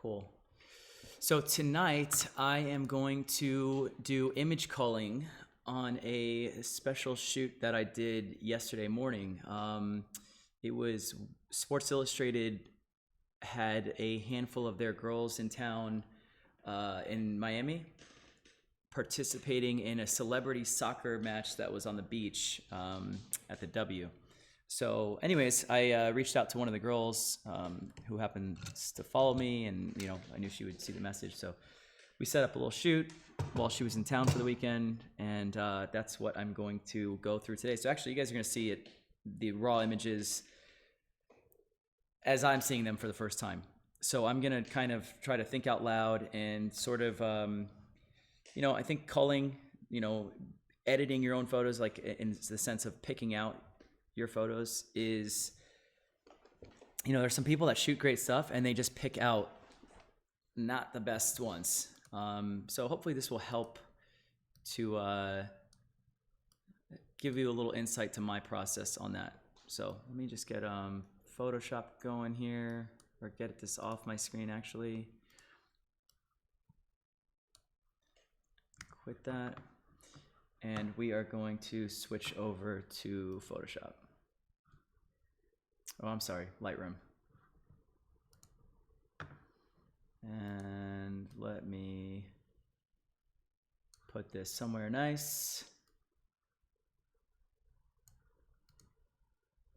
Cool. So tonight I am going to do image culling on a special shoot that I did yesterday morning. It was Sports Illustrated had a handful of their girls in town in Miami participating in a celebrity soccer match that was on the beach at the W. So anyways, I reached out to one of the girls who happens to follow me, and I knew she would see the message. So we set up a little shoot while she was in town for the weekend, and that's what I'm going to go through today. So actually, you guys are going to see it, the raw images as I'm seeing them for the first time. So I'm going to kind of try to think out loud and sort of, I think culling, editing your own photos, like in the sense of picking out your photos is, there's some people that shoot great stuff and they just pick out not the best ones. So hopefully this will help to give you a little insight to my process on that. So let me just get Photoshop going here, or get this off my screen actually. Quit that. And we are going to switch over to Photoshop. Oh, I'm sorry, Lightroom. And let me put this somewhere nice.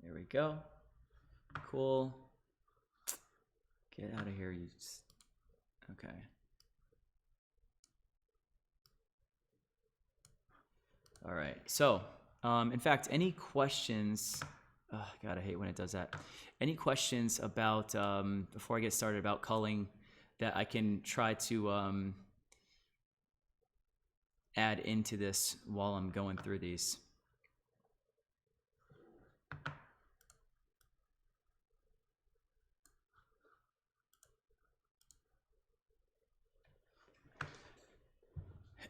There we go. Cool. Get out of here, you. Okay. All right. So, in fact, any questions? Oh, God, I hate when it does that. Any questions about before I get started about culling that I can try to add into this while I'm going through these?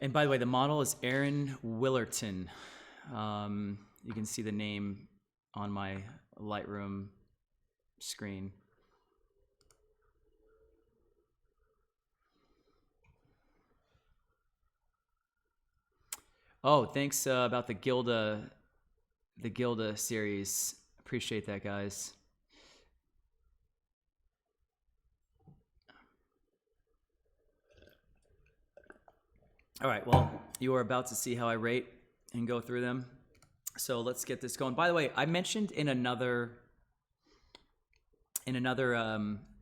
And by the way, the model is Erin Willerton. You can see the name on my Lightroom screen. Oh, thanks about the Gilda series. Appreciate that, guys. All right, well, you are about to see how I rate and go through them. So let's get this going. By the way, I mentioned in another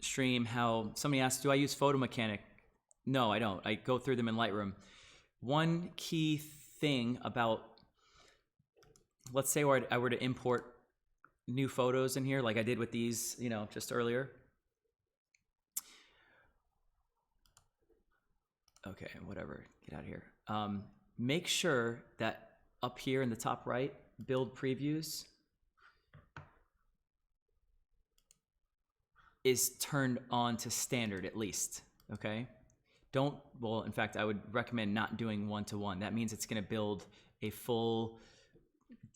stream how somebody asked, do I use Photo Mechanic? No, I don't. I go through them in Lightroom. One key thing about, let's say I were to import new photos in here, like I did with these, just earlier. Okay, whatever, get out of here. Make sure that up here in the top right, build previews is turned on to standard at least, okay? Well, in fact, I would recommend not doing one-to-one. That means it's gonna build a full,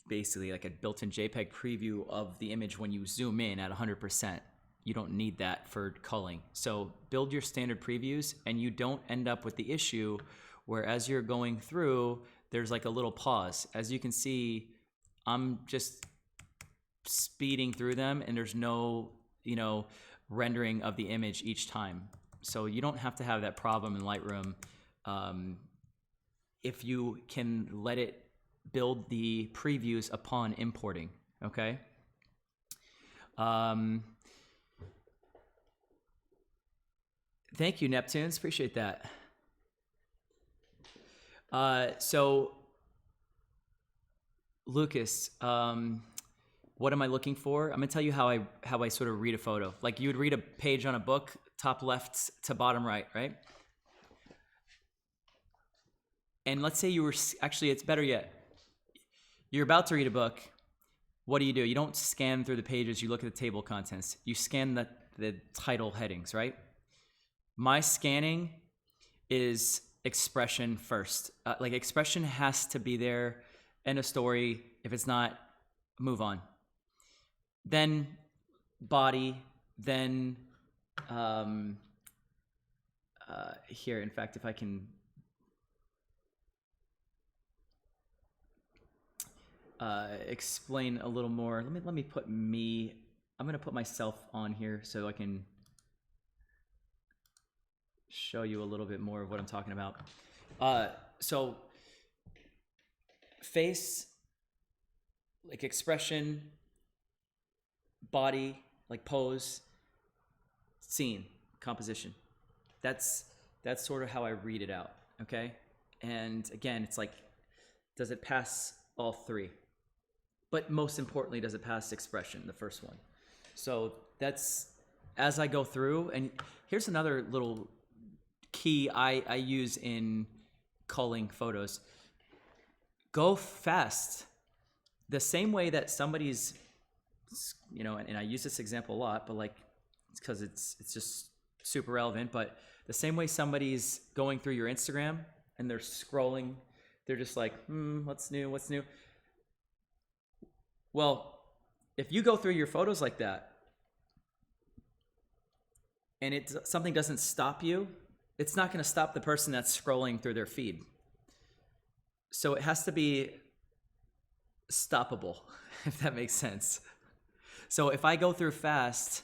basically like a built-in JPEG preview of the image when you zoom in at 100%. You don't need that for culling. So build your standard previews and you don't end up with the issue where as you're going through, there's like a little pause. As you can see, I'm just speeding through them and there's no, rendering of the image each time. So you don't have to have that problem in Lightroom if you can let it build the previews upon importing, okay? Thank you, Neptunes. Appreciate that. So, Lucas, what am I looking for? I'm gonna tell you how I sort of read a photo. Like you would read a page on a book, top left to bottom right, right? And let's say you were, actually it's better yet. You're about to read a book. What do? You don't scan through the pages, you look at the table of contents. You scan the title headings, right? My scanning is expression first. Like expression has to be there, end of story. If it's not, move on. Then body, then here. In fact, if I can explain a little more, let me put me. I'm gonna put myself on here so I can show you a little bit more of what I'm talking about. So face, like expression, body, like pose, scene, composition. That's sort of how I read it out, okay? And again, it's like, does it pass all three? But most importantly, does it pass expression, the first one? So that's, as I go through, and here's another little key I use in culling photos. Go fast. The same way that somebody's, you know, and I use this example a lot, but like, it's because it's just super relevant, but the same way somebody's going through your Instagram and they're scrolling, they're just like, what's new, what's new? Well, if you go through your photos like that and something doesn't stop you, it's not going to stop the person that's scrolling through their feed. So it has to be stoppable, if that makes sense. So if I go through fast,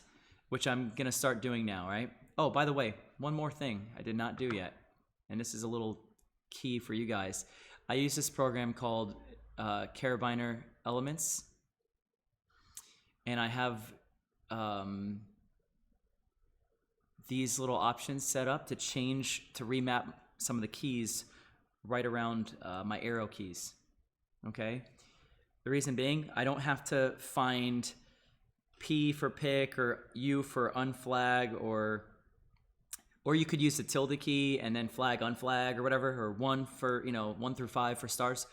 which I'm going to start doing now, right? Oh, by the way, one more thing I did not do yet, and this is a little key for you guys. I use this program called Karabiner Elements, and I have these little options set up to remap some of the keys right around my arrow keys, okay? The reason being, I don't have to find P for pick or U for unflag, or you could use the tilde key and then flag, unflag, or whatever, or 1 for, 1 through 5 for stars.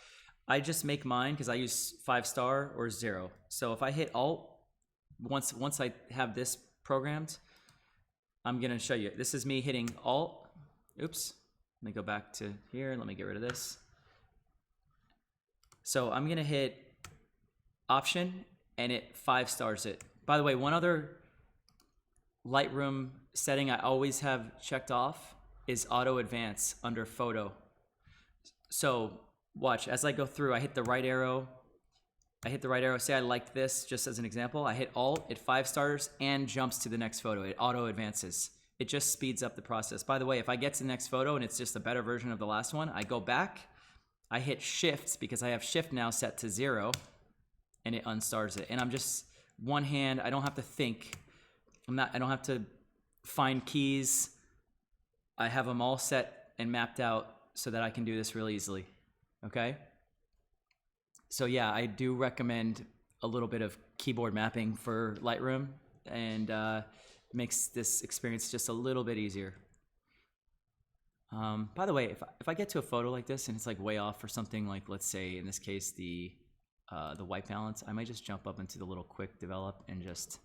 I just make mine because I use 5-star or 0. So if I hit Alt, once I have this programmed, I'm gonna show you. This is me hitting Alt. Oops. Let me go back to here. Let me get rid of this. So I'm gonna hit Option, and it 5-stars it. By the way, one other Lightroom setting I always have checked off is Auto Advance under Photo. So watch, as I go through, I hit the right arrow. Say I liked this, just as an example. I hit Alt, it 5-stars and jumps to the next photo. It auto advances. It just speeds up the process. By the way, if I get to the next photo and it's just a better version of the last one, I go back, I hit Shift because I have Shift now set to 0, and it unstars it. And I'm just one hand, I don't have to think. I don't have to find keys. I have them all set and mapped out so that I can do this really easily, okay? So yeah, I do recommend a little bit of keyboard mapping for Lightroom, and makes this experience just a little bit easier. By the way, if I get to a photo like this and it's like way off for something like, let's say in this case, the white balance, I might just jump up into the little quick develop and just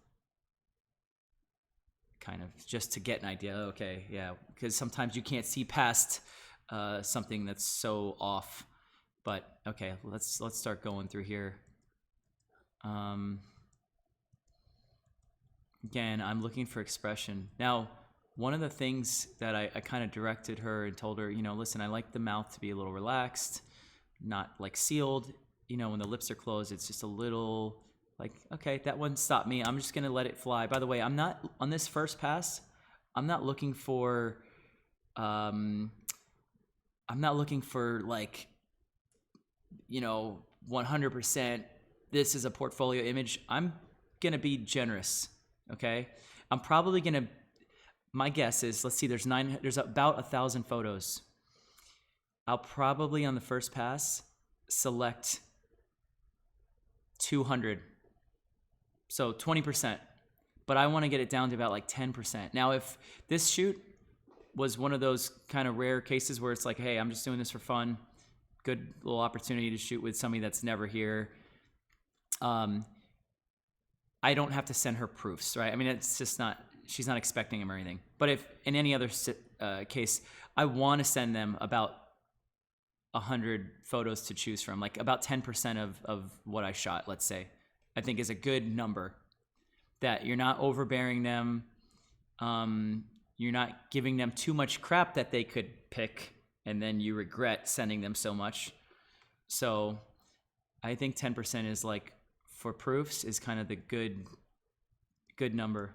kind of just to get an idea. Okay, yeah, because sometimes you can't see past something that's so off. But okay, let's start going through here. Again, I'm looking for expression. Now, one of the things that I kind of directed her and told her, listen, I like the mouth to be a little relaxed, not like sealed. When the lips are closed, it's just a little like, okay, that one stopped me. I'm just gonna let it fly. By the way, I'm not on this first pass. I'm not looking for like, 100%. This is a portfolio image. I'm gonna be generous. Okay, I'm probably gonna. My guess is, let's see, there's about 1,000 photos. I'll probably on the first pass select 200, so 20%. But I want to get it down to about like 10%. Now, if this shoot was one of those kind of rare cases where it's like, hey, I'm just doing this for fun, good little opportunity to shoot with somebody that's never here. I don't have to send her proofs, right? I mean, it's just not, she's not expecting them or anything. But if in any other case, I want to send them about 100 photos to choose from, like about 10% of what I shot, let's say, I think is a good number, that you're not overbearing them. you're not giving them too much crap that they could pick, and then you regret sending them so much. So I think 10% is like, for proofs, is kind of the good number.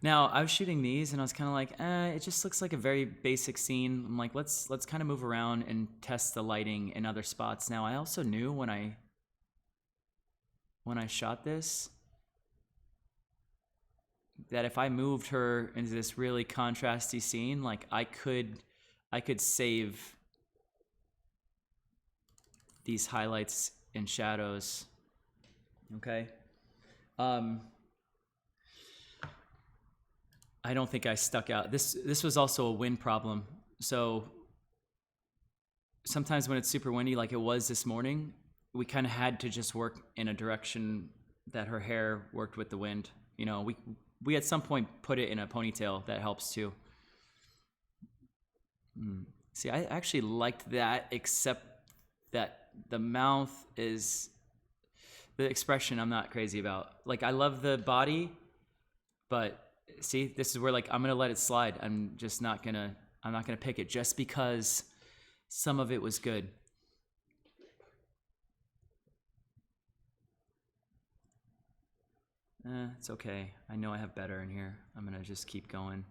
Now, I was shooting these and I was kind of like, it just looks like a very basic scene. I'm like, let's kind of move around and test the lighting in other spots. Now, I also knew when I shot this that if I moved her into this really contrasty scene, like I could save these highlights and shadows. Okay. I don't think I stuck out. This was also a wind problem. So sometimes when it's super windy, like it was this morning, we kind of had to just work in a direction that her hair worked with the wind. You know, we at some point put it in a ponytail. That helps too. See, I actually liked that, except that the mouth is, the expression I'm not crazy about. Like, I love the body, but see, this is where, like, I'm gonna let it slide. I'm not gonna pick it just because some of it was good. It's okay. I know I have better in here. I'm gonna just keep going.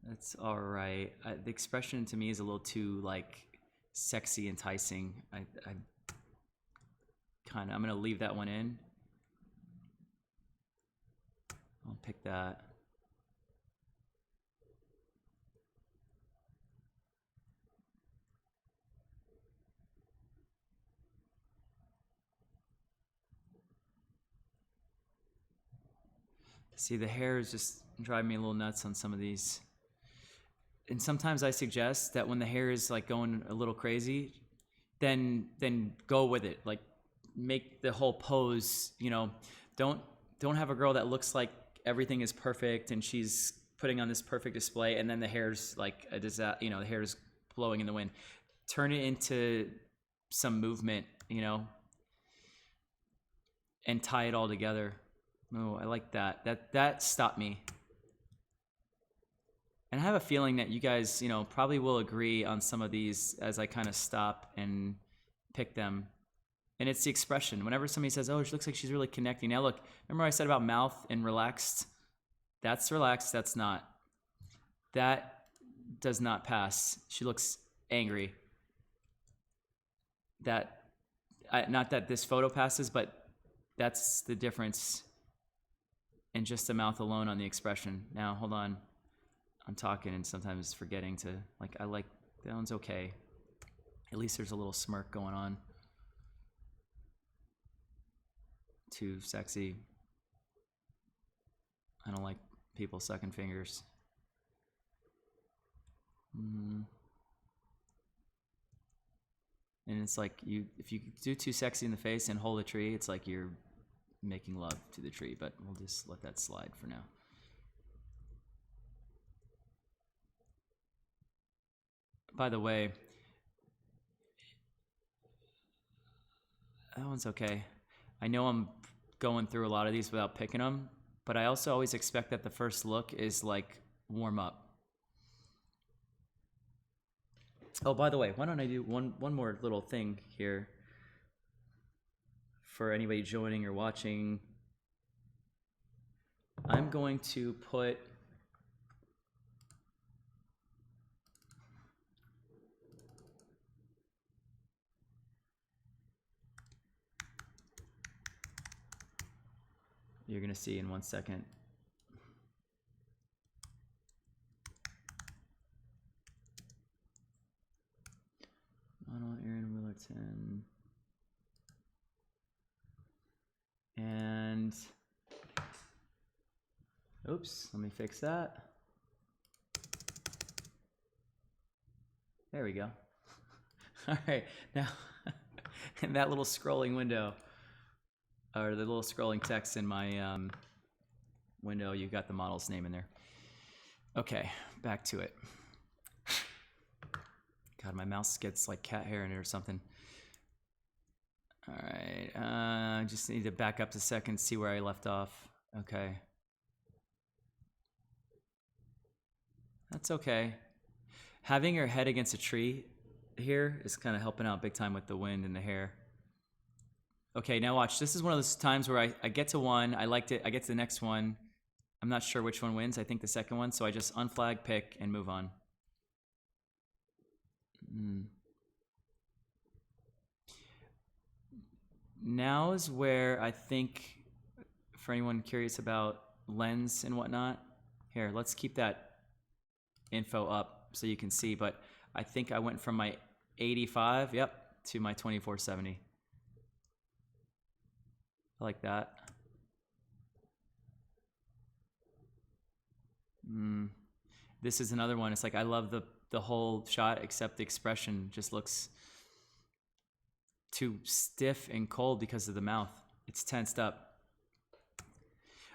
That's all right. The expression to me is a little too, like, sexy, enticing. I'm gonna leave that one in. I'll pick that. See, the hair is just driving me a little nuts on some of these. And sometimes I suggest that when the hair is like going a little crazy, then go with it. Like, make the whole pose, you know, don't have a girl that looks like everything is perfect and she's putting on this perfect display and then the hair's like a disaster, you know, the hair is blowing in the wind. Turn it into some movement, you know, and tie it all together. Oh, I like that. That stopped me. And I have a feeling that you guys, you know, probably will agree on some of these as I kind of stop and pick them. And it's the expression. Whenever somebody says, oh, she looks like she's really connecting. Now look, remember I said about mouth and relaxed? That's relaxed, that's not. That does not pass. She looks angry. Not that this photo passes, but that's the difference in just the mouth alone on the expression. Now, hold on. I'm talking and sometimes forgetting to, like, I like, that one's okay. At least there's a little smirk going on. Too sexy. I don't like people sucking fingers. And it's like, if you do too sexy in the face and hold a tree, it's like you're making love to the tree, but we'll just let that slide for now. By the way, that one's okay. I know I'm going through a lot of these without picking them, but I also always expect that the first look is like warm up. Oh, by the way, why don't I do one more little thing here for anybody joining or watching. I'm going to put you're going to see in 1 second. Model Erin Willerton. And oops, let me fix that. There we go. All right, now in that little scrolling window, or the little scrolling text in my window, you got the model's name in there. Okay, back to it. God, my mouse gets like cat hair in it or something. All right, just need to back up a second, see where I left off. Okay. That's okay. Having your head against a tree here is kind of helping out big time with the wind and the hair. Okay, now watch. This is one of those times where I get to one, I liked it, I get to the next one. I'm not sure which one wins. I think the second one, so I just unflag, pick, and move on. Now is where I think, for anyone curious about lens and whatnot, here, let's keep that info up so you can see, but I think I went from my 85, to my 2470. I like that. This is another one. It's like I love the whole shot, except the expression just looks too stiff and cold because of the mouth. It's tensed up.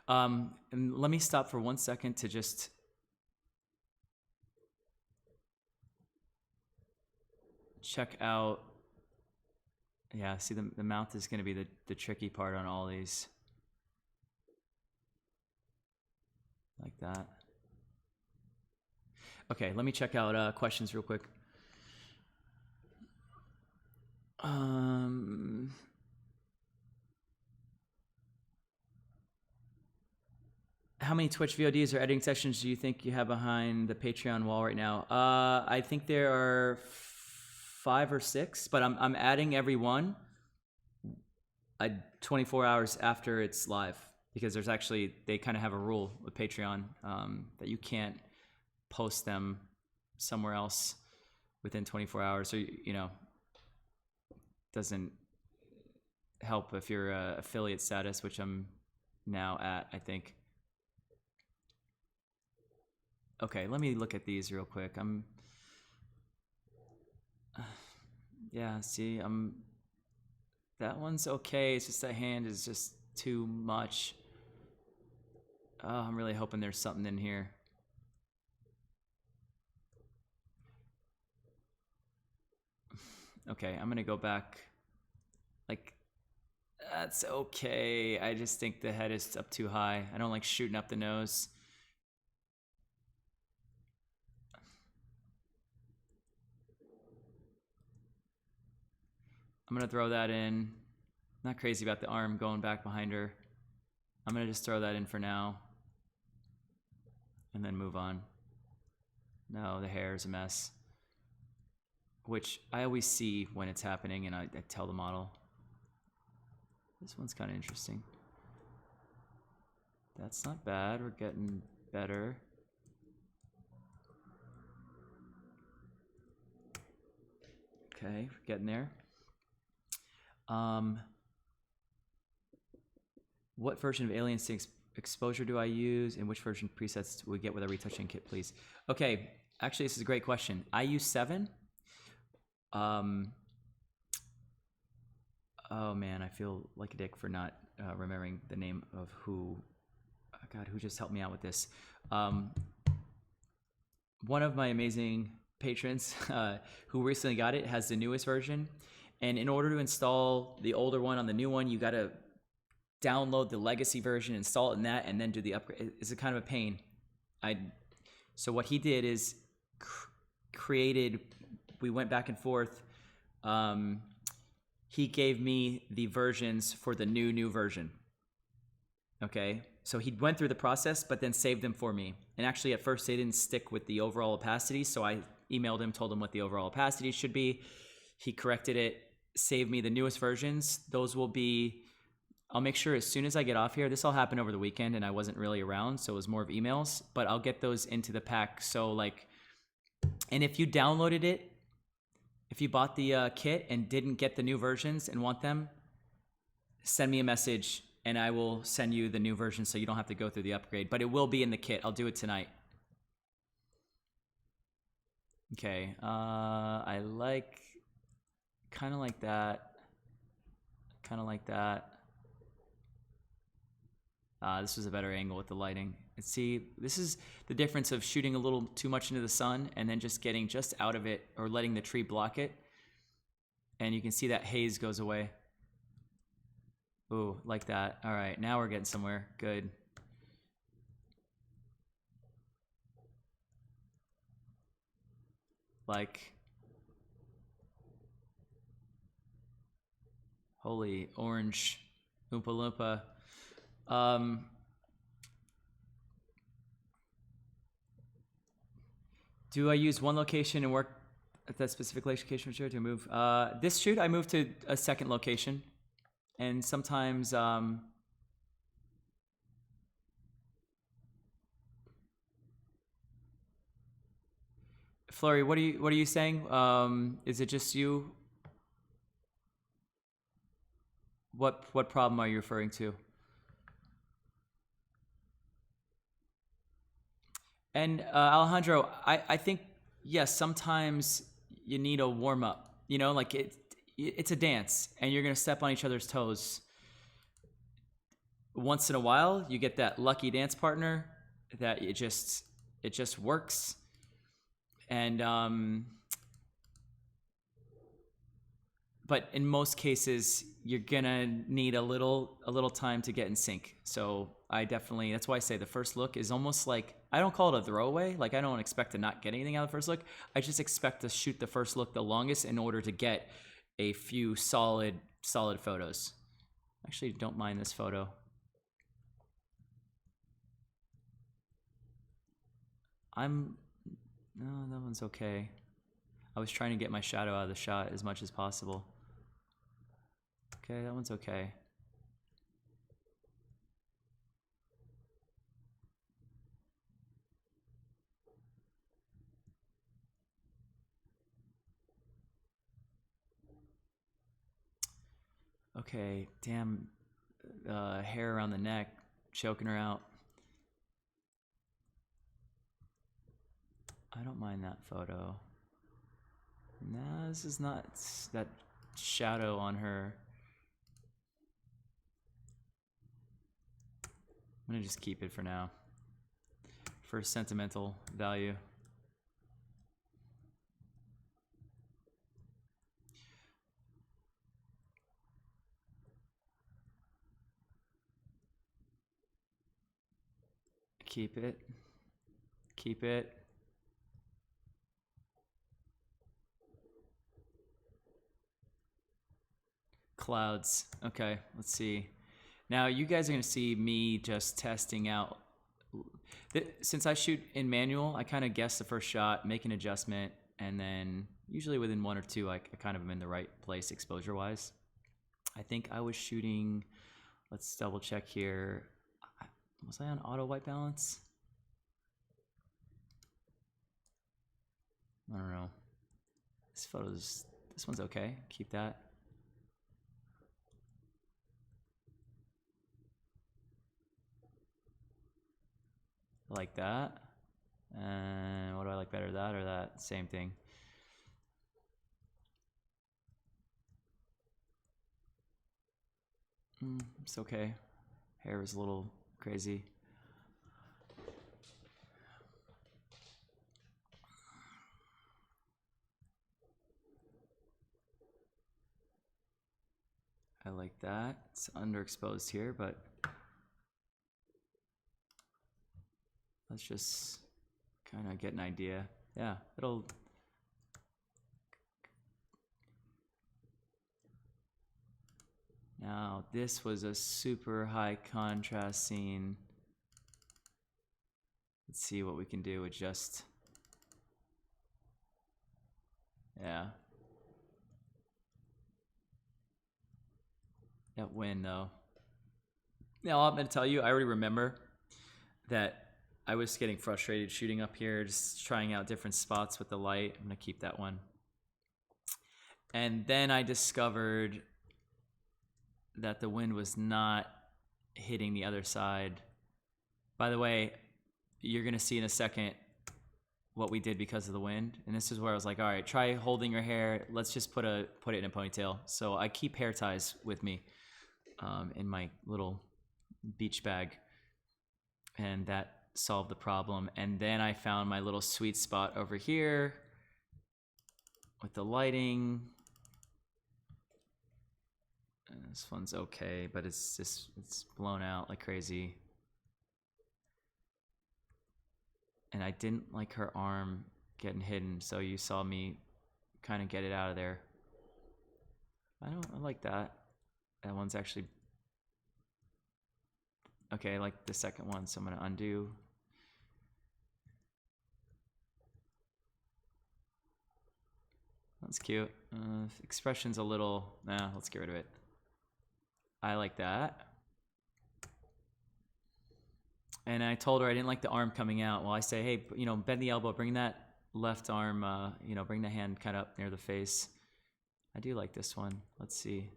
And let me stop for 1 second to just check out. Yeah, see the mouth is going to be the tricky part on all these. Like that. Okay, let me check out questions real quick. How many Twitch VODs or editing sessions do you think you have behind the Patreon wall right now? I think there are 5 or 6, but I'm adding every one 24 hours after it's live, because there's actually, they kind of have a rule with Patreon that you can't post them somewhere else within 24 hours, or you know, doesn't help if you're affiliate status, which I'm now at, I think. Okay, let me look at these real quick. Yeah, see, that one's okay. It's just that hand is just too much. Oh, I'm really hoping there's something in here. Okay, I'm gonna go back. Like, that's okay. I just think the head is up too high. I don't like shooting up the nose. I'm gonna throw that in. Not crazy about the arm going back behind her. I'm gonna just throw that in for now. And then move on. No, the hair is a mess. Which I always see when it's happening, and I tell the model. This one's kind of interesting. That's not bad. We're getting better. Okay, we're getting there. What version of Alien Instinct's exposure do I use, and which version presets do we get with a retouching kit, please? Okay, actually, this is a great question. I use 7. Oh man, I feel like a dick for not remembering the name of who just helped me out with this. One of my amazing patrons who recently got it has the newest version, and in order to install the older one on the new one, you got to download the legacy version, install it in that, and then do the upgrade. It's a kind of a pain. So what he did is created. We went back and forth. He gave me the versions for the new version. Okay, so he went through the process, but then saved them for me. And actually, at first, they didn't stick with the overall opacity, so I emailed him, told him what the overall opacity should be. He corrected it, saved me the newest versions. Those will be. I'll make sure as soon as I get off here. This all happened over the weekend, and I wasn't really around, so it was more of emails. But I'll get those into the pack. So like, and if you downloaded it. If you bought the kit and didn't get the new versions and want them, send me a message and I will send you the new version so you don't have to go through the upgrade. But it will be in the kit. I'll do it tonight. Okay, I like, kind of like that. Kind of like that. This was a better angle with the lighting. And see, this is the difference of shooting a little too much into the sun and then just getting just out of it or letting the tree block it. And you can see that haze goes away. Ooh, like that. All right, now we're getting somewhere. Good. Like, holy orange Oompa Loompa. Do I use one location and work at that specific location? Sure, to move. This shoot, I moved to a second location, and sometimes Flurry, what are you saying? Is it just you? What problem are you referring to? And Alejandro, I think yes, sometimes you need a warm up. You know, like it's a dance, and you're gonna step on each other's toes. Once in a while, you get that lucky dance partner that it just works, and but in most cases, you're gonna need a little time to get in sync. So I definitely, that's why I say the first look is almost like, I don't call it a throwaway. Like, I don't expect to not get anything out of the first look. I just expect to shoot the first look the longest in order to get a few solid photos. Actually, don't mind this photo. No, that one's okay. I was trying to get my shadow out of the shot as much as possible. Okay, that one's okay. Okay, damn, hair around the neck, choking her out. I don't mind that photo. Nah, this is not that shadow on her. I'm gonna just keep it for now, for sentimental value. Keep it. Keep it. Clouds. Okay, let's see. Now you guys are gonna see me just testing out. Since I shoot in manual, I kind of guess the first shot, make an adjustment, and then usually within one or two, I kind of am in the right place exposure-wise. I think I was shooting, let's double check here. Was I on auto white balance? I don't know. This one's okay. Keep that. I like that. And what do I like better, that or that? Same thing. It's okay. Hair is a little crazy. I like that. It's underexposed here, but let's just kind of get an idea. Yeah, it'll... Now, this was a super high contrast scene. Let's see what we can do with just... Yeah. That wind, though. Now, I'm going to tell you, I already remember that I was getting frustrated shooting up here, just trying out different spots with the light. I'm going to keep that one. And then I discovered that the wind was not hitting the other side. By the way, you're going to see in a second what we did because of the wind. And this is where I was like, all right, try holding your hair. Let's just put it in a ponytail. So I keep hair ties with me in my little beach bag. And that solved the problem. And then I found my little sweet spot over here with the lighting. This one's okay, but it's blown out like crazy. And I didn't like her arm getting hidden, so you saw me kind of get it out of there. I like that. That one's actually okay. I like the second one, so I'm gonna undo. That's cute. Expression's a little, nah, let's get rid of it. I like that. And I told her I didn't like the arm coming out. Well, I say, hey, you know, bend the elbow, bring that left arm, you know, bring the hand kind of up near the face. I do like this one. Let's see.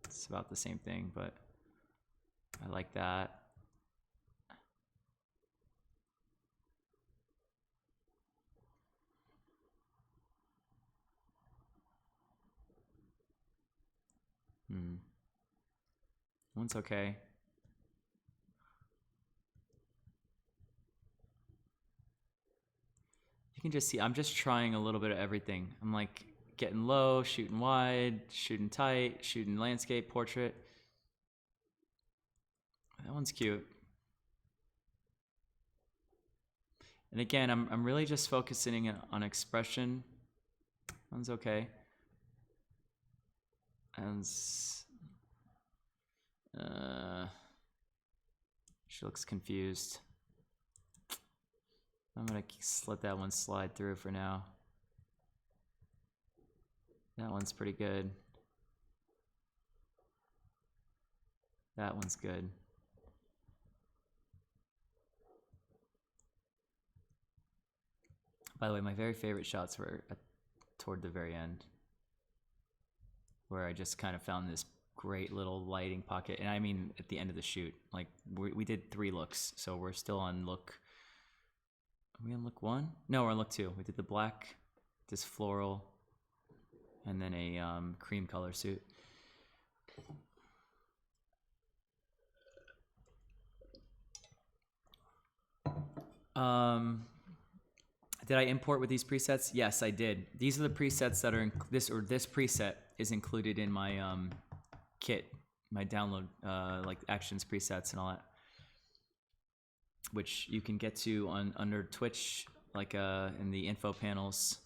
It's about the same thing, but I like that. One's okay. You can just see, I'm just trying a little bit of everything. I'm like getting low, shooting wide, shooting tight, shooting landscape, portrait. That one's cute. And again, I'm really just focusing on expression. That one's okay. And she looks confused. I'm gonna let that one slide through for now. That one's pretty good. That one's good. By the way, my very favorite shots were toward the very end, where I just kind of found this great little lighting pocket. And I mean at the end of the shoot. Like we did 3 looks, so we're still on look. Are we on look 1? No, we're on look 2. We did the black, this floral, and then a cream color suit. Did I import with these presets? Yes, I did. These are the presets that are this preset is included in my kit, my download, like actions presets and all that, which you can get to under Twitch, like in the info panels.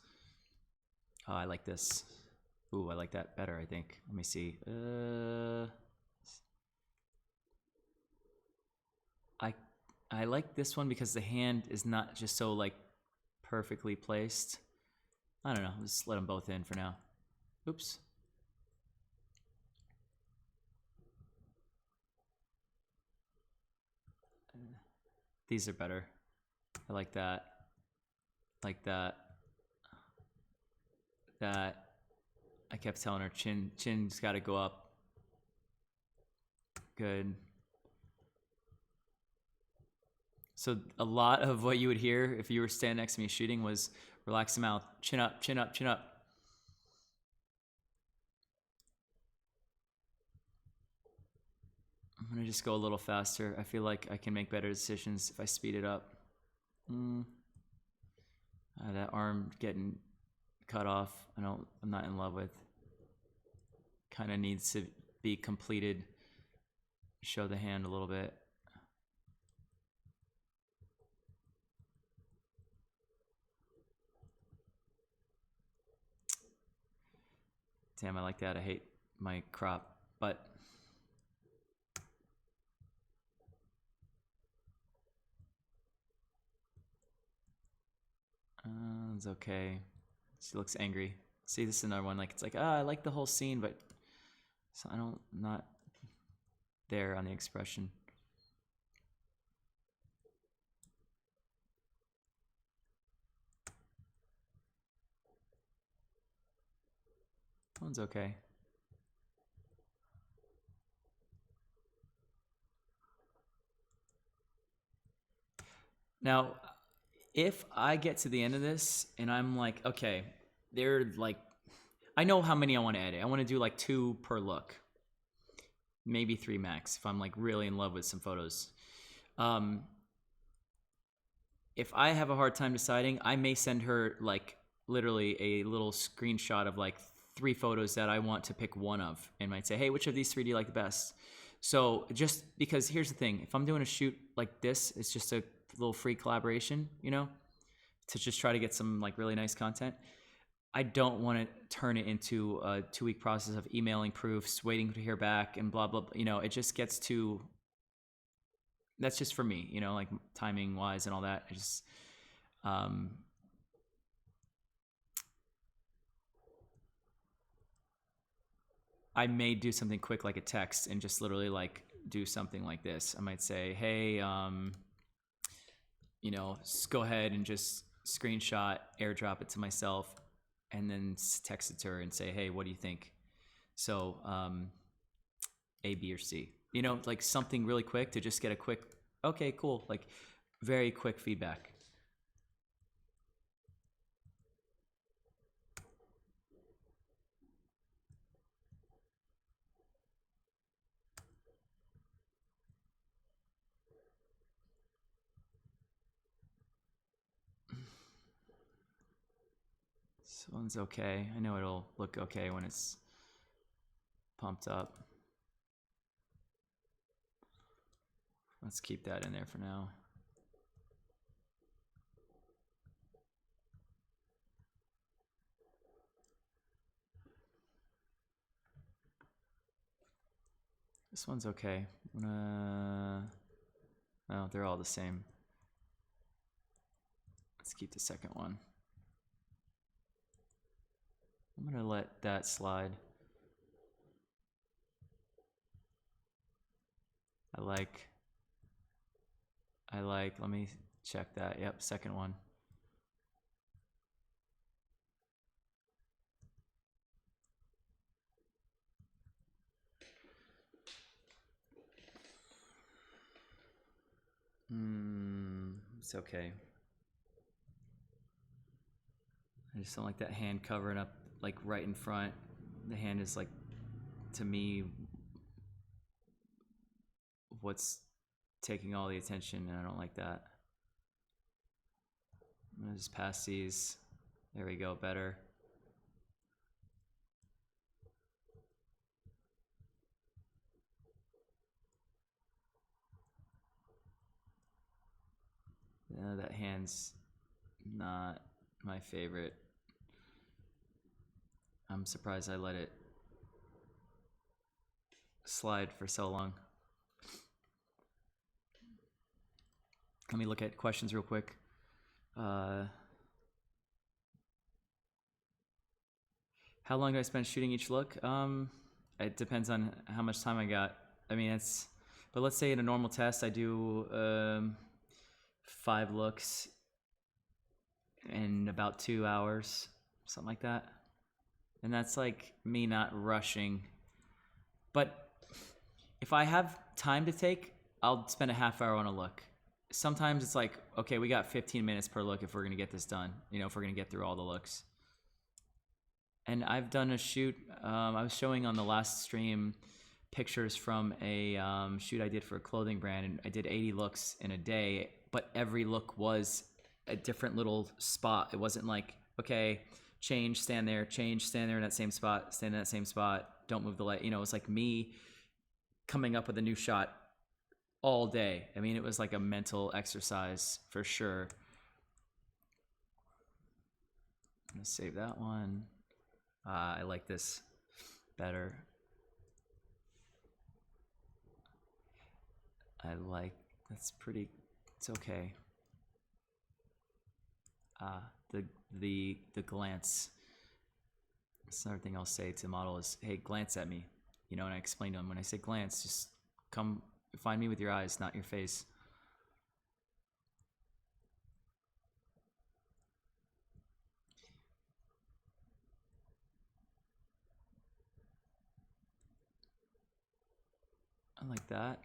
Oh, I like this. Ooh, I like that better, I think. Let me see. I like this one because the hand is not just so like perfectly placed. I don't know. Let's let them both in for now. Oops. These are better. I like that. Like that. That. I kept telling her chin's got to go up. Good. So a lot of what you would hear if you were standing next to me shooting was relax the mouth, chin up, chin up, chin up. I'm gonna just go a little faster. I feel like I can make better decisions if I speed it up. That arm getting cut off, I'm not in love with. Kind of needs to be completed. Show the hand a little bit. Damn, I like that. I hate my crop, but it's okay. She looks angry. See, this is another one. Like it's like, I like the whole scene, but so I'm not there on the expression. One's okay. Now, if I get to the end of this and I'm like, okay, they're like, I know how many I want to edit. I want to do like 2 per look, maybe 3 max if I'm like really in love with some photos. If I have a hard time deciding, I may send her like literally a little screenshot of like 3 photos that I want to pick one of, and might say, hey, which of these 3 do you like the best? So just because here's the thing, if I'm doing a shoot like this, it's just a little free collaboration, you know, to just try to get some like really nice content. I don't want to turn it into a 2-week process of emailing proofs, waiting to hear back, and blah, blah, blah. You know, it just gets too, that's just for me, you know, like timing wise and all that. I just, I may do something quick like a text and just literally like do something like this. I might say, hey, you know, go ahead and just screenshot, airdrop it to myself, and then text it to her and say, hey, what do you think? So A, B, or C. You know, like something really quick to just get a quick, okay, cool, like very quick feedback. This one's okay. I know it'll look okay when it's pumped up. Let's keep that in there for now. This one's okay. No, they're all the same. Let's keep the second one. I'm gonna let that slide. I like, let me check that. Yep, second one. It's okay. I just don't like that hand covering up like right in front. The hand is like, to me, what's taking all the attention, and I don't like that. I'm gonna just pass these. There we go, better. Yeah, that hand's not my favorite. I'm surprised I let it slide for so long. Let me look at questions real quick. How long do I spend shooting each look? It depends on how much time I got. I mean, but let's say in a normal test, I do 5 looks in about 2 hours, something like that. And that's like me not rushing. But if I have time to take, I'll spend a half hour on a look. Sometimes it's like, okay, we got 15 minutes per look if we're gonna get this done, you know, if we're gonna get through all the looks. And I've done a shoot, I was showing on the last stream pictures from a shoot I did for a clothing brand, and I did 80 looks in a day, but every look was a different little spot. It wasn't like, okay, change, stand there in that same spot, stand in that same spot, don't move the light. You know, it was like me coming up with a new shot all day. I mean, it was like a mental exercise for sure. I'm gonna save that one. I like this better. That's pretty, it's okay. The glance. That's another thing I'll say to the model is, hey, glance at me. You know, and I explain to them, when I say glance, just come find me with your eyes, not your face. I like that.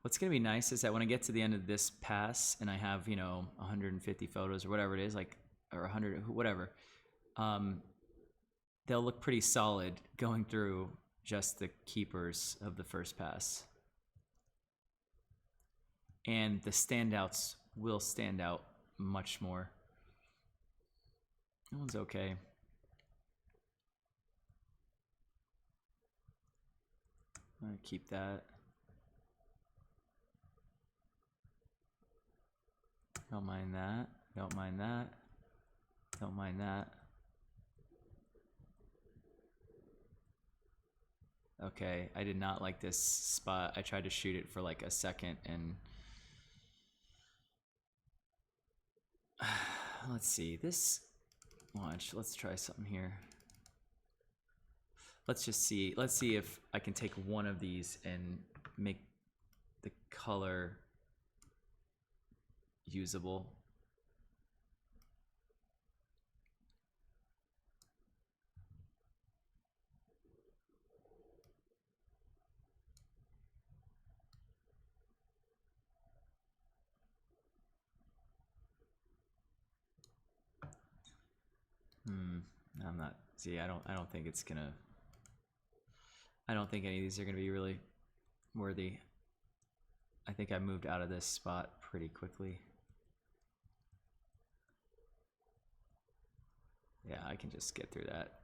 What's gonna be nice is that when I get to the end of this pass and I have, you know, 150 photos or whatever it is, like, or 100, whatever, they'll look pretty solid going through just the keepers of the first pass. And the standouts will stand out much more. That one's okay. I'm gonna keep that. Don't mind that. Don't mind that. Don't mind that. Okay, I did not like this spot. I tried to shoot it for like a second and let's see. This watch, let's try something here. Let's just see. Let's see if I can take one of these and make the color usable. I'm not. See, I don't think it's gonna. I don't think any of these are gonna be really worthy. I think I moved out of this spot pretty quickly. Yeah, I can just get through that.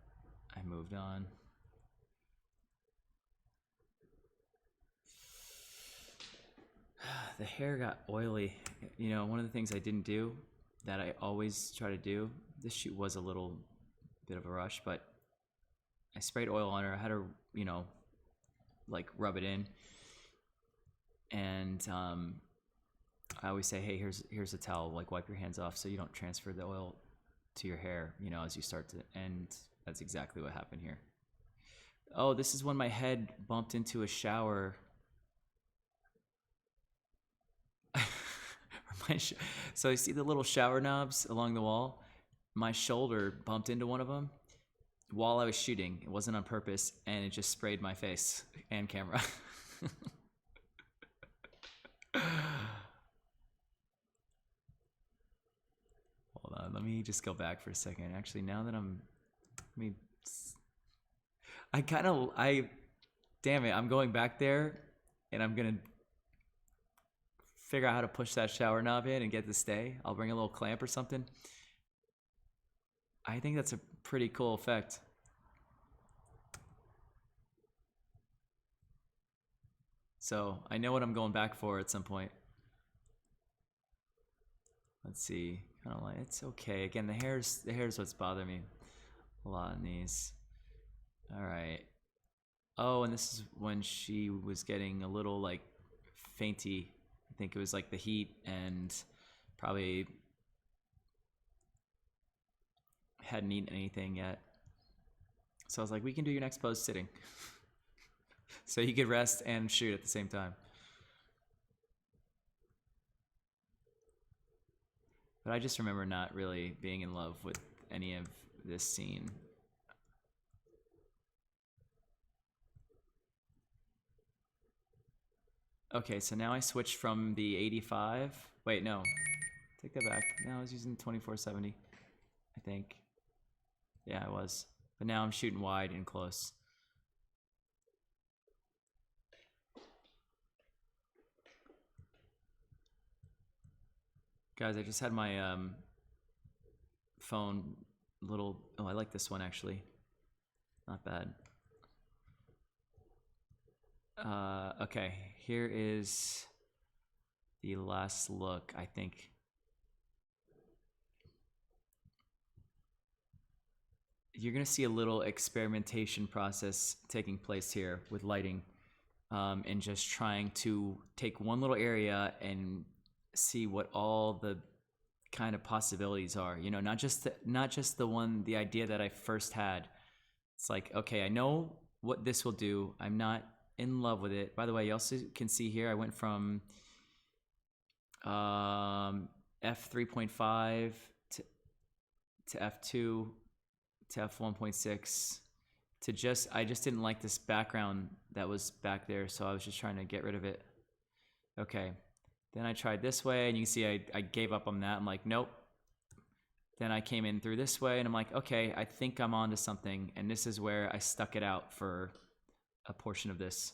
I moved on. The hair got oily. You know, one of the things I didn't do that I always try to do, this shoot was a little bit of a rush, but I sprayed oil on her. I had her, you know, like rub it in. And I always say, hey, here's a towel, like wipe your hands off so you don't transfer the oil to your hair, you know, as you start to, and that's exactly what happened here. Oh, this is when my head bumped into a shower. So you see the little shower knobs along the wall? My shoulder bumped into one of them while I was shooting. It wasn't on purpose, and it just sprayed my face and camera. Hold on, let me just go back for a second. Actually, now that damn it, I'm going back there, and I'm gonna figure out how to push that shower knob in and get to stay. I'll bring a little clamp or something. I think that's a pretty cool effect. So I know what I'm going back for at some point. Let's see. Kind of like, it's okay. Again, the hair's what's bothering me a lot in these. All right. Oh, and this is when she was getting a little like fainty. I think it was like the heat and probably hadn't eaten anything yet. So I was like, we can do your next pose sitting. So you could rest and shoot at the same time. But I just remember not really being in love with any of this scene. Okay, so now I switched from the 85. Wait, no. Take that back. No, I was using 2470, I think. Yeah, I was. But now I'm shooting wide and close. Guys, I just had my phone little... Oh, I like this one, actually. Not bad. Okay, here is the last look, I think. You're gonna see a little experimentation process taking place here with lighting, and just trying to take one little area and see what all the kind of possibilities are. You know, not just the idea that I first had. It's like, okay, I know what this will do. I'm not in love with it. By the way, you also can see here I went from f3.5 to f2 to f1.6 to I just didn't like this background that was back there, so I was just trying to get rid of it. Okay, then I tried this way, and you can see I gave up on that. I'm like, nope. Then I came in through this way, and I'm like, okay, I think I'm onto something, and this is where I stuck it out for a portion of this.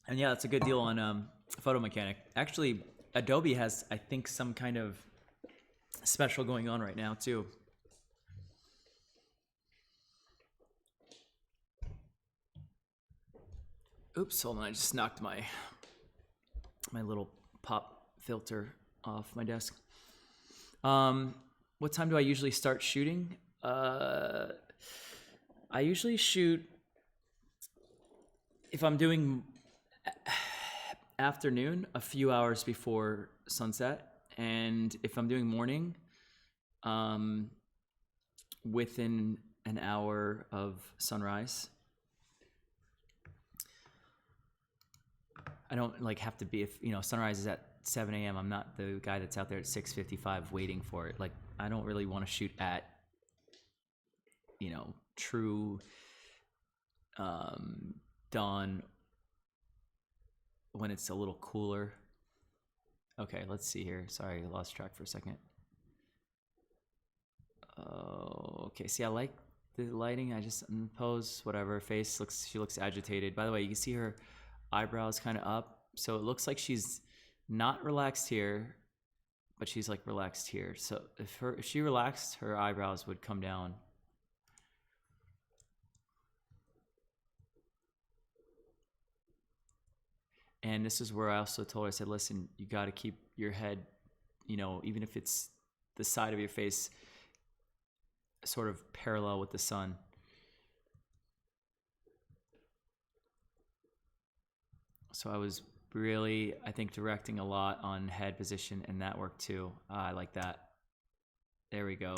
And yeah, it's a good deal on Photo Mechanic. Actually, Adobe has, I think, some kind of special going on right now too. Oops, hold on, I just knocked my little pop filter off my desk. What time do I usually start shooting? I usually shoot, if I'm doing afternoon, a few hours before sunset, and if I'm doing morning, within an hour of sunrise. I don't like have to be, if sunrise is at 7 a.m. I'm not the guy that's out there at 6:55 waiting for it. Like, I don't really want to shoot at true dawn when it's a little cooler. Okay, let's see here. Sorry, I lost track for a second. Okay, see, I like the lighting. I just pose, whatever. She looks agitated. By the way, you can see her eyebrows kind of up, so it looks like she's not relaxed here, but she's like relaxed here. So if she relaxed, her eyebrows would come down. And this is where I also told her, I said, listen, you got to keep your head, even if it's the side of your face, sort of parallel with the sun. So I was really, I think, directing a lot on head position, and that worked too. I like that. There we go.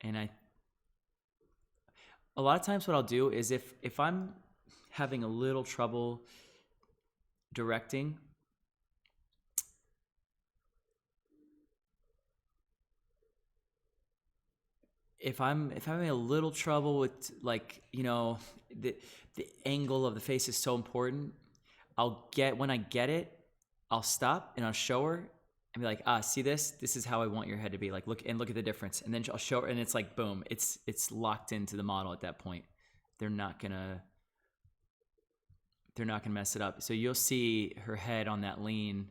And a lot of times what I'll do is if I'm having a little trouble directing, if I'm having a little trouble with, like, the angle of the face is so important, when I get it, I'll stop and I'll show her and be like, see this is how I want your head to be, like, look at the difference. And then I'll show her, and it's like, boom, it's locked into the model at that point. They're not gonna mess it up. So you'll see her head on that lean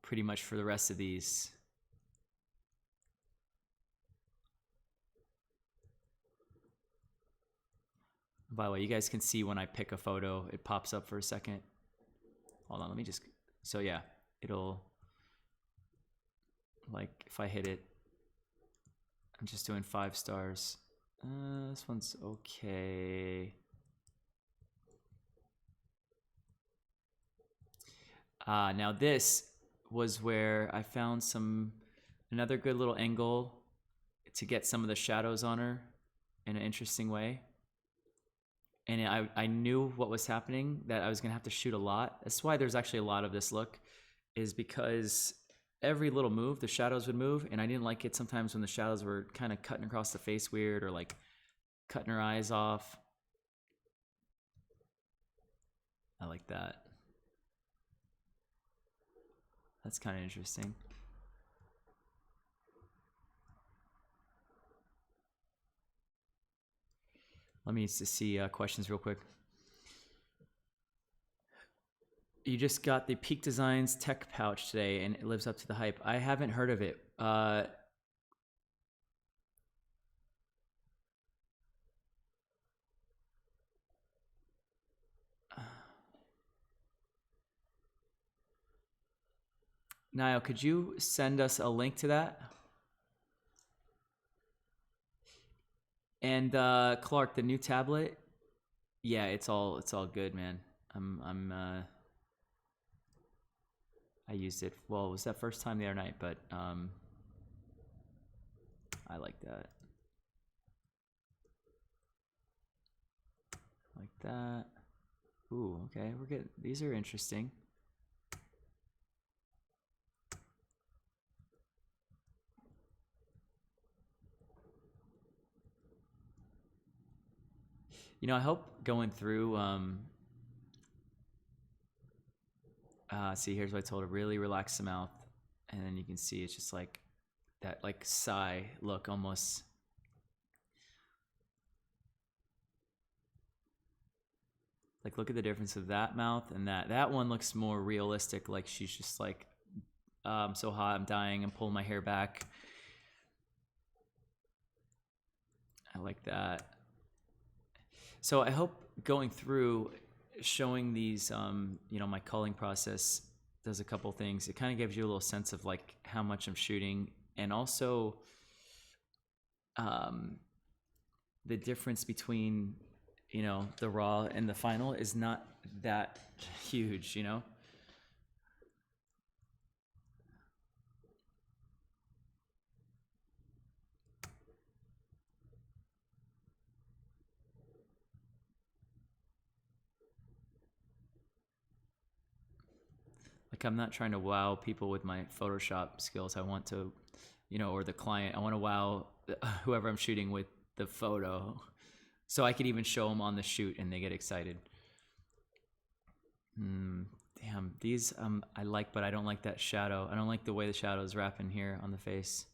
pretty much for the rest of these. By the way, you guys can see when I pick a photo, it pops up for a second. Hold on, let me just, so yeah, it'll, like, if I hit it, I'm just doing 5 stars. This one's okay. Now this was where I found another good little angle to get some of the shadows on her in an interesting way. And I knew what was happening, that I was gonna have to shoot a lot. That's why there's actually a lot of this look, is because every little move, the shadows would move, and I didn't like it sometimes when the shadows were kind of cutting across the face weird, or like cutting her eyes off. I like that. That's kind of interesting. Let me just see questions real quick. You just got the Peak Designs tech pouch today, and it lives up to the hype. I haven't heard of it. Niall, could you send us a link to that? And Clark, the new tablet, yeah, it's all good, man. I used it. Well, it was that first time the other night, but I like that. Like that. Ooh, okay, we're getting, these are interesting. I hope going through, see, here's what I told her, really relax the mouth, and then you can see it's just like that, like, sigh look almost. Like, look at the difference of that mouth and that. That one looks more realistic, like she's just like I'm so hot, I'm dying, I'm pulling my hair back. I like that. So I hope going through showing these, you know, my culling process does a couple things. It kind of gives you a little sense of like how much I'm shooting, and also the difference between, you know, the raw and the final is not that huge, you know? Like, I'm not trying to wow people with my Photoshop skills. I want to, you know, or the client, I want to wow whoever I'm shooting with the photo. So I could even show them on the shoot and they get excited. Damn, these I like, but I don't like that shadow. I don't like the way the shadow is wrapping here on the face.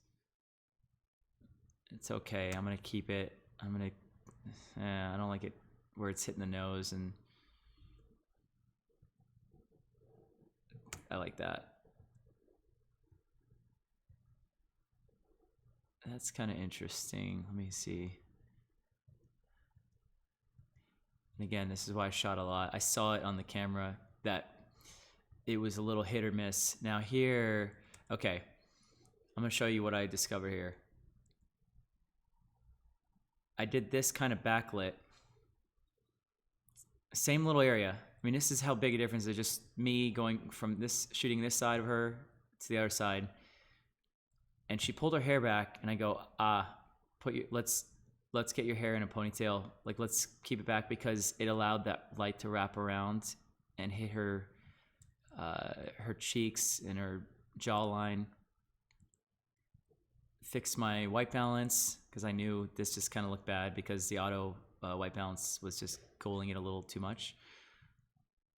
It's okay. I'm gonna keep it. I don't like it where it's hitting the nose, and I like that. That's kind of interesting. Let me see. And again, this is why I shot a lot. I saw it on the camera that it was a little hit or miss. Now here, okay, I'm gonna show you what I discovered here. I did this kind of backlit. Same little area. I mean, this is how big a difference is, just me going from this, shooting this side of her to the other side. And she pulled her hair back, and I go, let's get your hair in a ponytail. Like, let's keep it back, because it allowed that light to wrap around and hit her cheeks and her jawline. Fixed my white balance, because I knew this just kind of looked bad because the auto white balance was just cooling it a little too much.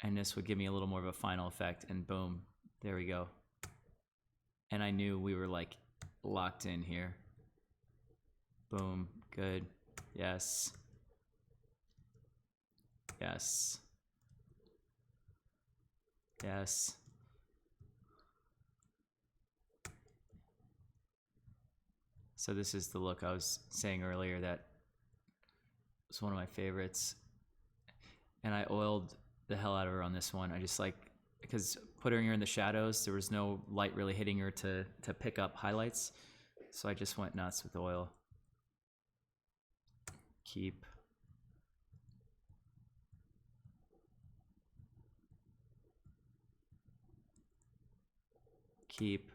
And this would give me a little more of a final effect, and boom, there we go. And I knew we were like locked in here. Boom, good. Yes. Yes. Yes. So this is the look I was saying earlier that was one of my favorites. And I oiled the hell out of her on this one. I just like, because putting her in the shadows, there was no light really hitting her to pick up highlights. So I just went nuts with oil. Keep. Keep.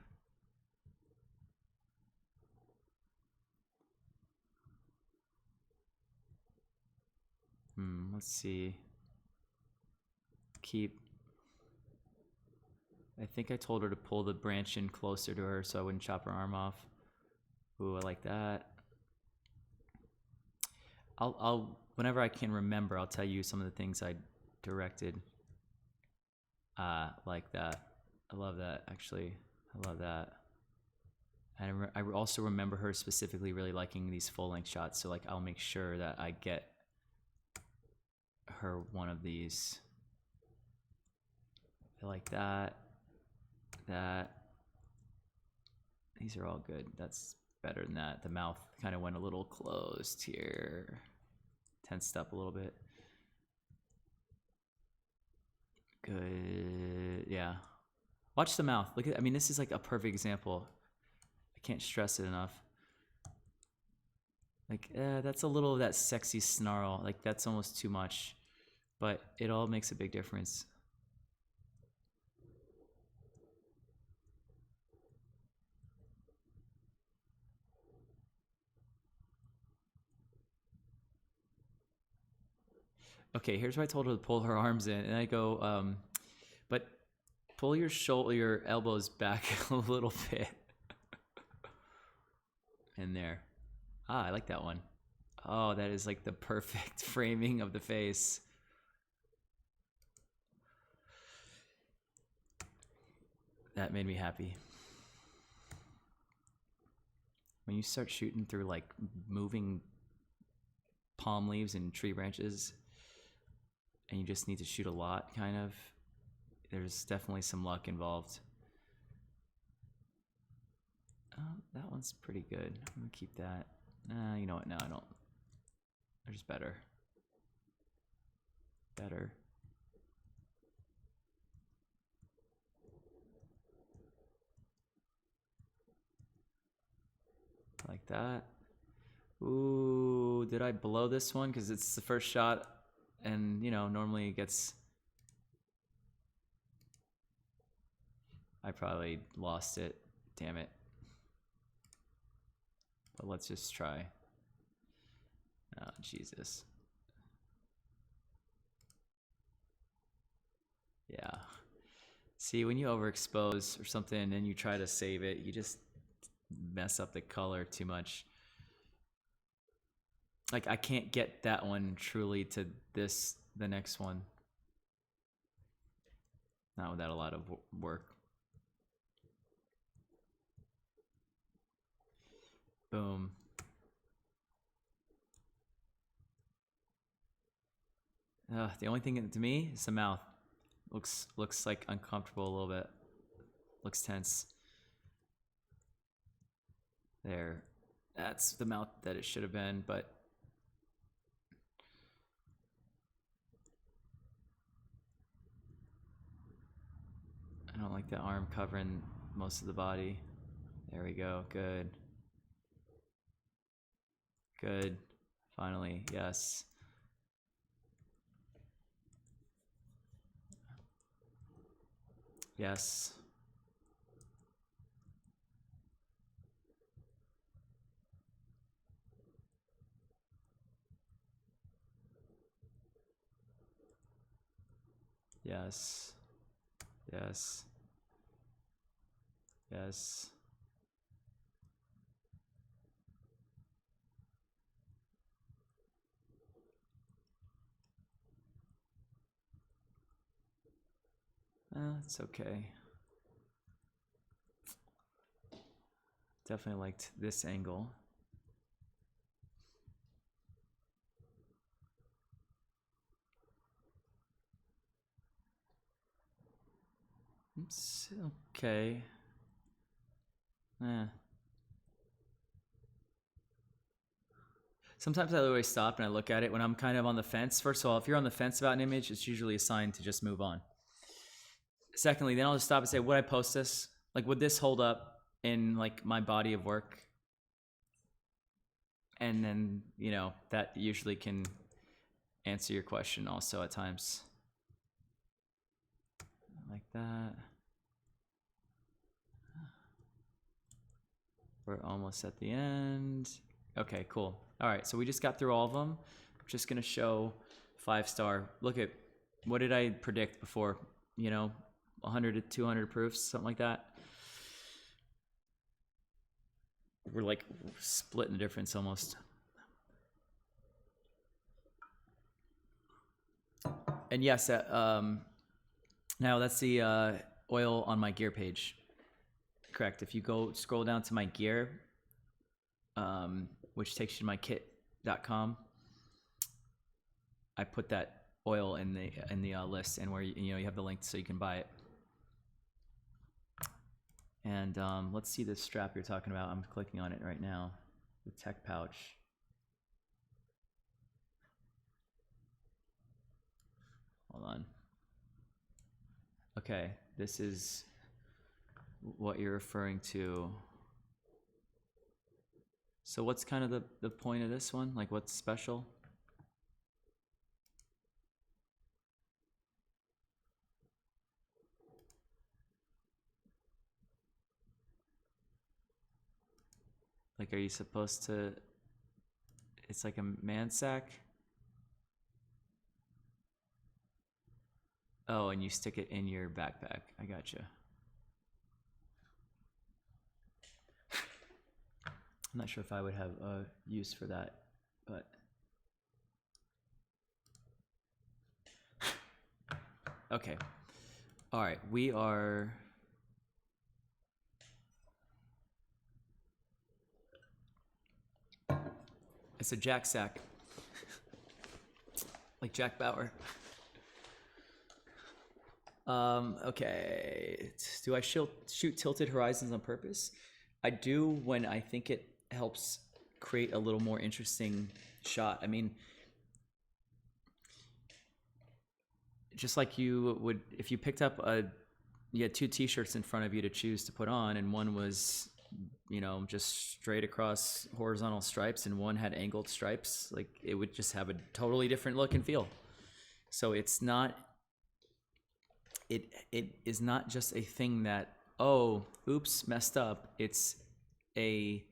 Let's see. Keep. I think I told her to pull the branch in closer to her so I wouldn't chop her arm off. Ooh, I like that. I'll whenever I can remember, I'll tell you some of the things I directed. Like that. I love that, actually. I love that. And I also remember her specifically really liking these full-length shots, so like I'll make sure that I get her one of these. I like that. That. These are all good. That's better than that. The mouth kind of went a little closed here. Tensed up a little bit. Good. Yeah. Watch the mouth. Look at, I mean, this is like a perfect example. I can't stress it enough. Like, that's a little of that sexy snarl. Like, that's almost too much. But it all makes a big difference. Okay, here's where I told her to pull her arms in. And I go, but pull your shoulder, your elbows back a little bit. In there. Ah, I like that one. Oh, that is like the perfect framing of the face. That made me happy. When you start shooting through like moving palm leaves and tree branches, and you just need to shoot a lot, kind of, there's definitely some luck involved. That one's pretty good. I'm gonna keep that. You know what? No, I don't. There's better. Better. Like that. Ooh, did I blow this one? Because it's the first shot, and you know, normally it gets. I probably lost it. Damn it. But let's just try. Oh, Jesus. Yeah. See, when you overexpose or something and you try to save it, you just mess up the color too much. Like, I can't get that one truly to this, the next one. Not without a lot of work. Boom. The only thing to me is the mouth. Looks like uncomfortable a little bit. Looks tense. There. That's the mouth that it should have been, but I don't like the arm covering most of the body. There we go. Good. Good. Finally, yes. Yes. Yes. Yes. Yes. It's okay. Definitely liked this angle. It's okay. Sometimes I always stop and I look at it when I'm kind of on the fence. First of all, if you're on the fence about an image, it's usually a sign to just move on. Secondly, then I'll just stop and say, would I post this? Like, would this hold up in like my body of work? And then, you know, that usually can answer your question also at times. Like that. We're almost at the end. Okay, cool. All right, so we just got through all of them. I'm just gonna show 5-star. Look at, what did I predict before? You know, 100 to 200 proofs, something like that. We're like splitting the difference almost. And yes, now that's the oil on my gear page. Correct. If you go scroll down to my gear, which takes you to my kit.com, I put that oil in the list, and where you know you have the link so you can buy it. And let's see this strap you're talking about. I'm clicking on it right now. The tech pouch. Hold on. Okay, this is what you're referring to. So what's kind of the point of this one? Like, what's special? Like, are you supposed to, it's like a man sack? Oh, and you stick it in your backpack. I gotcha. I'm not sure if I would have a use for that, but. Okay. All right, we are. It's a jack sack. Like Jack Bauer. Okay. Do I shoot tilted horizons on purpose? I do when I think it helps create a little more interesting shot. I mean, just like you would if you picked up you had two t-shirts in front of you to choose to put on, and one was, you know, just straight across horizontal stripes and one had angled stripes, like it would just have a totally different look and feel. So it's not, it is not just a thing that, oh, oops, messed up. It's a,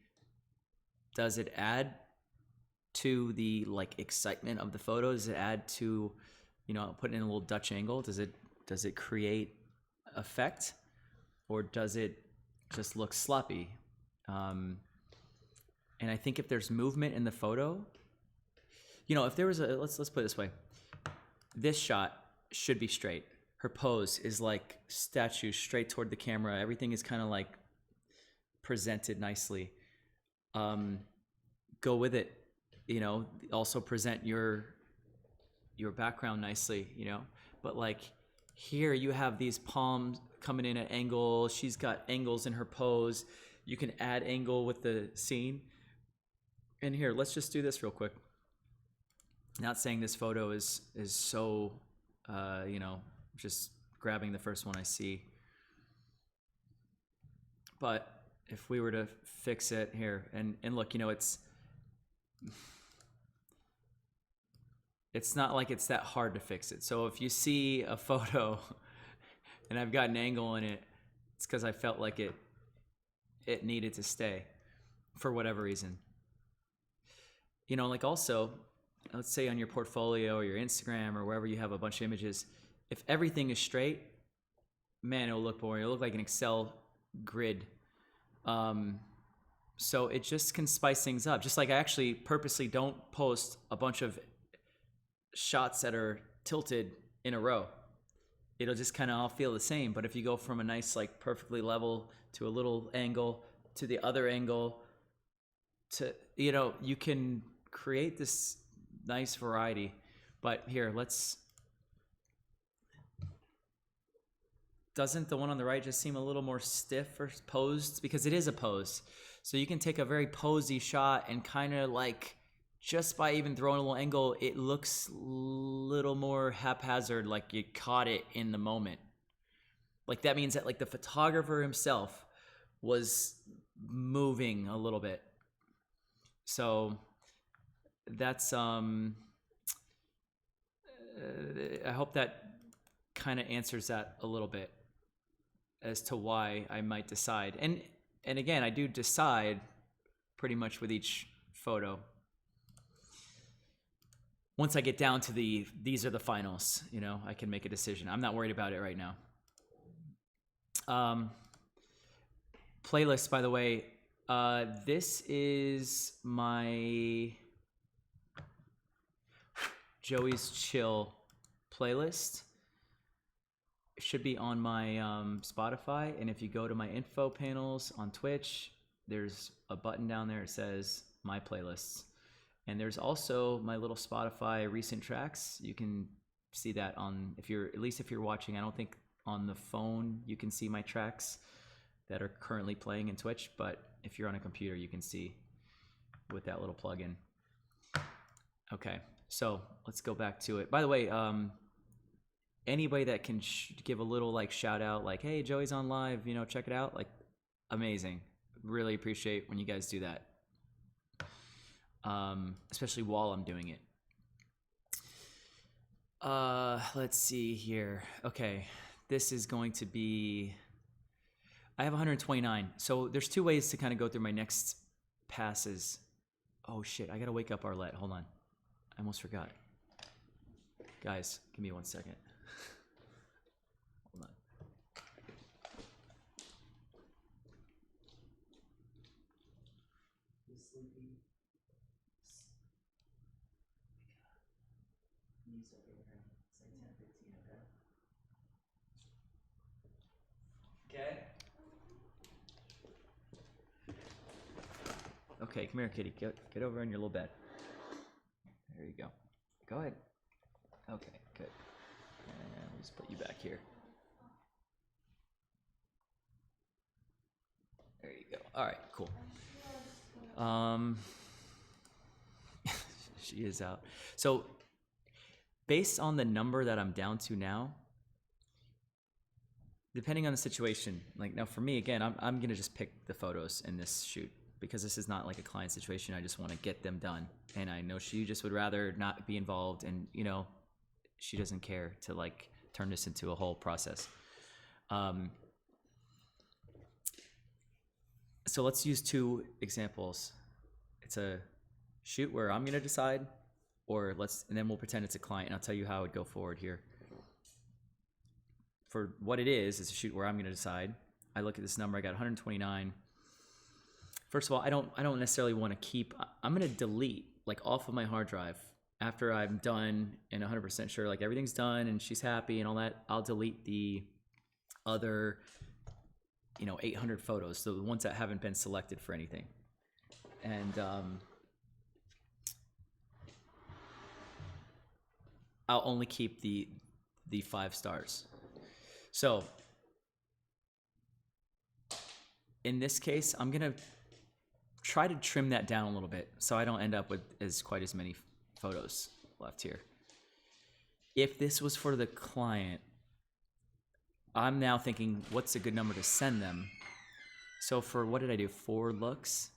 does it add to the like excitement of the photo? Does it add to, you know, putting in a little Dutch angle? Does it create effect, or does it just look sloppy? And I think if there's movement in the photo, you know, if there was a, let's put it this way. This shot should be straight. Her pose is like statue, straight toward the camera. Everything is kind of like presented nicely. Go with it, you know, also present your background nicely, you know, but like here you have these palms coming in at angle. She's got angles in her pose. You can add angle with the scene. And here, let's just do this real quick. Not saying this photo is so, you know, just grabbing the first one I see. But if we were to fix it here, and look, you know, it's not like it's that hard to fix it. So if you see a photo and I've got an angle in it, it's because I felt like it needed to stay for whatever reason. You know, like also, let's say on your portfolio or your Instagram or wherever you have a bunch of images, if everything is straight, man, it'll look boring. It'll look like an Excel grid. So it just can spice things up. Just like I actually purposely don't post a bunch of shots that are tilted in a row. It'll just kind of all feel the same. But if you go from a nice, like perfectly level to a little angle to the other angle to, you know, you can create this nice variety. But here, doesn't the one on the right just seem a little more stiff or posed? Because it is a pose. So you can take a very posy shot and kind of like, just by even throwing a little angle, it looks a little more haphazard, like you caught it in the moment. Like that means that like the photographer himself was moving a little bit. So that's, I hope that kind of answers that a little bit as to why I might decide. And again, I do decide pretty much with each photo. Once I get down to these are the finals, you know, I can make a decision. I'm not worried about it right now. Playlist, by the way, this is my Joey's Chill playlist. It should be on my Spotify, and if you go to my info panels on Twitch, there's a button down there that says My Playlists. And there's also my little Spotify recent tracks. You can see that on, if you're watching, I don't think on the phone you can see my tracks that are currently playing in Twitch, but if you're on a computer, you can see with that little plugin. Okay, so let's go back to it. By the way, anybody that can give a little like shout out, like, hey, Joey's on live, you know, check it out, like, amazing. Really appreciate when you guys do that. Especially while I'm doing it. Let's see here. Okay, this is going to be, I have 129. So there's two ways to kind of go through my next passes. Oh shit, I gotta wake up Arlette. Hold on. I almost forgot. Guys, give me 1 second. Hold on. Okay. Okay, come here, kitty. Get over in your little bed. There you go. Go ahead. Okay, good. And we'll just put you back here. There you go. All right, cool. She is out. So based on the number that I'm down to now, depending on the situation, like now for me, again, I'm gonna just pick the photos in this shoot because this is not like a client situation. I just want to get them done, and I know she just would rather not be involved, and you know, she doesn't care to like turn this into a whole process. So let's use two examples. It's a shoot where I'm gonna decide, and then we'll pretend it's a client, and I'll tell you how it would go forward here. For what it is a shoot where I'm gonna decide. I look at this number, I got 129. First of all, I don't necessarily want to keep. I'm gonna delete like off of my hard drive after I'm done and 100% sure like everything's done and she's happy and all that. I'll delete the other, 800 photos, so the ones that haven't been selected for anything. And I'll only keep the 5 stars. So in this case, I'm gonna try to trim that down a little bit so I don't end up with quite as many photos left here. If this was for the client, I'm now thinking, what's a good number to send them? So for, what did I do, 4 looks?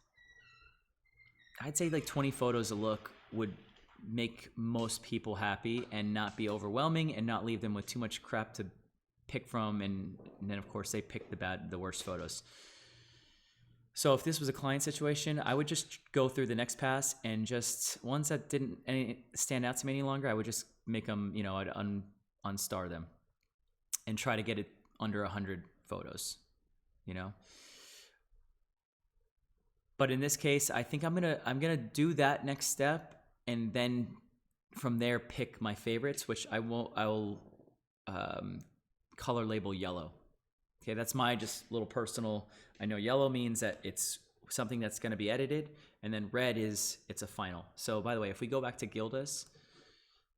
I'd say like 20 photos a look would make most people happy and not be overwhelming and not leave them with too much crap to pick from, and then of course they pick the worst photos. So if this was a client situation, I would just go through the next pass and just ones that didn't stand out to me any longer, I would just make them, I'd unstar them and try to get it under 100 photos, But in this case, I think I'm gonna do that next step, and then from there pick my favorites, which I will color label yellow. Okay, that's my just little personal. I know yellow means that it's something that's going to be edited, and then red is it's a final. So by the way, if we go back to Gilda's,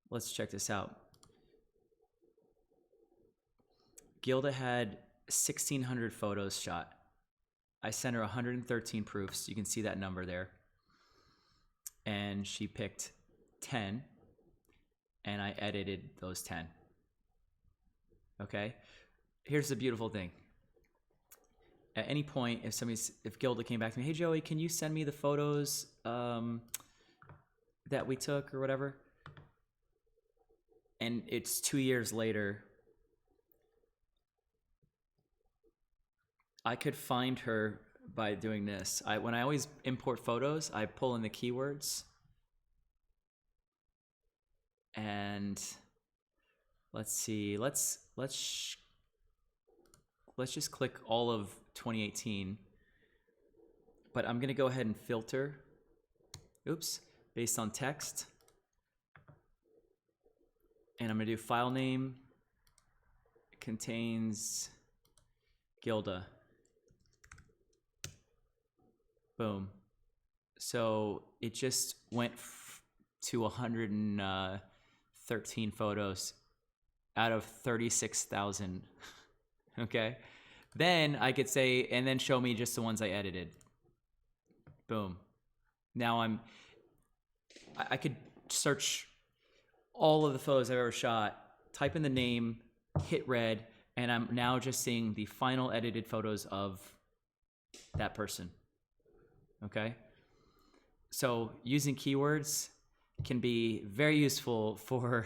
let's check this out. Gilda had 1,600 photos shot. I sent her 113 proofs. You can see that number there. And she picked 10, and I edited those 10. Okay? Here's the beautiful thing. At any point, if Gilda came back to me, hey Joey, can you send me the photos that we took or whatever? And it's 2 years later, I could find her by doing this. When I always import photos, I pull in the keywords, and let's see, let's just click all of 2018, but I'm gonna go ahead and filter, based on text, and I'm gonna do file name contains Gilda. Boom. So it just went to 113 photos out of 36,000. Okay. Then I could say, and then show me just the ones I edited. Boom. Now I could search all of the photos I've ever shot, type in the name, hit red, and I'm now just seeing the final edited photos of that person. Okay. So using keywords can be very useful for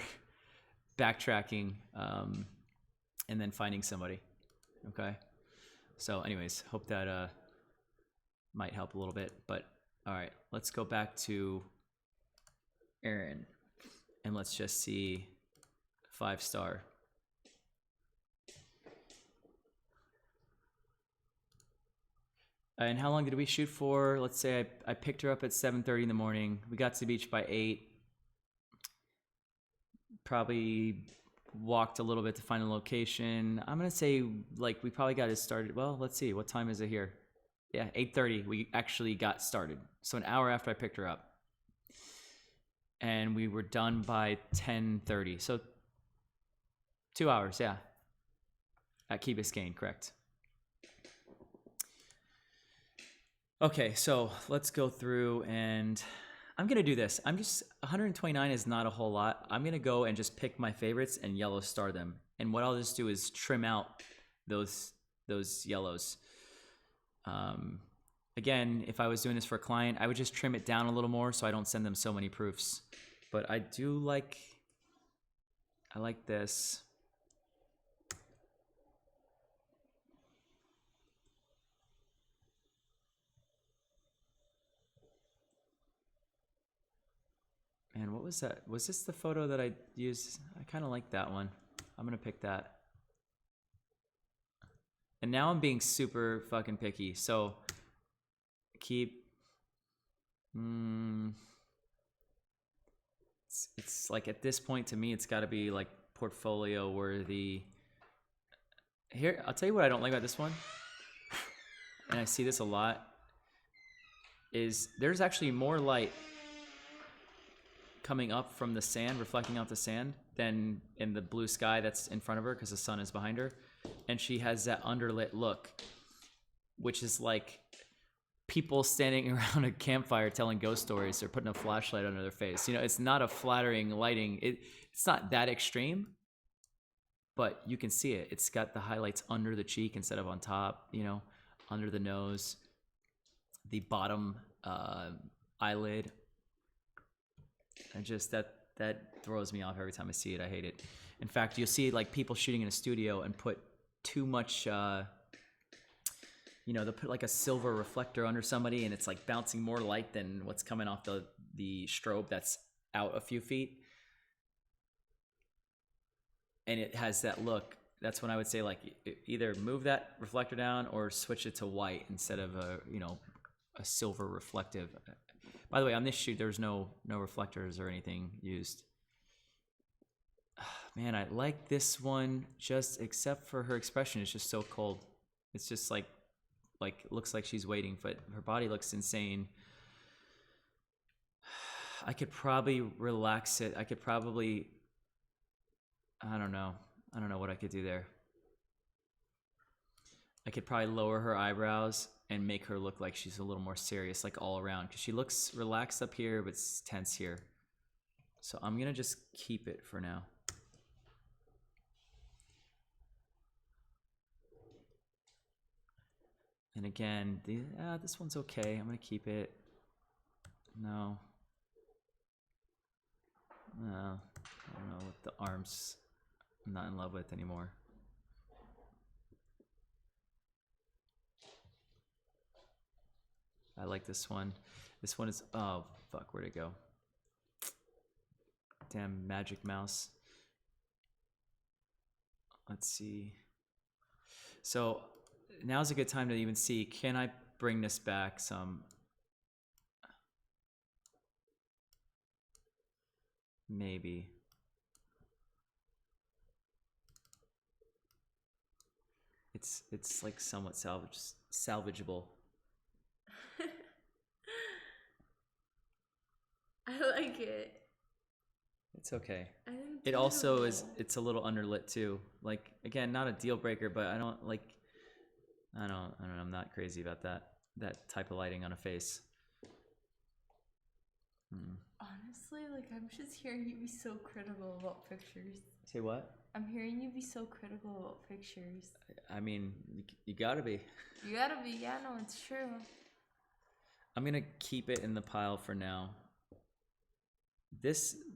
backtracking and then finding somebody. Okay. So anyways, hope that might help a little bit. But all right, let's go back to Erin and let's just see 5-star. And how long did we shoot for? Let's say I picked her up at 7:30 in the morning. We got to the beach by 8. Probably walked a little bit to find a location. I'm gonna say like we probably got it started. Well, let's see, what time is it here? Yeah, 8:30. We actually got started. So an hour after I picked her up, and we were done by 10:30. So 2 hours, yeah. At Key Biscayne, correct. Okay, so let's go through and I'm gonna do this. 129 is not a whole lot. I'm gonna go and just pick my favorites and yellow star them. And what I'll just do is trim out those yellows. Again, if I was doing this for a client, I would just trim it down a little more so I don't send them so many proofs. But I like this. Man, what was that? Was this the photo that I used? I kind of like that one. I'm gonna pick that. And now I'm being super fucking picky. So keep. It's like at this point to me, it's got to be like portfolio worthy. Here, I'll tell you what I don't like about this one, and I see this a lot. Is there's actually more light coming up from the sand, reflecting off the sand, than in the blue sky that's in front of her because the sun is behind her. And she has that underlit look, which is like people standing around a campfire telling ghost stories or putting a flashlight under their face. You know, it's not a flattering lighting. It's not that extreme, but you can see it. It's got the highlights under the cheek instead of on top, you know, under the nose, the bottom eyelid. And just that throws me off every time I see it. I hate it. In fact, you'll see like people shooting in a studio and put too much, you know, they'll put like a silver reflector under somebody and it's like bouncing more light than what's coming off the strobe that's out a few feet. And it has that look. That's when I would say like either move that reflector down or switch it to white instead of a silver reflective. By the way, on this shoot, there's no reflectors or anything used. Man, I like this one just except for her expression. It's just so cold. It's just like looks like she's waiting, but her body looks insane. I could probably relax it. I could probably, I don't know what I could do there. I could probably lower her eyebrows and make her look like she's a little more serious, like all around, because she looks relaxed up here, but tense here. So I'm gonna just keep it for now. And again, this one's okay. I'm gonna keep it. No. I don't know what the arms I'm not in love with anymore. I like this one. This one is, oh, fuck, where'd it go? Damn magic mouse. Let's see. So now's a good time to even see, can I bring this back some? Maybe. It's like somewhat salvageable. I like it. It's okay. I think It also is, it's a little underlit too. Like, again, not a deal breaker, but I don't know, I'm not crazy about that type of lighting on a face. Honestly, like I'm just hearing you be so critical about pictures. Say what? I'm hearing you be so critical about pictures. I mean, you gotta be. You gotta be, yeah, no, it's true. I'm gonna keep it in the pile for now.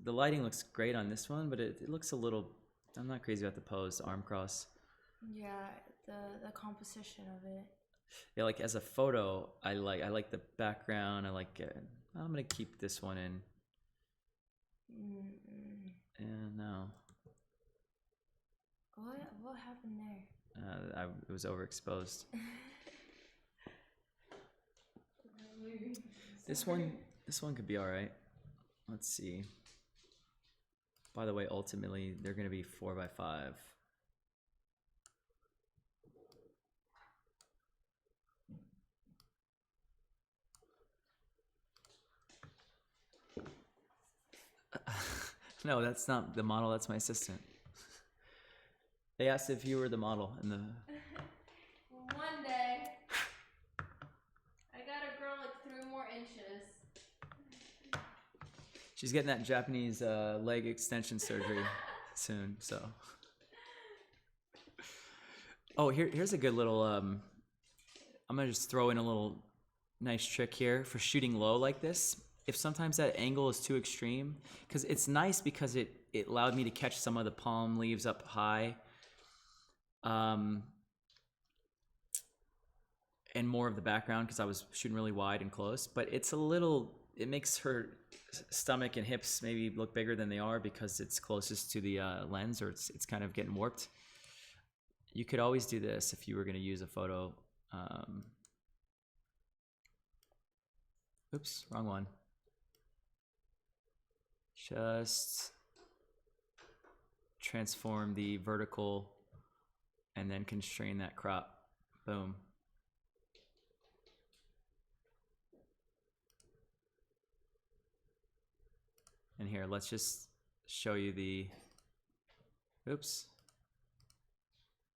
The lighting looks great on this one, but it looks a little, I'm not crazy about the pose, the arm cross. Yeah, the composition of it. Yeah, like as a photo, I like the background. I like it. I'm gonna keep this one in. And no. What happened there? It was overexposed. This one could be all right. Let's see. By the way, ultimately they're gonna be 4x5. No, that's not the model. That's my assistant. They asked if you were the model in the. One day, I gotta She's getting that Japanese leg extension surgery soon, so. Oh, here's a good little, I'm gonna just throw in a little nice trick here for shooting low like this. If sometimes that angle is too extreme, because it's nice because it allowed me to catch some of the palm leaves up high. And more of the background because I was shooting really wide and close, but it's a little, it makes her stomach and hips maybe look bigger than they are because it's closest to the lens, or it's kind of getting warped. You could always do this if you were going to use a photo. Oops, wrong one. Just transform the vertical and then constrain that crop. Boom. And here, let's just show you the, oops.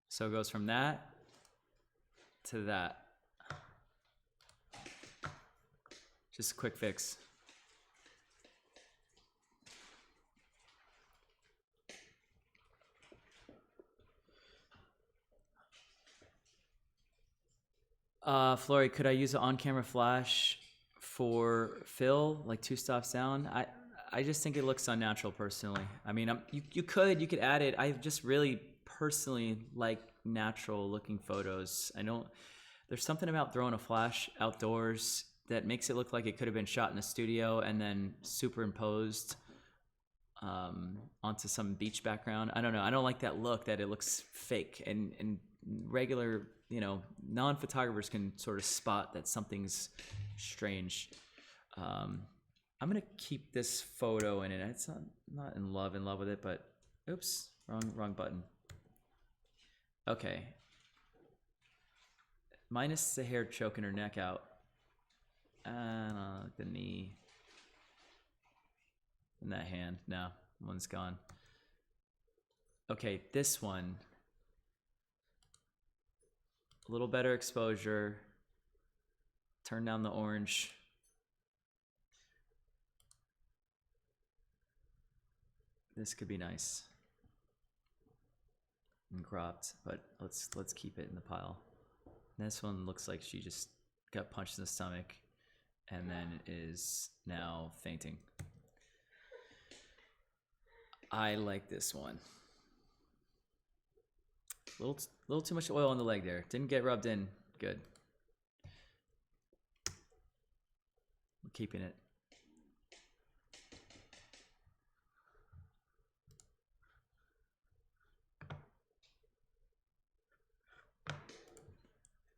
So it goes from that to that. Just a quick fix. Flory, could I use an on-camera flash for fill, like 2 stops down? I just think it looks unnatural personally. I mean, you could add it. I just really personally like natural looking photos. There's something about throwing a flash outdoors that makes it look like it could have been shot in a studio and then superimposed onto some beach background. I don't know. I don't like that look, that it looks fake, and regular, non-photographers can sort of spot that something's strange. I'm gonna keep this photo in it. It's not in love with it, but oops, wrong button. Okay. Minus the hair choking her neck out. The knee. And that hand. No, one's gone. Okay, this one. A little better exposure. Turn down the orange. This could be nice and cropped, but let's keep it in the pile. This one looks like she just got punched in the stomach and then is now fainting. I like this one. Little too much oil on the leg there. Didn't get rubbed in good. We're keeping it.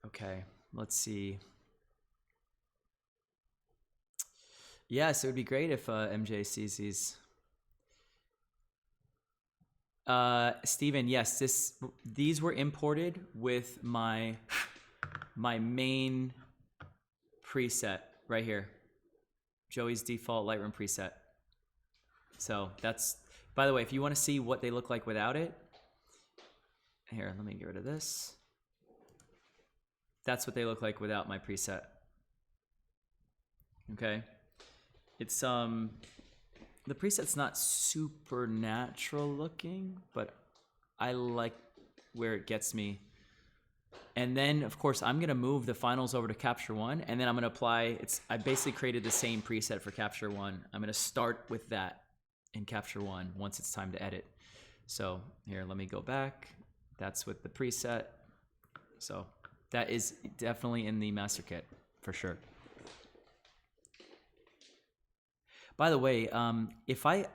Okay, let's see. Yes, it would be great if MJ sees these. Steven, yes, these were imported with my main preset right here. Joey's default Lightroom preset. So that's, by the way, if you want to see what they look like without it, here, let me get rid of this. That's what they look like without my preset. Okay. It's the preset's not super natural looking, but I like where it gets me. And then of course I'm gonna move the finals over to Capture One, and then I'm gonna apply, I basically created the same preset for Capture One. I'm gonna start with that in Capture One once it's time to edit. So here, let me go back. That's with the preset. So that is definitely in the master kit for sure. By the way, if I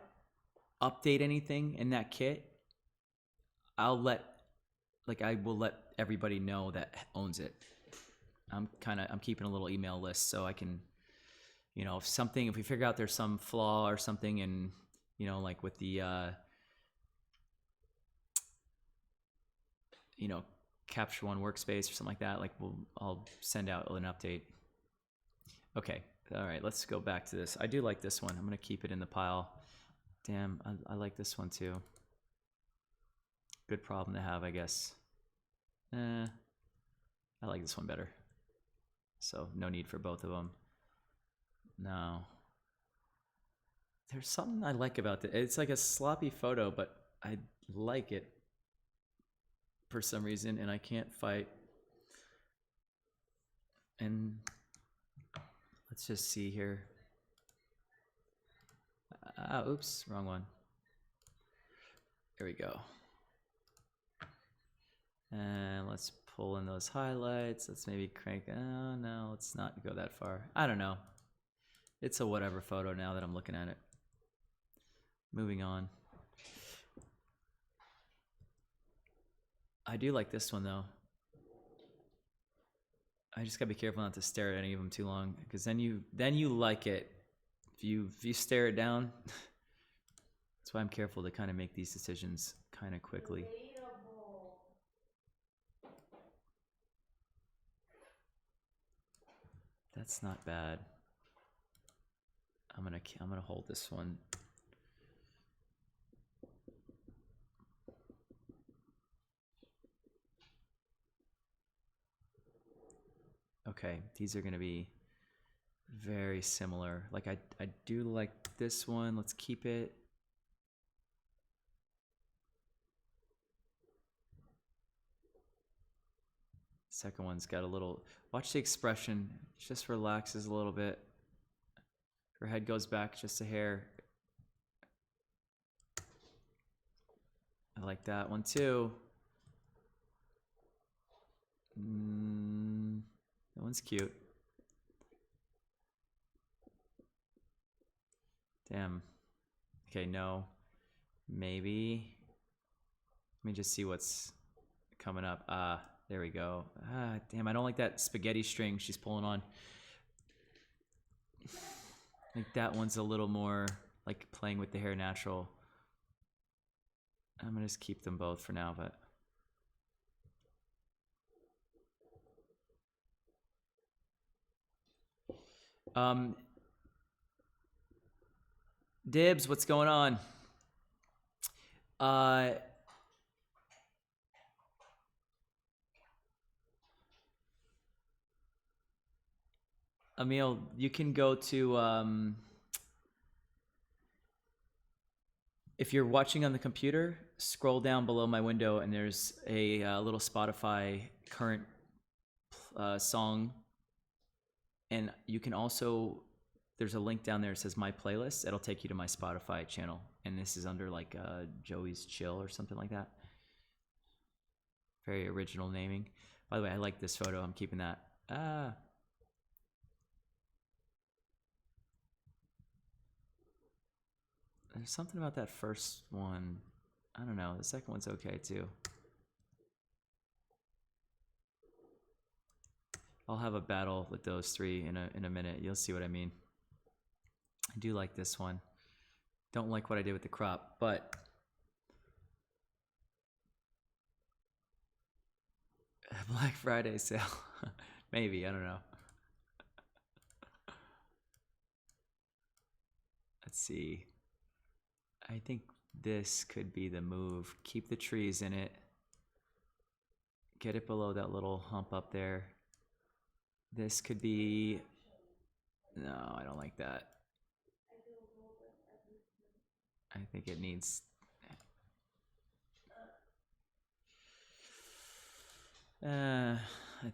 update anything in that kit, I will let everybody know that owns it. I'm keeping a little email list so I can, if we figure out there's some flaw or something, and like with the Capture One workspace or something like that, I'll send out an update. Okay, all right, let's go back to this. I do like this one. I'm gonna keep it in the pile. Damn, I like this one too. Good problem to have, I guess. I like this one better. So no need for both of them. No. There's something I like about it. It's like a sloppy photo, but I like it for some reason, and I can't fight. And let's just see here. Oops, wrong one. There we go. And let's pull in those highlights. Let's maybe crank. Oh, no, let's not go that far. I don't know. It's a whatever photo now that I'm looking at it. Moving on. I do like this one though. I just gotta be careful not to stare at any of them too long, because then you like it. If you stare it down, that's why I'm careful to kind of make these decisions kind of quickly. That's not bad. I'm gonna hold this one. Okay, these are gonna be very similar. Like I do like this one. Let's keep it. Second one's got a little, watch the expression, just relaxes a little bit. Her head goes back just a hair. I like that one too. That one's cute. Damn. Okay, no. Maybe. Let me just see what's coming up. There we go. Damn, I don't like that spaghetti string she's pulling on. I think that one's a little more like playing with the hair natural. I'm gonna just keep them both for now, but. Dibs, what's going on? Emil, you can go to, if you're watching on the computer, scroll down below my window and there's a little Spotify current song. And you can also, there's a link down there that says my playlist. It'll take you to my Spotify channel. And this is under like Joey's Chill or something like that. Very original naming. By the way, I like this photo. I'm keeping that. There's something about that first one. I don't know. The second one's okay too. I'll have a battle with those three in a minute. You'll see what I mean. I do like this one. Don't like what I did with the crop, but Black Friday sale. Maybe, I don't know. Let's see. I think this could be the move. Keep the trees in it. Get it below that little hump up there. This could be... No, I don't like that. I think it needs... I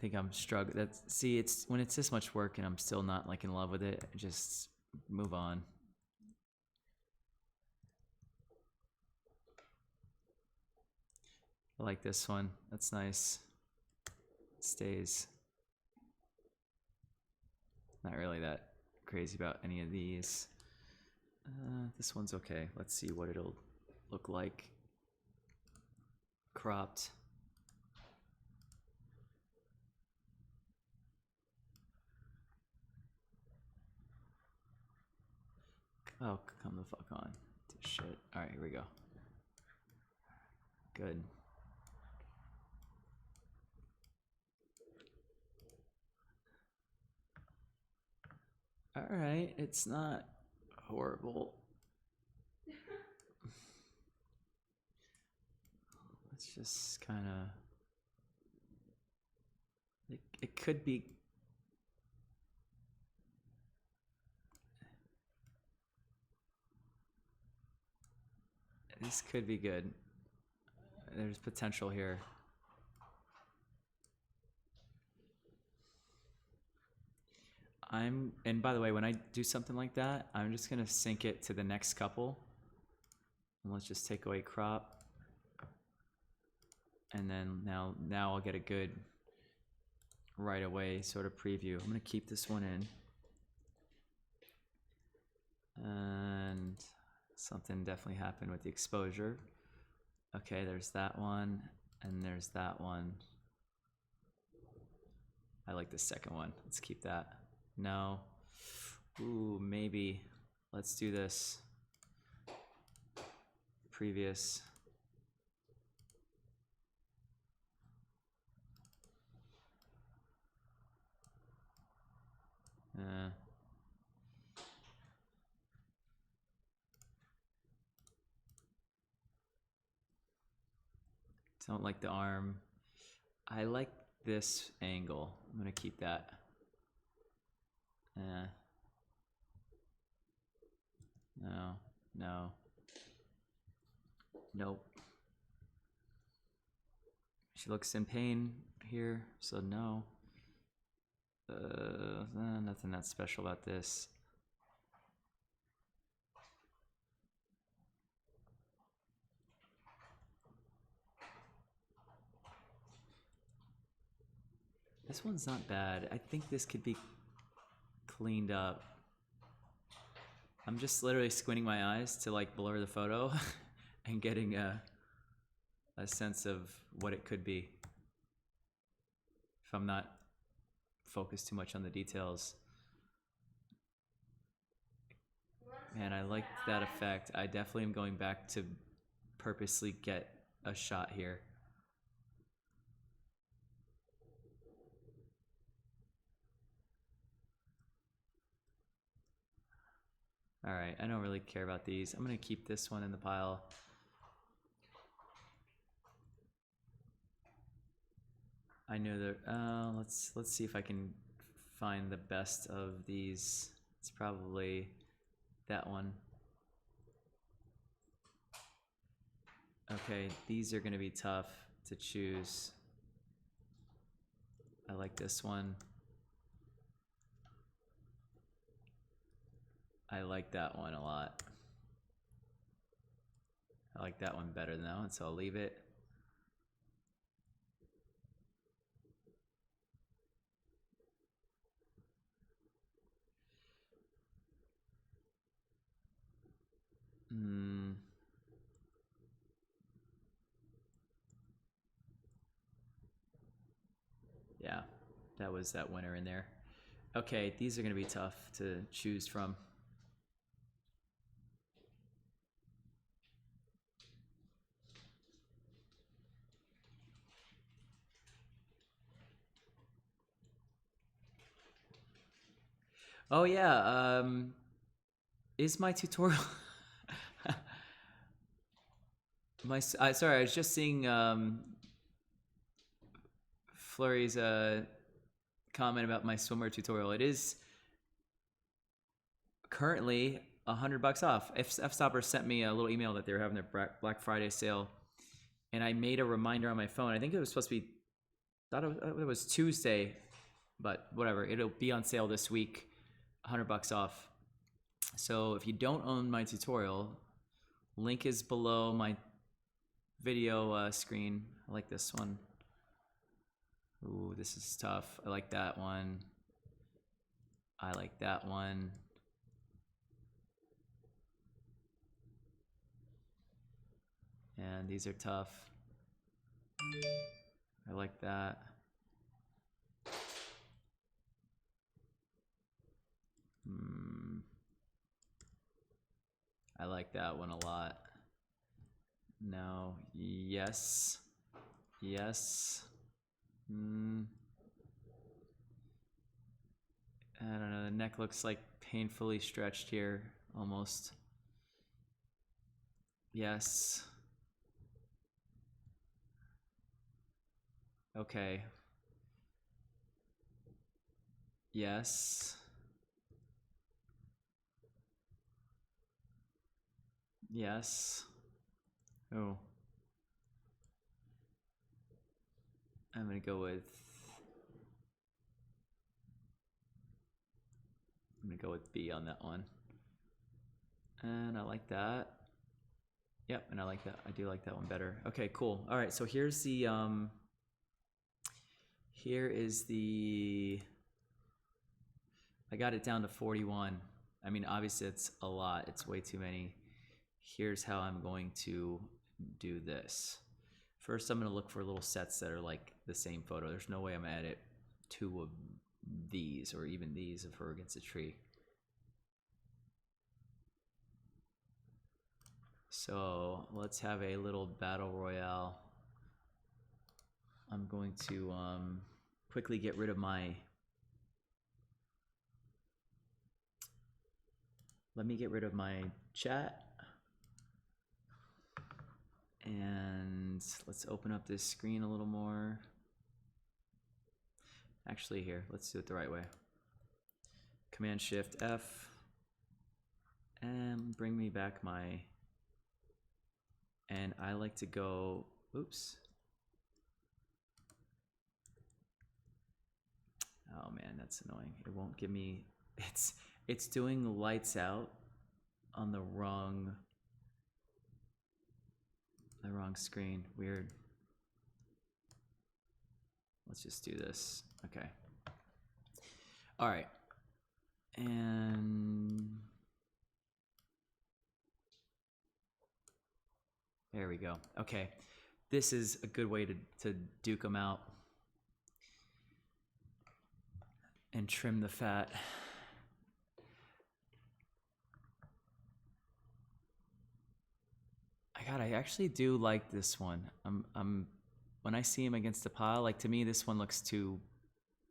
think I'm struggling. See, it's when it's this much work and I'm still not like in love with it, just move on. I like this one. That's nice. It stays. Not really that crazy about any of these. This one's okay. Let's see what it'll look like. Cropped. Oh, come the fuck on. Shit. Alright, here we go. Good. Alright, it's not horrible. Let's just kind of... It could be... This could be good. There's potential here. And by the way, when I do something like that, I'm just gonna sync it to the next couple. And let's just take away crop. And then now I'll get a good right away sort of preview. I'm gonna keep this one in. And something definitely happened with the exposure. Okay, there's that one, and there's that one. I like the second one. Let's keep that. No. Ooh, maybe. Let's do this. Previous. Don't like the arm. I like this angle. I'm gonna keep that. No, no. Nope. She looks in pain here, so no. Nothing that special about this. This one's not bad. I think this could be cleaned up. I'm just literally squinting my eyes to like blur the photo and getting a sense of what it could be if I'm not focused too much on the details. Man, I like that effect. I definitely am going back to purposely get a shot here. All right, I don't really care about these. I'm gonna keep this one in the pile. I know that, let's see if I can find the best of these. It's probably that one. Okay, these are gonna be tough to choose. I like this one. I like that one a lot. I like that one better than that one, so I'll leave it. Yeah, that was that winner in there. Okay, these are gonna be tough to choose from. Oh yeah, is my tutorial sorry, I was just seeing Flurry's comment about my swimwear tutorial. It is currently $100 off. F-Stopper sent me a little email that they were having their Black Friday sale, and I made a reminder on my phone. I think it was supposed to be, thought it was Tuesday, but whatever. It'll be on sale this week, $100 off. So if you don't own my tutorial, link is below my video screen. I like this one. Ooh, this is tough. I like that one. I like that one. And these are tough. I like that. I like that one a lot. No, yes, yes. I don't know, the neck looks like painfully stretched here, almost. Yes. Okay. Yes. Yes. Oh. I'm gonna go with B on that one. And I like that. Yep, and I like that. I do like that one better. Okay, cool. All right, so here's the I got it down to 41. I mean, obviously it's a lot. It's way too many. Here's how I'm going to do this. First, I'm gonna look for little sets that are like the same photo. There's no way I'm gonna edit 2 of these or even these of her against a tree. So let's have a little battle royale. I'm going to quickly get rid of my, let me get rid of my chat. And let's open up this screen a little more. Actually here, let's do it the right way. Command Shift F and bring me back my, and I like to go, oops. Oh man, that's annoying. It won't give me, it's doing lights out on the wrong screen. Weird. Let's just do this. Okay. All right. And there we go. Okay. This is a good way to duke them out and trim the fat. I actually do like this one. When I see him against the pile, like to me, this one looks too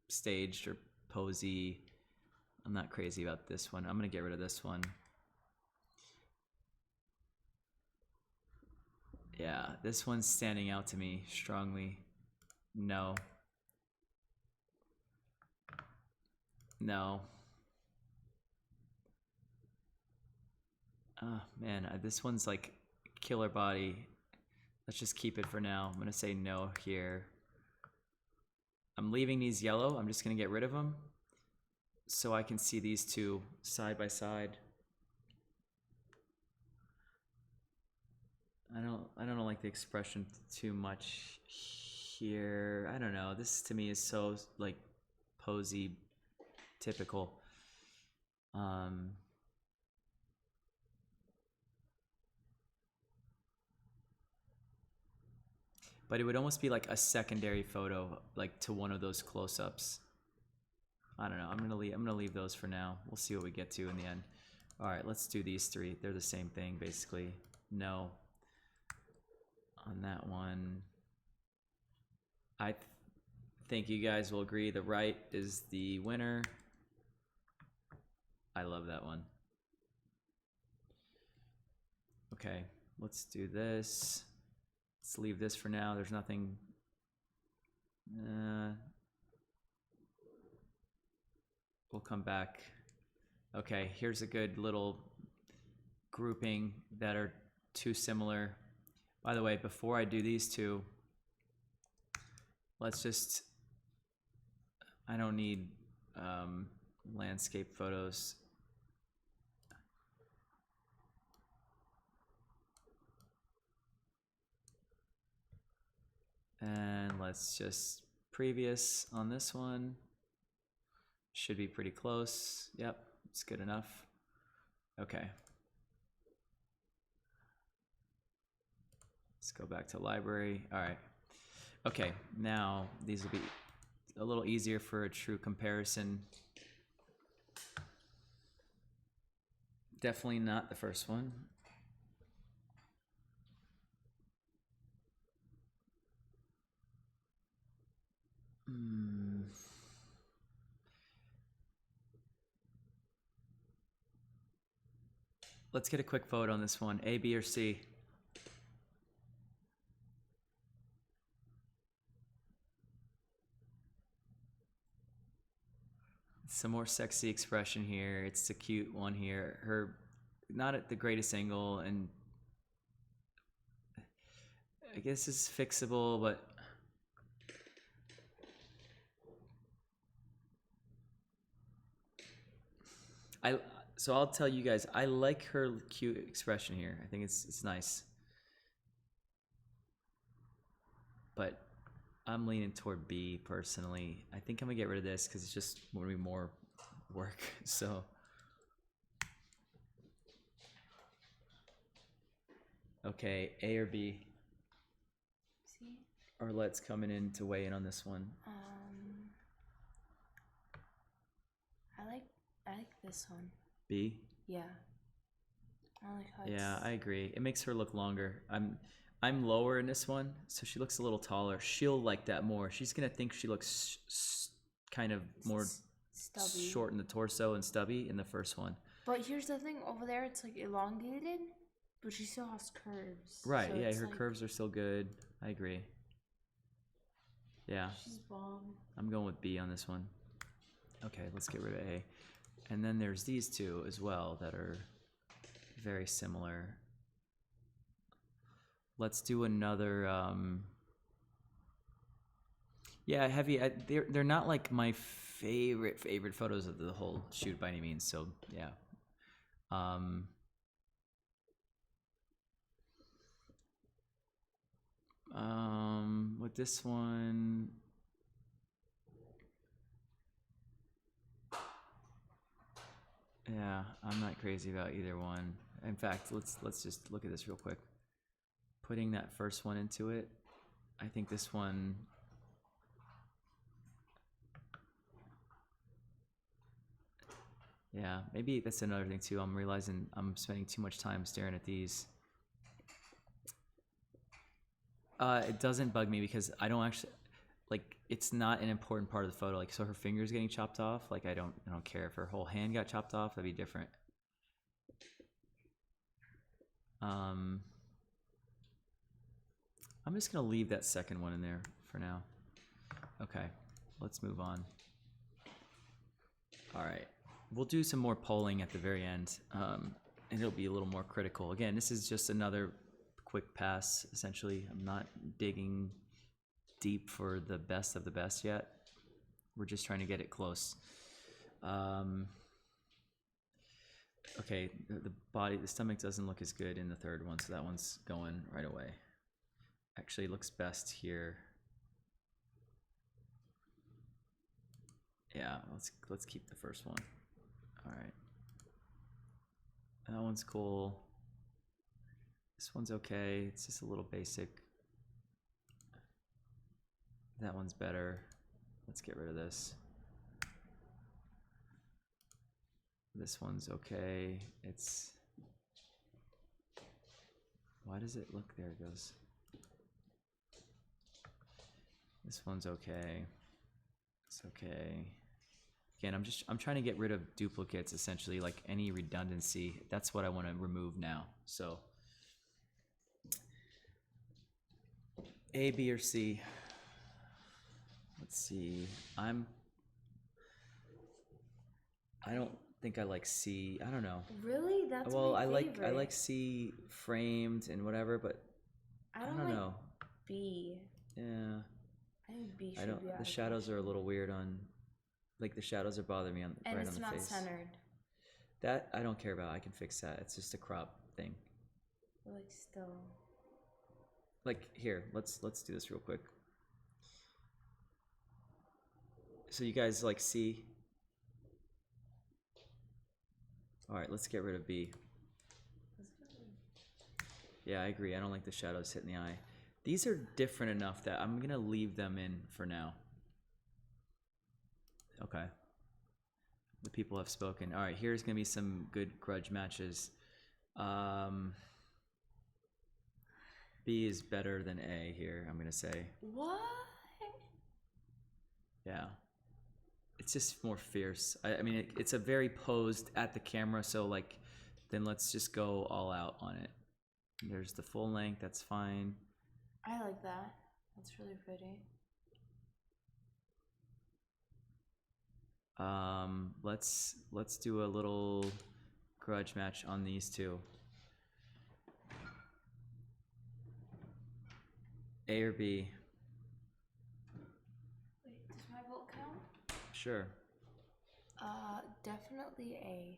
staged or posy. I'm not crazy about this one. I'm gonna get rid of this one. Yeah, this one's standing out to me strongly. No. No. Oh man, this one's like killer body. Let's just keep it for now. I'm gonna say no here. I'm leaving these yellow. I'm just gonna get rid of them so I can see these two side by side. I don't like the expression too much here. I don't know. This to me is so like posy, typical. But it would almost be like a secondary photo, like to one of those close-ups. I don't know. I'm gonna leave those for now. We'll see what we get to in the end. All right, let's do these 3. They're the same thing basically. No. On that one, I think you guys will agree the Wright is the winner. I love that one. Okay, let's do this. Let's leave this for now. There's nothing. We'll come back. Okay, here's a good little grouping that are too similar. By the way, before I do these 2, let's just, I don't need landscape photos. And let's just previous on this one. Should be pretty close. Yep, it's good enough. Okay. Let's go back to library. All right. Okay, now these will be a little easier for a true comparison. Definitely not the first one. Let's get a quick vote on this one. A, B, or C? Some more sexy expression here. It's a cute one here. Her not at the greatest angle, and I guess it's fixable, but so I'll tell you guys, I like her cute expression here. I think it's nice. But I'm leaning toward B personally. I think I'm gonna get rid of this because it's just gonna be more work. So okay, A or B? See? Arlette's coming in to weigh in on this one. I like this one. B? Yeah. I like how it's... Yeah, I agree. It makes her look longer. I'm lower in this one, so she looks a little taller. She'll like that more. She's gonna think she looks kind of more stubby. short in the torso and stubby in the first one. But here's the thing, over there it's like elongated, but she still has curves. Right, so yeah, her like, curves are still good. I agree. Yeah. She's bomb. I'm going with B on this one. Okay, let's get rid of A. And then there's these two as well that are very similar. Let's do another, yeah, heavy. They're not like my favorite photos of the whole shoot by any means. So yeah. With this one, yeah, I'm not crazy about either one. In fact, let's just look at this real quick. Putting that first one into it, I think this one. Yeah, maybe that's another thing too. I'm realizing I'm spending too much time staring at these. It doesn't bug me because I don't actually, like, it's not an important part of the photo. Like, so her finger's getting chopped off. Like, I don't care if her whole hand got chopped off. That'd be different. I'm just gonna leave that second one in there for now. Okay, let's move on. All right, we'll do some more polling at the very end, and it'll be a little more critical. Again, this is just another quick pass, essentially. I'm not digging deep for the best of the best yet. We're just trying to get it close. Okay, the body, the stomach doesn't look as good in the third one, so that one's going right away. Actually, looks best here. Yeah, let's keep the first one. All right, that one's cool. This one's okay. It's just a little basic. That one's better. Let's get rid of this. This one's okay. It's... Why does it look? There it goes. This one's okay. It's okay. Again, I'm trying to get rid of duplicates, essentially, like any redundancy. That's what I want to remove now. So A, B, or C? Let's see. I don't think I like C. I don't know. Really? That's well, my I favorite. like C framed and whatever, but I don't like know. B. Yeah. I think B should I don't. be out The of shadows are a question. little weird on, like the shadows are bothering me on And right it's on the not face. centered. That I don't care about. I can fix that. It's just a crop thing. But like still. Like here, let's do this real quick. So you guys like C? All right, let's get rid of B. Yeah, I agree. I don't like the shadows hitting the eye. These are different enough that I'm gonna leave them in for now. Okay. The people have spoken. All right, here's gonna be some good grudge matches. B is better than A here, I'm gonna say. What? Yeah. It's just more fierce. I mean, it's a very posed at the camera, so like, then let's just go all out on it. There's the full length, that's fine. I like that. That's really pretty. Let's do a little grudge match on these two. A or B? Wait, does my vote count? Sure. Definitely A.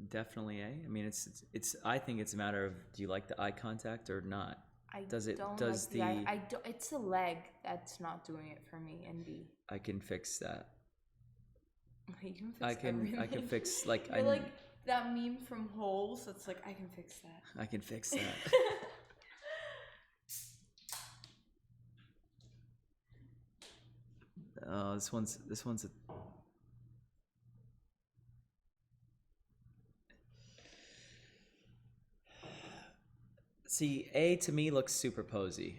Definitely A. I mean, it's. I think it's a matter of, do you like the eye contact or not? I Does it? don't Does like the eye. I don't. It's the leg that's not doing it for me. And B. I can fix that. You can fix I can everything. fix like You're like that meme from Holes. It's like I can fix that. I can fix that. Oh, this one's a. See, A to me looks super posy.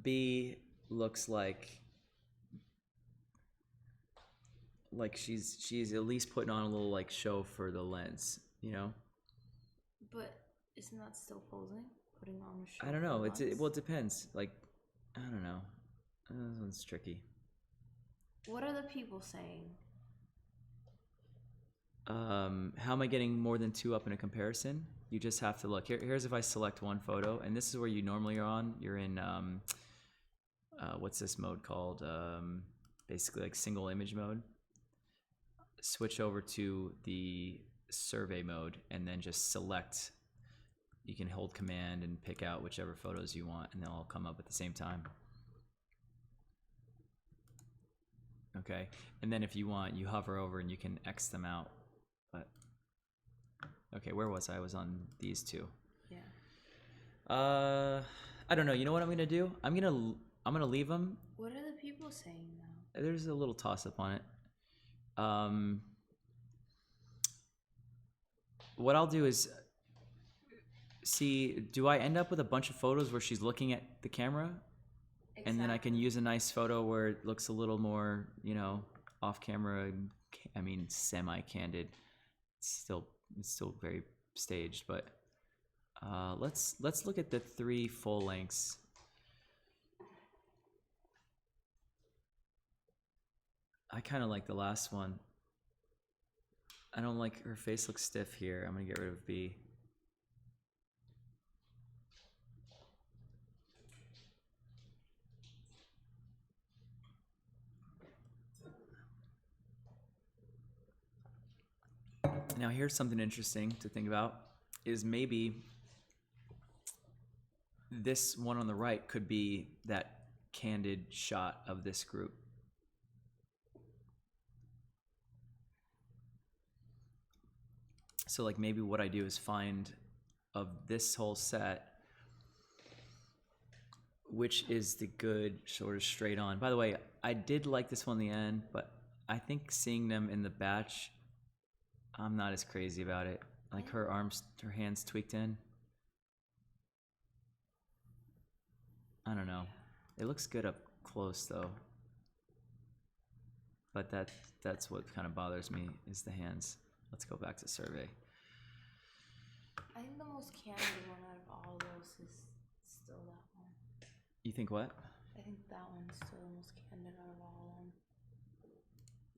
B looks like she's at least putting on a little like show for the lens, you know? But isn't that still posing? Putting on a show? I don't know. For lens? Well, it depends. Like, I don't know. This one's tricky. What are the people saying? How am I getting more than 2 up in a comparison? You just have to look. Here's if I select one photo, and this is where you normally are on. You're in what's this mode called? Basically like single image mode. Switch over to the survey mode, and then just select. You can hold command and pick out whichever photos you want, and they'll all come up at the same time. Okay, and then if you want, you hover over and you can X them out. But okay, where was I? I was on these 2. Yeah. I don't know. You know what I'm gonna do? I'm gonna leave them. What are the people saying now? There's a little toss up on it. What I'll do is see, do I end up with a bunch of photos where she's looking at the camera? Exactly. And then I can use a nice photo where it looks a little more, you know, off camera. I mean, semi-candid. It's still very staged, but let's look at the 3 full lengths. I kind of like the last one. I don't like her face looks stiff here. I'm gonna get rid of B. Now here's something interesting to think about, is maybe this one on the right could be that candid shot of this group. So like maybe what I do is find of this whole set, which is the good sort of straight on. By the way, I did like this one in the end, but I think seeing them in the batch, I'm not as crazy about it. Like her hands tweaked in. I don't know. It looks good up close though. But that's what kind of bothers me, is the hands. Let's go back to survey. I think the most candid one out of all those is still that one. You think what? I think that one's still the most candid out of all of them.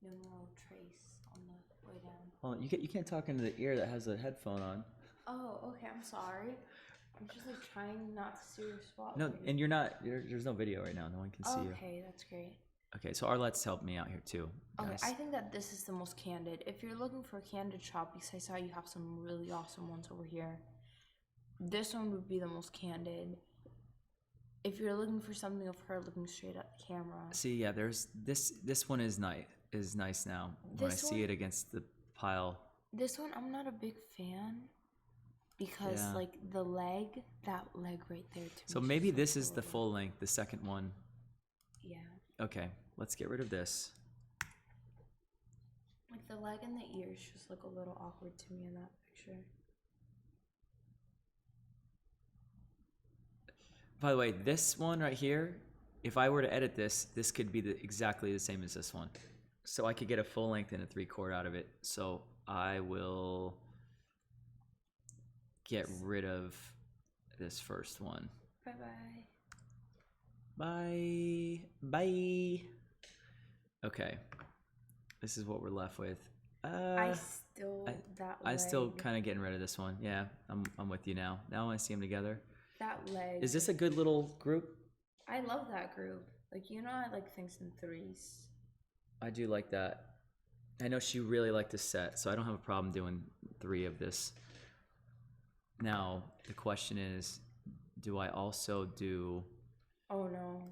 The little trace on the way down. Hold on, you can't talk into the ear that has a headphone on. Oh, okay. I'm sorry. I'm just like trying not to see your spot. No, and there's no video right now. No one can see you. Okay, that's great. Okay, so Arlette's helped me out here too. Okay, Guys. I think that this is the most candid. If you're looking for a candid shot, because I saw you have some really awesome ones over here, this one would be the most candid. If you're looking for something of her looking straight at the camera. See, yeah, there's this one is nice now when I see it against the pile. This one I'm not a big fan because like that leg right there. So maybe this is the full length, the second one. Yeah. Okay, let's get rid of this. Like the leg and the ears just look a little awkward to me in that picture. By the way, this one right here, if I were to edit this could be exactly the same as this one. So I could get a full length and a 3/4 out of it. So I will get rid of this first one. Bye-bye. Bye. Bye. Okay. This is what we're left with. I still kind of getting rid of this one. Yeah, I'm with you now. Now I want to see them together. That leg. Is this a good little group? I love that group. Like, you know, I like things in threes. I do like that. I know she really liked this set, so I don't have a problem doing 3 of this. Now, the question is, do I also do... Oh, no.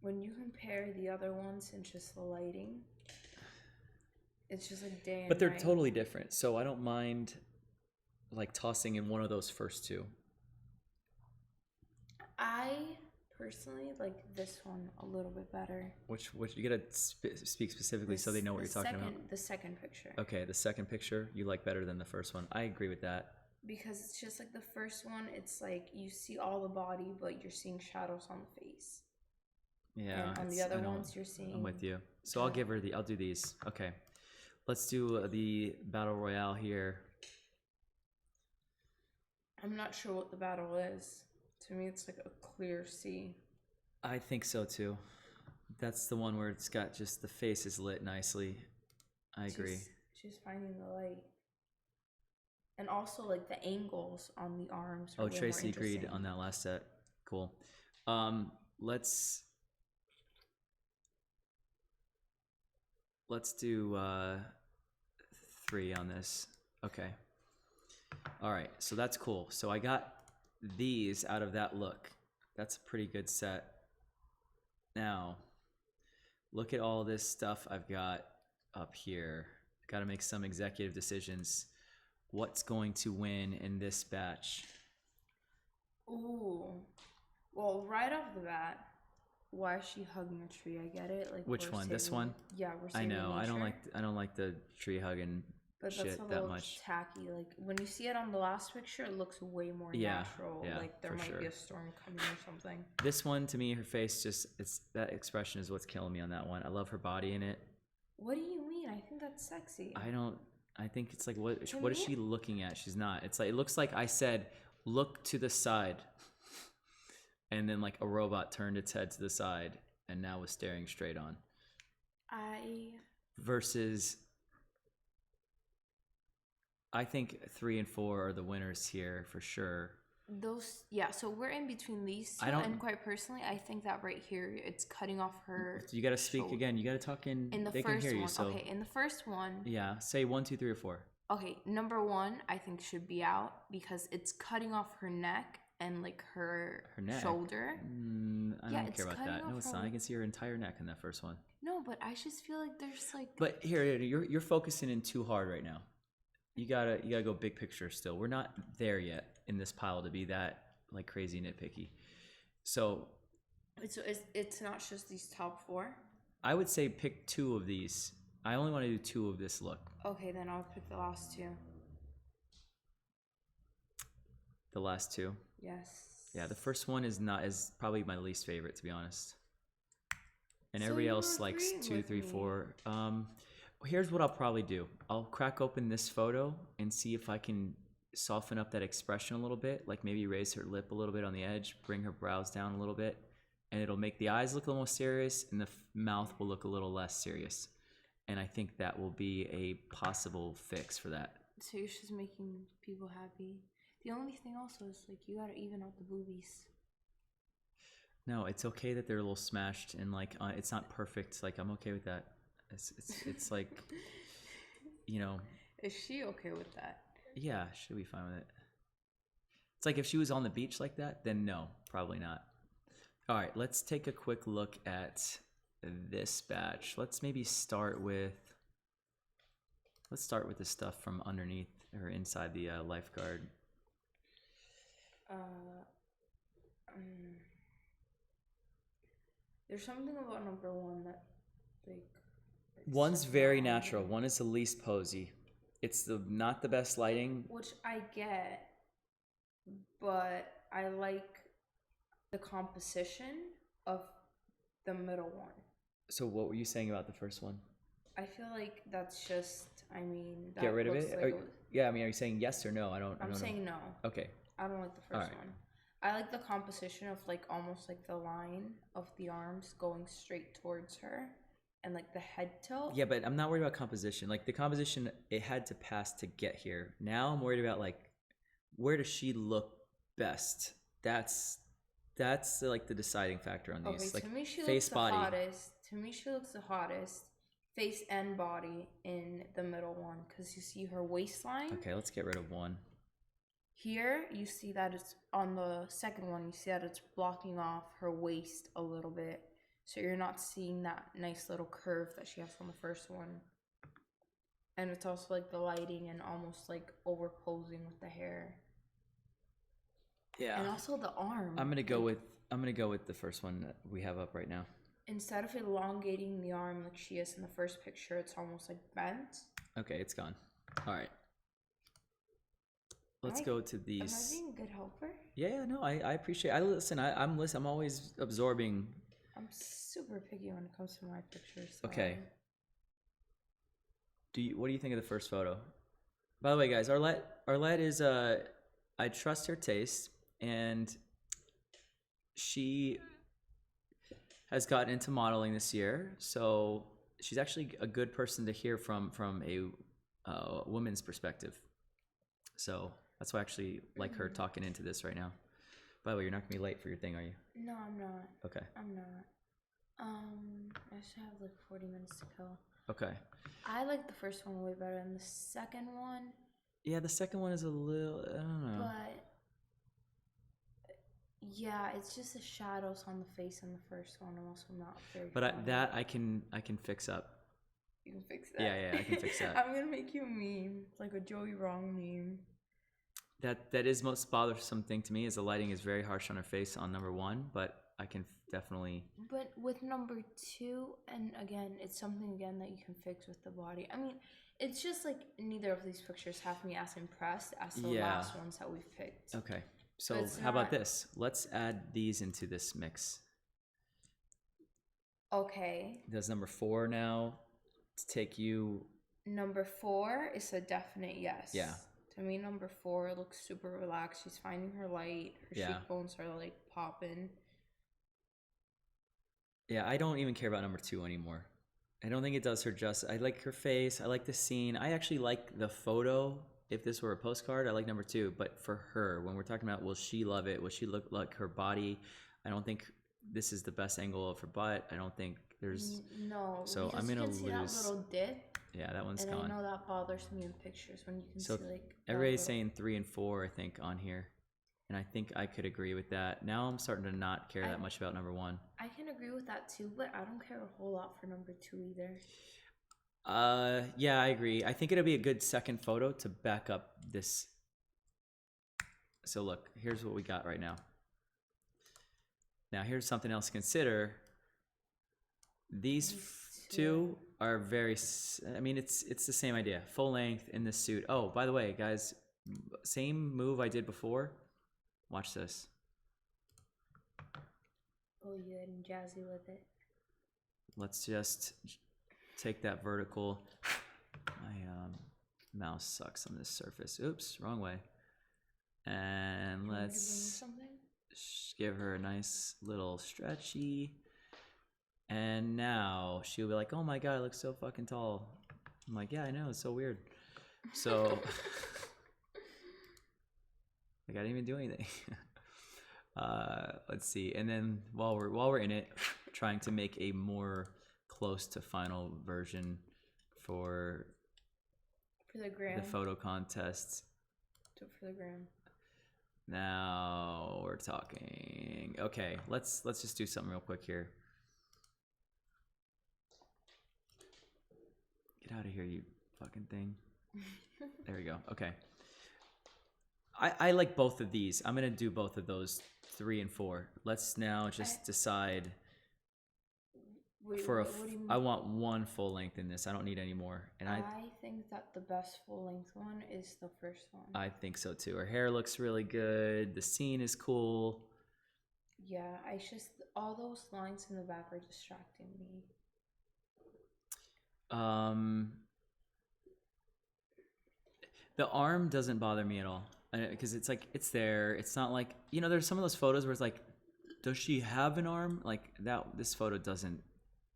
When you compare the other ones and just the lighting, it's just like day and But they're night. totally different, so I don't mind like tossing in one of those first 2. I personally like this one a little bit better. Which you gotta speak specifically so they know what you're talking about. The second picture. Okay, the second picture you like better than the first one. I agree with that. Because it's just like the first one, it's like you see all the body, but you're seeing shadows on the face. Yeah. And on the other ones, you're seeing... I'm with you. So I'll do these. Okay. Let's do the Battle Royale here. I'm not sure what the battle is. To me, it's like a clear C. I think so too. That's the one where it's got just the face is lit nicely. I agree. She's finding the light. And also like the angles on the arms. Oh, Tracy agreed on that last set. Cool. Let's do 3 on this. Okay. All right, so that's cool. So I got these out of that look. That's a pretty good set. Now, look at all this stuff I've got up here. Got to make some executive decisions. What's going to win in this batch? Ooh. Well, right off the bat, why is she hugging a tree? I get it. Like, which one? This one? Yeah, we're saving I know. nature. I don't like the tree hugging shit that much. Tacky. Like when you see it on the last picture, it looks way more natural. Yeah, like there might be a storm coming or something. This one, to me, her face just that expression is what's killing me on that one. I love her body in it. What do you mean? I think that's sexy. I think it's like what is she looking at? She's not. It's like it looks like I said, look to the side. And then like a robot turned its head to the side and now was staring straight on. Versus I think 3 and 4 are the winners here for sure. So we're in between these two, and quite personally, I think that right here, it's cutting off her. You got to speak again. You got to talk in. They can hear you. So okay, in the first one. Yeah, say 1, 2, 3, or 4. Okay, number 1, I think should be out because it's cutting off her neck and like her shoulder. I don't care about that. No, it's not. I can see her entire neck in that first one. No, but I just feel like there's like. But here, you're focusing in too hard right now. You gotta go big picture still. We're not there yet in this pile to be that like crazy nitpicky. So it's not just these top 4. I would say pick 2 of these. I only want to do 2 of this look. Okay, then I'll pick the last 2. The last 2? Yes. Yeah, the first one is probably my least favorite, to be honest. And everybody else likes 2, 3, 4. Here's what I'll probably do. I'll crack open this photo and see if I can soften up that expression a little bit, like maybe raise her lip a little bit on the edge, bring her brows down a little bit, and it'll make the eyes look a little more serious and the mouth will look a little less serious. And I think that will be a possible fix for that. So you're just making people happy. The only thing also is like you gotta even out the boobies. No, it's okay that they're a little smashed and like it's not perfect. Like I'm okay with that. It's like, you know. Is she okay with that? Yeah, she'll be fine with it. It's like if she was on the beach like that, then no, probably not. All right, let's take a quick look at this batch. Let's maybe start with the stuff from underneath or inside the lifeguard. There's something about number 1 that like. One's very natural. One is the least posy. It's not the best lighting. Which I get, but I like the composition of the middle one. So what were you saying about the first one? I feel like that's just, that get rid of it? Like yeah, I mean, are you saying yes or no? I'm saying no. Okay. I don't like the first one. I like the composition of like almost like the line of the arms going straight towards her. And like the head tilt. Yeah, but I'm not worried about composition. Like the composition, it had to pass to get here. Now I'm worried about like, where does she look best? That's That's like the deciding factor on these. Okay, Like to me she face, looks the body. hottest. To me she looks the hottest. Face and body in the middle one, because you see her waistline. Okay, let's get rid of one. Here you see that it's on the second one. You see that it's blocking off her waist a little bit, so you're not seeing that nice little curve that she has on the first one. And it's also like the lighting and almost like overposing with the hair. Yeah. And also the arm. I'm gonna go with the first one that we have up right now. Instead of elongating the arm like she is in the first picture, it's almost like bent. Okay, it's gone. All right. Let's go to these. Am I being a good helper? Yeah, no, I appreciate. I'm listening. I'm always absorbing. I'm super picky when it comes to my pictures. So. Okay. What do you think of the first photo? By the way, guys, Arlette is I trust her taste, and she has gotten into modeling this year, so she's actually a good person to hear from a woman's perspective. So that's why I actually like her talking into this right now. By the way, you're not gonna be late for your thing, are you? No, I'm not. Okay. I'm not. I should have like 40 minutes to kill. Okay. I like the first one way better than the second one. Yeah, the second one is a little, I don't know. But yeah, it's just the shadows on the face in the first one. I'm also not very. But I can fix up. You can fix that. Yeah, I can fix that. I'm gonna make you a meme, like a Joey Wrong meme. That is most bothersome thing to me is the lighting is very harsh on her face on number one, but I can definitely. But with number two, and again, it's something again that you can fix with the body. I mean, it's just like neither of these pictures have me as impressed as the last ones that we've picked. Okay, so how about this? Let's add these into this mix. Okay. Does number 4 now take you? Number 4 is a definite yes. Yeah. To me, number 4 looks super relaxed. She's finding her light. Her cheekbones are like popping. Yeah, I don't even care about number 2 anymore. I don't think it does her justice. I like her face. I like the scene. I actually like the photo. If this were a postcard, I like number 2. But for her, when we're talking about will she love it? Will she look like her body? I don't think this is the best angle of her butt. I don't think there's. No. So I'm gonna lose. You can see that little dip. Yeah, that one's and gone. And I know that bothers me in pictures when you can see like. Everybody's saying 3 and 4, I think, on here. And I think I could agree with that. Now I'm starting to not care that much about number 1. I can agree with that too, but I don't care a whole lot for number 2 either. Yeah, I agree. I think it'll be a good second photo to back up this. So look, here's what we got right now. Now here's something else to consider. These two are very, I mean, it's the same idea. Full length in this suit. Oh, by the way, guys, same move I did before. Watch this. Oh, you're getting jazzy with it. Let's just take that vertical. My mouse sucks on this surface. Oops, wrong way. And let's give her a nice little stretchy. And now she'll be like, oh my God, I look so fucking tall. I'm like, yeah, I know, it's so weird. So like I didn't even do anything. Let's see. And then while we're in it, trying to make a more close to final version for the gram. The photo contest. For the gram. Now we're talking. Okay, let's just do something real quick here. Get out of here, you fucking thing. There we go. Okay. I like both of these. I'm gonna do both of those, 3 and 4. Let's now just decide. I want 1 full length in this. I don't need any more. And I think that the best full length one is the first one. I think so too. Her hair looks really good. The scene is cool. Yeah, all those lines in the back are distracting me. The arm doesn't bother me at all. Because it's like, it's there. It's not like, there's some of those photos where it's like, does she have an arm? Like that, this photo doesn't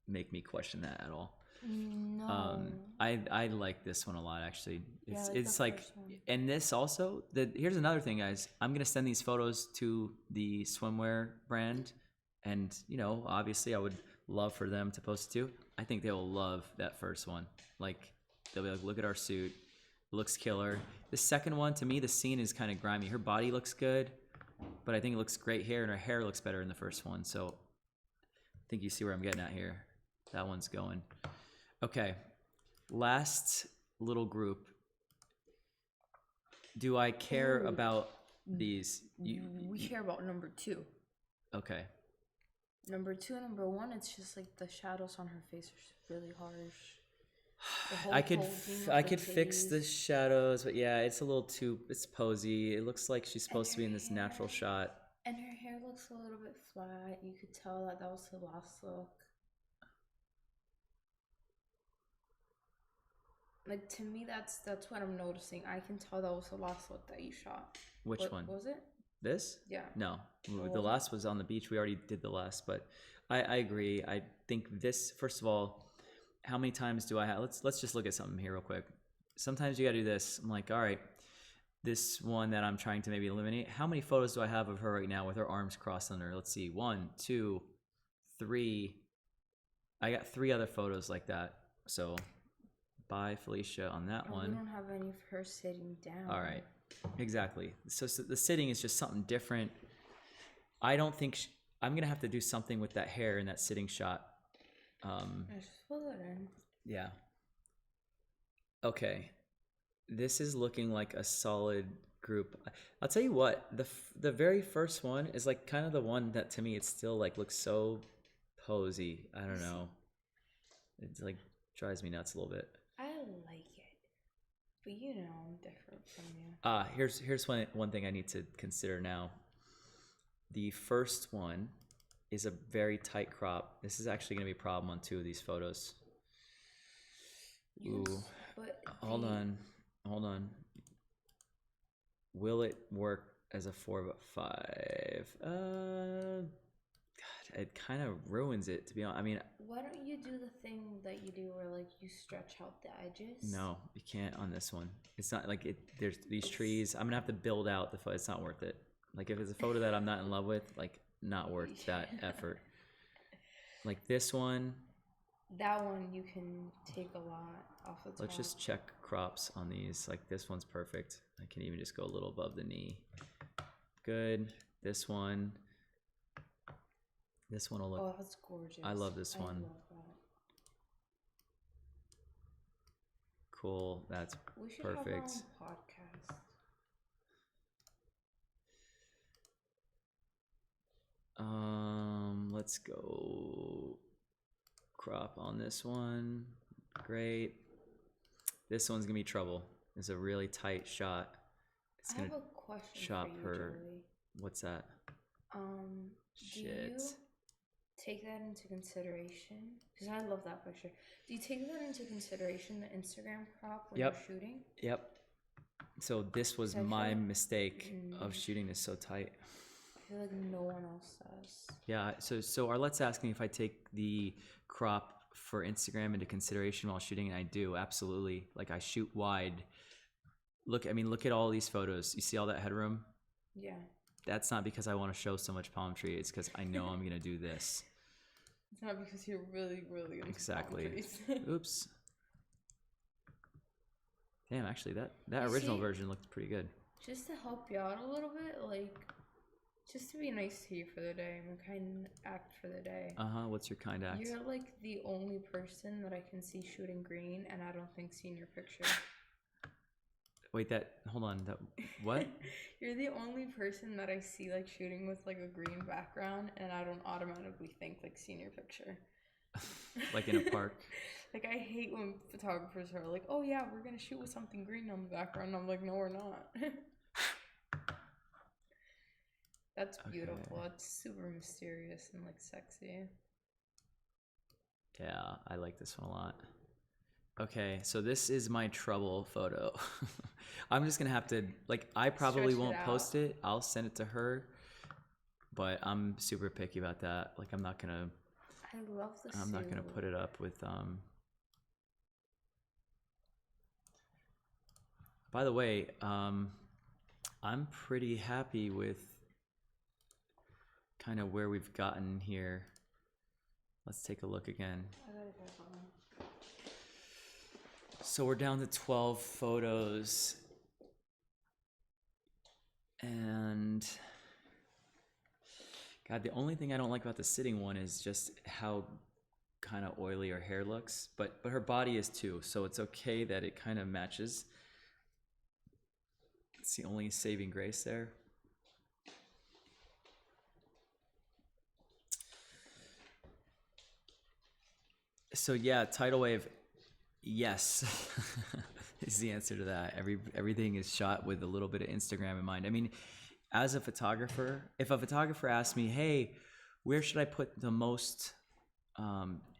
make me question that at all. No. I like this one a lot actually. Yeah, It's like it's the like, first one. and this also, here's another thing, guys. I'm gonna send these photos to the swimwear brand, and obviously I would love for them to post it too. I think they will love that first one. Like, they'll be like, look at our suit, looks killer. The second one, to me, the scene is kind of grimy. Her body looks good, but I think it looks great hair, and her hair looks better in the first one. So I think you see where I'm getting at here. That one's going. Okay, last little group. Do I care about these? We care about number 2. Okay. Number 2 and number 1, it's just like the shadows on her face are really harsh. The whole I could holding of I the could fix the face. shadows, but yeah, it's a little too, it's posy. It looks like she's supposed to be in this natural shot. And her hair looks a little bit flat. You could tell that was the last look. Like, to me, that's what I'm noticing. I can tell that was the last look that you shot. Which What one? was it? This? Yeah. No, What the was it? last was on the beach. We already did the last, but I agree. I think this, first of all, how many times do I have? Let's just look at something here real quick. Sometimes you gotta do this. I'm like, all right, this one that I'm trying to maybe eliminate. How many photos do I have of her right now with her arms crossed under? Let's see, 1, 2, 3. I got 3 other photos like that. So, bye, Felicia, on that And one. we don't have any of her sitting down. All right, exactly. So the sitting is just something different. I don't think I'm gonna have to do something with that hair in that sitting shot. Just fill it in. Yeah. Okay. This is looking like a solid group. I'll tell you what, the very first one is like kind of the one that to me it still like looks so posy. I don't know. It's like drives me nuts a little bit. I like it. But I'm different from you. Here's one thing I need to consider now. The first one is a very tight crop. This is actually going to be a problem on 2 of these photos. Ooh. Hold on. Will it work as a 4x5? God, it kind of ruins it, to be honest. I mean, Why don't you do the thing that you do where, like, you stretch out the edges? no, you can't on this one. It's not like there's these trees. I'm gonna have to build out the photo. It's not worth it. Like, if it's a photo that I'm not in love with, like, not worth that effort. Like this one. That one you can take a lot off the top. Let's just check crops on these. Like, this one's perfect. I can even just go a little above the knee. Good. This one will look. Oh, that's gorgeous. I love this one. I love that. Cool. That's We should perfect. have our own podcast. Let's go crop on this one. Great. This one's gonna be trouble. It's a really tight shot. It's gonna I have a question chop for you, her. Joey. What's that? Do you Shit. take that into consideration? Because I love that picture. Do you take that into consideration, the Instagram crop when Yep. you're shooting? Yep. So this was I feel my like- mistake of shooting this so tight. I feel like no one else does. Yeah. So Arlette's asking if I take the crop for Instagram into consideration while shooting, and I do, absolutely. Like, I shoot wide. Look at all these photos. You see all that headroom? Yeah. That's not because I want to show so much palm tree. It's because I know I'm gonna do this. It's not because you're really, really into Exactly. palm trees. Oops. Damn, actually, that You original see- version looked pretty good. Just to help you out a little bit, like, just to be nice to you for the day and kind act for the day. What's your kind act? You're like the only person that I can see shooting green, and I don't think seen your picture. Wait, hold on. What? You're the only person that I see like shooting with like a green background, and I don't automatically think like senior picture. Like in a park? Like, I hate when photographers are like, "Oh yeah, we're gonna shoot with something green on the background." I'm like, "No, we're not." That's beautiful. Okay. It's super mysterious and like sexy. Yeah, I like this one a lot. Okay, so this is my trouble photo. I'm just gonna have to, like, I probably Stretch it won't out. post it. I'll send it to her, but I'm super picky about that. Like, I'm not gonna I love the put it up with By the way, I'm pretty happy with kind of where we've gotten here. Let's take a look again. So we're down to 12 photos. And God, the only thing I don't like about the sitting one is just how kind of oily her hair looks, but her body is too, so it's okay that it kind of matches. It's the only saving grace there. So yeah, tidal wave, yes, is the answer to that. Everything is shot with a little bit of Instagram in mind. I mean, as a photographer, if a photographer asks me, hey, where should I put the most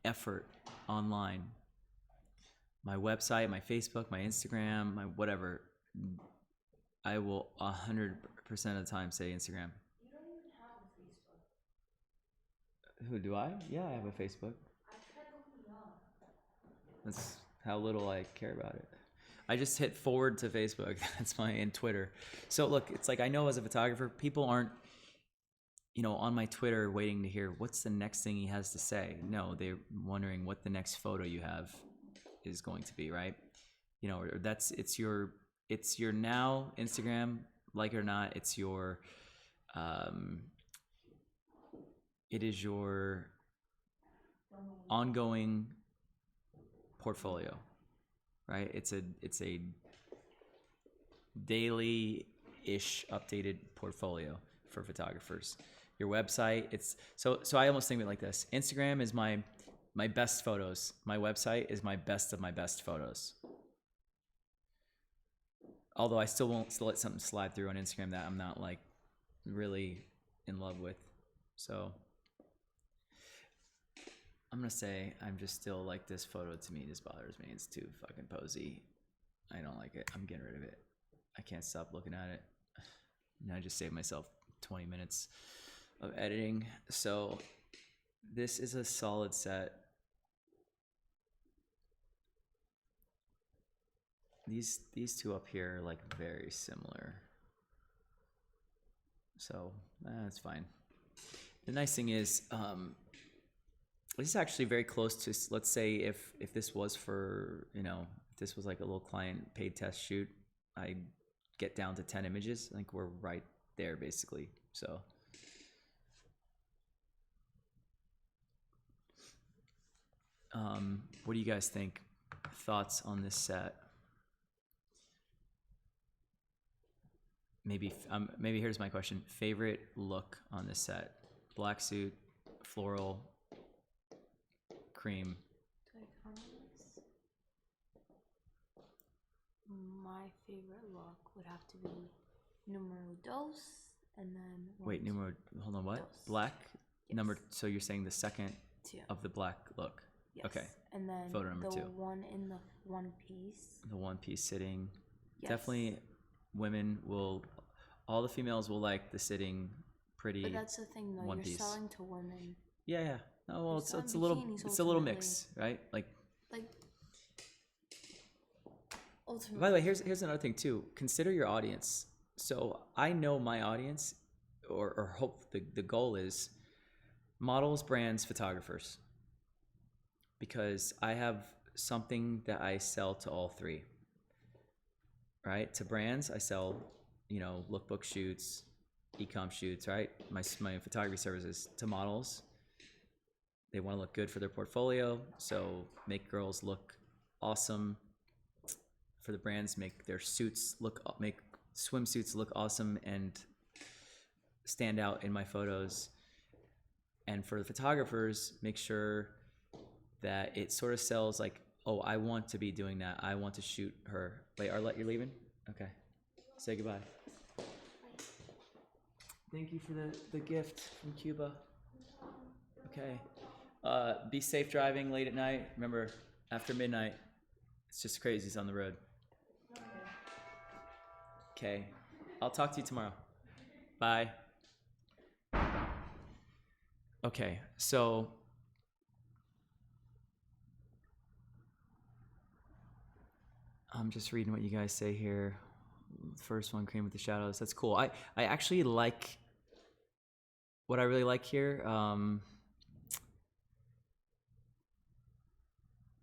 effort online? My website, my Facebook, my Instagram, my whatever, I will 100% of the time say Instagram. You don't even have a Facebook. Who do I? Yeah, I have a Facebook. I tried looking it up. That's how little I care about it. I just hit forward to Facebook. That's and Twitter. So look, it's like I know as a photographer, people aren't, on my Twitter waiting to hear what's the next thing he has to say. No, they're wondering what the next photo you have is going to be, right? It's your now Instagram, like it or not, it is your ongoing portfolio, right? It's a daily-ish updated portfolio for photographers. Your website, so I almost think of it like this. Instagram is my best photos. My website is my best of my best photos. Although I still won't let something slide through on Instagram that I'm not like really in love with. So I'm gonna say I'm just still like, this photo to me just bothers me. It's too fucking posy. I don't like it. I'm getting rid of it. I can't stop looking at it. And I just saved myself 20 minutes of editing. So this is a solid set. These two up here are like very similar. So that's fine. The nice thing is, this is actually very close to, let's say if this was for, if this was like a little client paid test shoot, I get down to 10 images. I think we're right there basically. So what do you guys think? Thoughts on this set? Maybe here's my question. Favorite look on this set? Black suit, floral, cream. Do I count this? My favorite look would have to be numero dos, and then Wait, hold on, what? Dos. Black? Yes. So you're saying the second Two. of the black look? Yes. Okay. And then Photo number the 2. one in the one piece. The one piece sitting. Yes. Definitely all the females will like the sitting pretty. But that's the thing though, one you're piece. selling to women. Yeah. No, well, You're it's a selling little bikinis mix, right? Like ultimately. By the way, here's another thing too. Consider your audience. So I know my audience, or hope the goal is models, brands, photographers. Because I have something that I sell to all three. Right? To brands, I sell, lookbook shoots, e-com shoots, right? My photography services. To models, they want to look good for their portfolio, so make girls look awesome. For the brands, make swimsuits look awesome and stand out in my photos. And for the photographers, make sure that it sort of sells like, oh, I want to be doing that. I want to shoot her. Wait, Arlette, you're leaving? Okay. Say goodbye. Thank you for the gift from Cuba. Okay. Be safe driving late at night. Remember, after midnight, it's just crazy. It's on the road. Okay. I'll talk to you tomorrow. Bye. Okay, so I'm just reading what you guys say here. First one, cream with the shadows. That's cool. I actually like what I really like here.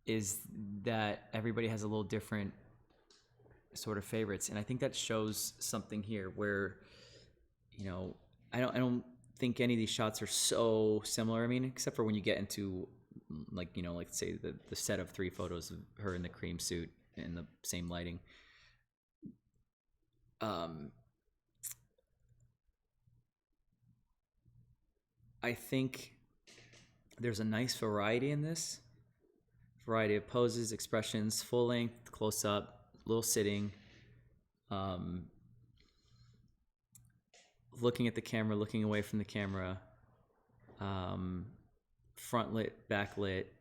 Is that everybody has a little different sort of favorites, and I think that shows something here where, I don't think any of these shots are so similar. I mean, except for when you get into like say the set of 3 photos of her in the cream suit in the same lighting. I think there's a nice variety in this. Variety of poses, expressions, full length, close up, little sitting, looking at the camera, looking away from the camera, front lit, back lit,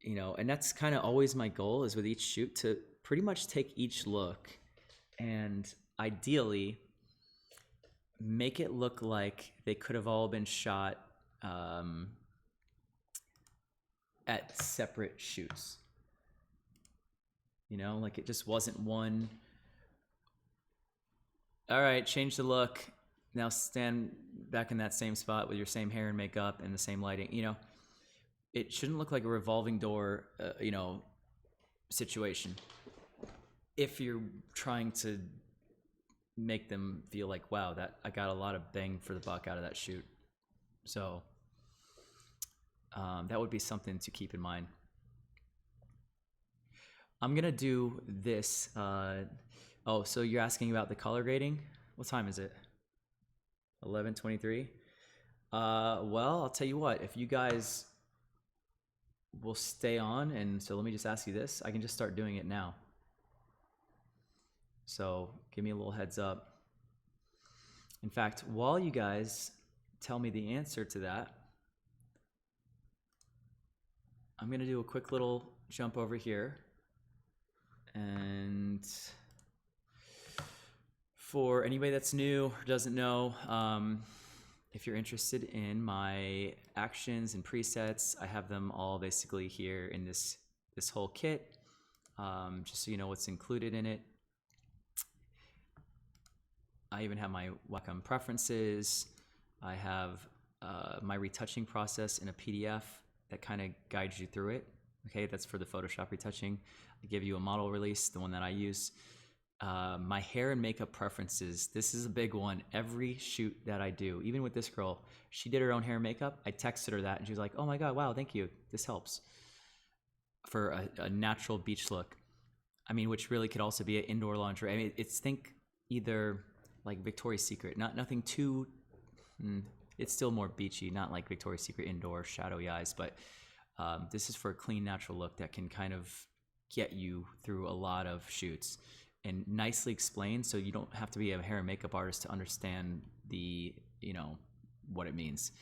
and that's kind of always my goal is with each shoot to pretty much take each look and ideally make it look like they could have all been shot at separate shoots. Like it just wasn't one, all right, change the look, now stand back in that same spot with your same hair and makeup and the same lighting. It shouldn't look like a revolving door situation if you're trying to make them feel like, wow, that I got a lot of bang for the buck out of that shoot. So that would be something to keep in mind. I'm gonna do this. So you're asking about the color grading? What time is it? 11:23. Well, I'll tell you what. If you guys will stay on, and so let me just ask you this. I can just start doing it now. So give me a little heads up. In fact, while you guys tell me the answer to that, I'm going to do a quick little jump over here. And for anybody that's new or doesn't know, if you're interested in my actions and presets, I have them all basically here in this whole kit, just so you know what's included in it. I even have my Wacom preferences. I have my retouching process in a PDF that kind of guides you through it. Okay, that's for the Photoshop retouching. I give you a model release, the one that I use. My hair and makeup preferences. This is a big one. Every shoot that I do, even with this girl, she did her own hair and makeup. I texted her that and she was like, oh my God, wow, thank you. This helps for a natural beach look. I mean, which really could also be an indoor lingerie. I mean, think either like Victoria's Secret, nothing too, it's still more beachy, not like Victoria's Secret indoor shadowy eyes, but this is for a clean, natural look that can kind of get you through a lot of shoots and nicely explained, so you don't have to be a hair and makeup artist to understand the, what it means.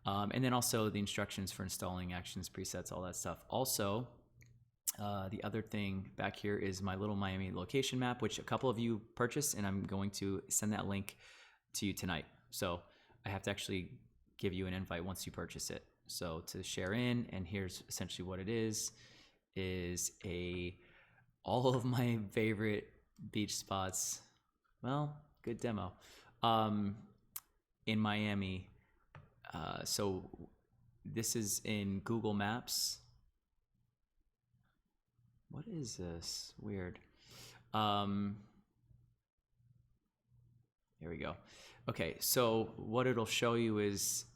And then also the instructions for installing actions, presets, all that stuff. Also, the other thing back here is my little Miami location map, which a couple of you purchased, and I'm going to send that link to you tonight. So I have to actually give you an invite once you purchase it. So to share in, and here's essentially what it is all of my favorite beach spots. Well, good demo. In Miami. So this is in Google Maps. What is this? Weird. Here we go. Okay, so what it'll show you is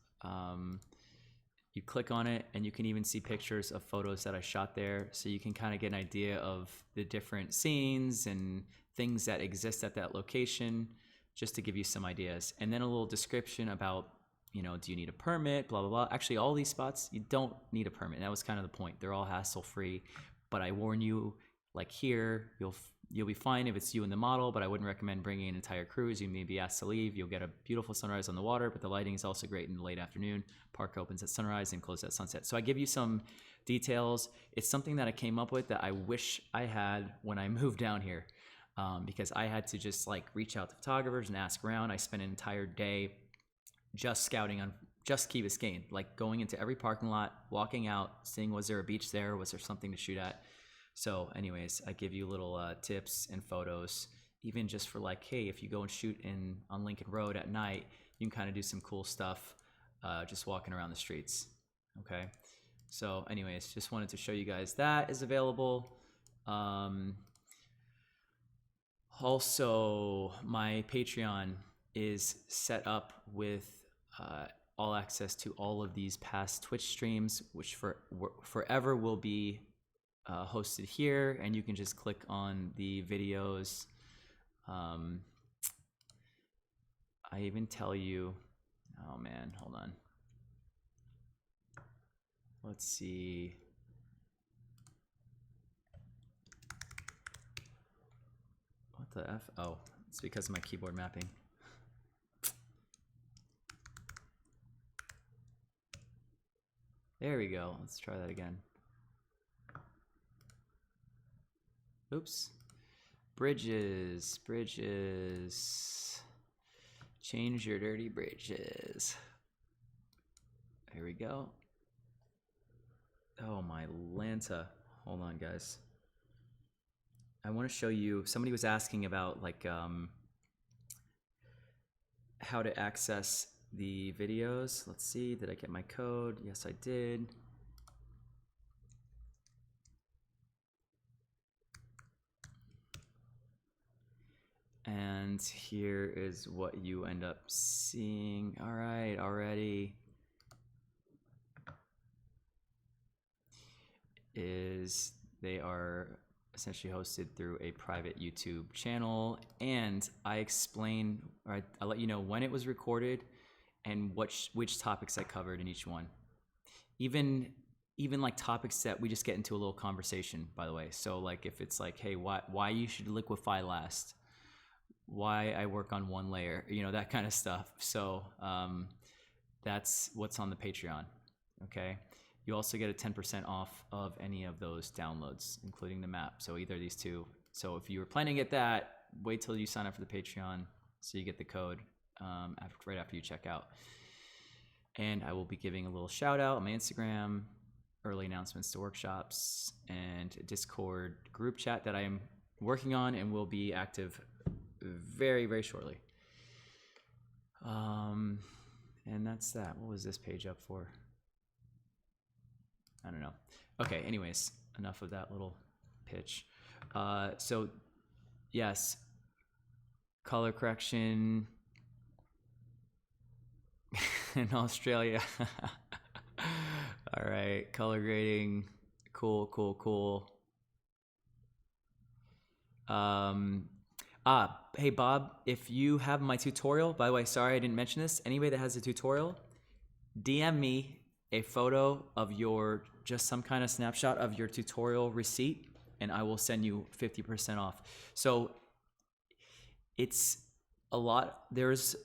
you click on it and you can even see pictures of photos that I shot there, so you can kind of get an idea of the different scenes and things that exist at that location, just to give you some ideas. And then a little description about, do you need a permit, blah, blah, blah. Actually, all these spots, you don't need a permit. That was kind of the point. They're all hassle-free. But I warn you, like here, you'll be fine if it's you and the model, but I wouldn't recommend bringing an entire cruise. You may be asked to leave. You'll get a beautiful sunrise on the water, but the lighting is also great in the late afternoon. Park opens at sunrise and closes at sunset. So I give you some details. It's something that I came up with that I wish I had when I moved down here, because I had to just reach out to photographers and ask around. I spent an entire day just scouting on just Key Biscayne, going into every parking lot, walking out, seeing was there a beach there, was there something to shoot at. So anyways, I give you little tips and photos, even just for like, hey, if you go and shoot on Lincoln Road at night, you can kind of do some cool stuff just walking around the streets. Okay. So anyways, just wanted to show you guys that is available. Also, my Patreon is set up with all access to all of these past Twitch streams, which forever will be hosted here, and you can just click on the videos. I even tell you, oh man, hold on. Let's see. What the F? Oh, it's because of my keyboard mapping. There we go. Let's try that again. Oops. Bridges, bridges. Change your dirty bridges. Here we go. Oh my Lanta. Hold on, guys. I want to show you, somebody was asking about like how to access the videos. Let's see, did I get my code? Yes, I did. And here is what you end up seeing. All right, already. Is they are essentially hosted through a private YouTube channel, and I explain, or I let you know when it was recorded and which topics I covered in each one. Even like topics that we just get into a little conversation, by the way. So like if it's like, hey, why you should liquefy last, why I work on one layer, you know, that kind of stuff. So that's what's on the Patreon, okay? You also get a 10% off of any of those downloads, including the map. So either of these two. So if you were planning to get that, wait till you sign up for the Patreon so you get the code right after you check out. And I will be giving a little shout out on my Instagram, early announcements to workshops, and a Discord group chat that I am working on and will be active very, very shortly. And that's that. What was this page up for? I don't know. Okay, anyways, enough of that little pitch. So, yes, color correction in Australia. All right, color grading. Cool, cool, cool. Hey, Bob, if you have my tutorial, by the way, sorry I didn't mention this. Anybody that has a tutorial, DM me a photo of just some kind of snapshot of your tutorial receipt, and I will send you 50% off. So it's a lot. There's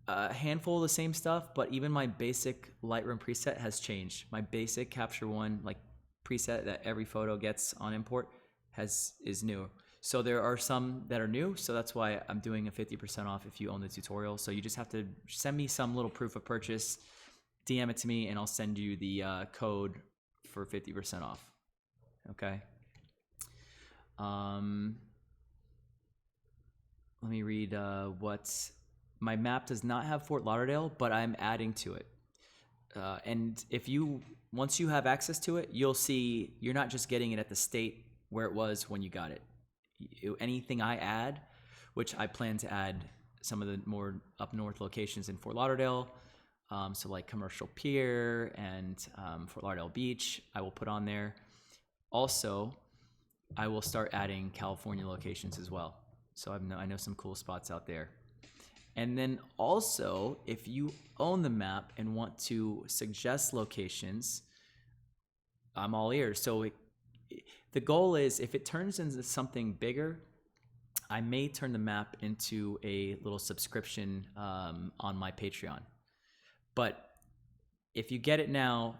a handful of the same stuff, but even my basic Lightroom preset has changed. My basic Capture One like preset that every photo gets on import is new. So there are some that are new, so that's why I'm doing a 50% off if you own the tutorial. So you just have to send me some little proof of purchase, DM it to me, and I'll send you the code for 50% off. Okay. Let me read what my map does not have Fort Lauderdale, but I'm adding to it. And once you have access to it, you'll see you're not just getting it at the state where it was when you got it. Anything I add, which I plan to add some of the more up north locations in Fort Lauderdale, so like Commercial Pier and Fort Lauderdale Beach, I will put on there. Also, I will start adding California locations as well. So I know some cool spots out there. And then also, if you own the map and want to suggest locations, I'm all ears. So the goal is, if it turns into something bigger, I may turn the map into a little subscription on my Patreon. But if you get it now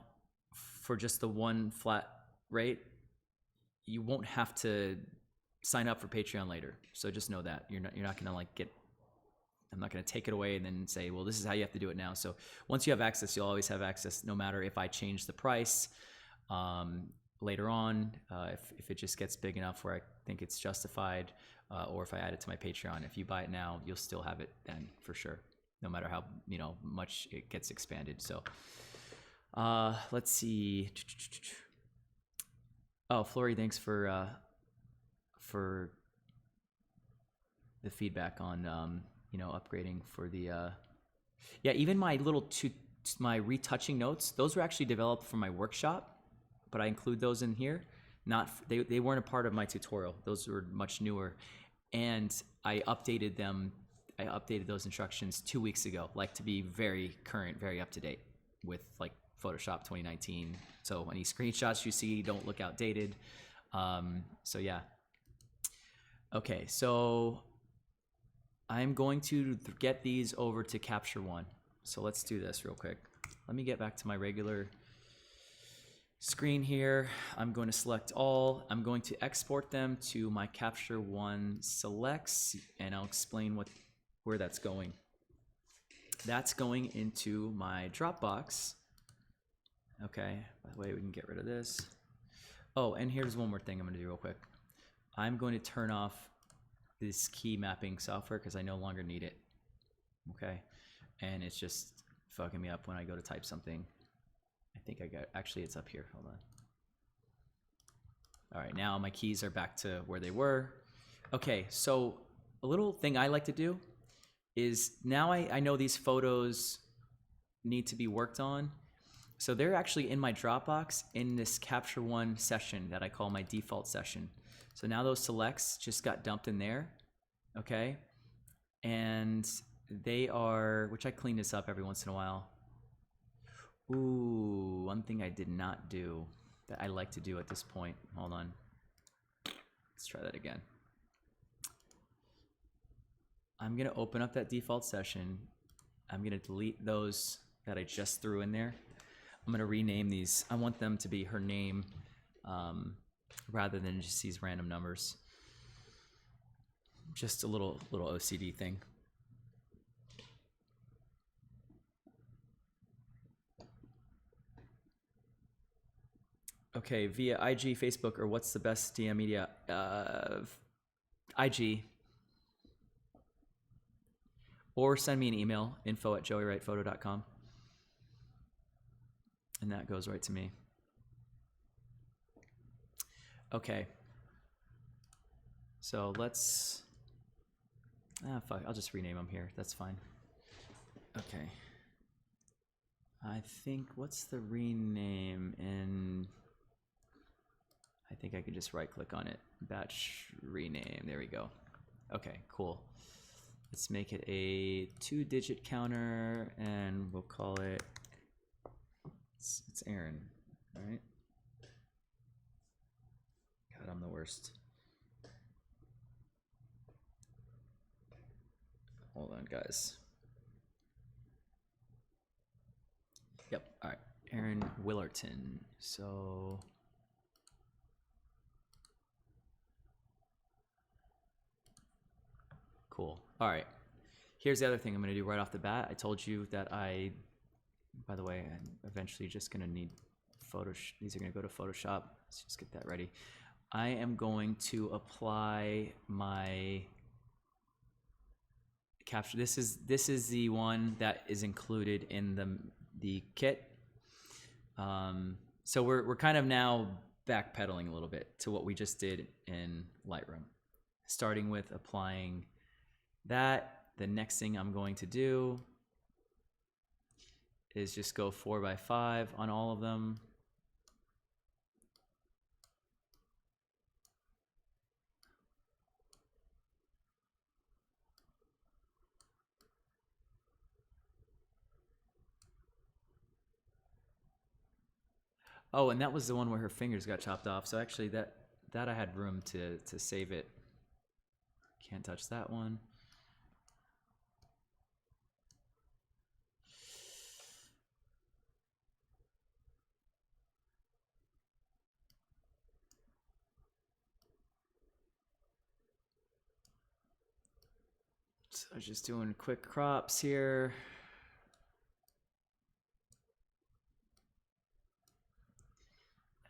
for just the one flat rate, you won't have to sign up for Patreon later. So just know that you're not gonna like I'm not gonna take it away and then say, well, this is how you have to do it now. So once you have access, you'll always have access, no matter if I change the price. later on, if it just gets big enough where I think it's justified, or if I add it to my Patreon. If you buy it now, you'll still have it then for sure, no matter how much it gets expanded. So let's see. Oh, Flory, thanks for the feedback on upgrading for the yeah, even my my retouching notes, those were actually developed for my workshop, but I include those in here. They weren't a part of my tutorial. Those were much newer, and I updated them. I updated those instructions 2 weeks ago, like to be very current, very up to date with like Photoshop 2019. So any screenshots you see don't look outdated. So yeah. Okay, so I'm going to get these over to Capture One. So let's do this real quick. Let me get back to my regular screen here. I'm going to select all. I'm going to export them to my Capture One selects, and I'll explain where that's going. That's going into my Dropbox. Okay, by the way, we can get rid of this. Oh, and here's one more thing I'm going to do real quick. I'm going to turn off this key mapping software because I no longer need it. Okay, and it's just fucking me up when I go to type something. I think actually it's up here. Hold on. All right, now my keys are back to where they were. Okay, so a little thing I like to do is now I know these photos need to be worked on. So they're actually in my Dropbox in this Capture One session that I call my default session. So now those selects just got dumped in there, okay? And they are, which I clean this up every once in a while. Ooh, one thing I did not do that I like to do at this point. Hold on. Let's try that again. I'm gonna open up that default session. I'm gonna delete those that I just threw in there. I'm gonna rename these. I want them to be her name rather than just these random numbers. Just a little OCD thing. Okay, via IG, Facebook, or what's the best DM media? IG. Or send me an email, info@joeywrightphoto.com. And that goes right to me. Okay. So let's, fuck, I'll just rename them here. That's fine. Okay. I think, what's the rename in, I think I could just right click on it. Batch rename, there we go. Okay, cool. Let's make it a 2-digit counter and we'll call it, it's Erin, all right? God, I'm the worst. Hold on, guys. Yep, all right, Erin Willerton. So, cool. All right, here's the other thing I'm gonna do right off the bat. I told you that by the way, I'm eventually just gonna need these are gonna go to Photoshop. Let's just get that ready. I am going to apply my capture. This is the one that is included in the kit. So we're kind of now backpedaling a little bit to what we just did in Lightroom, starting with applying that. The next thing I'm going to do is just go 4x5 on all of them. Oh, and that was the one where her fingers got chopped off. So actually that I had room to save it. Can't touch that one. So just doing quick crops here.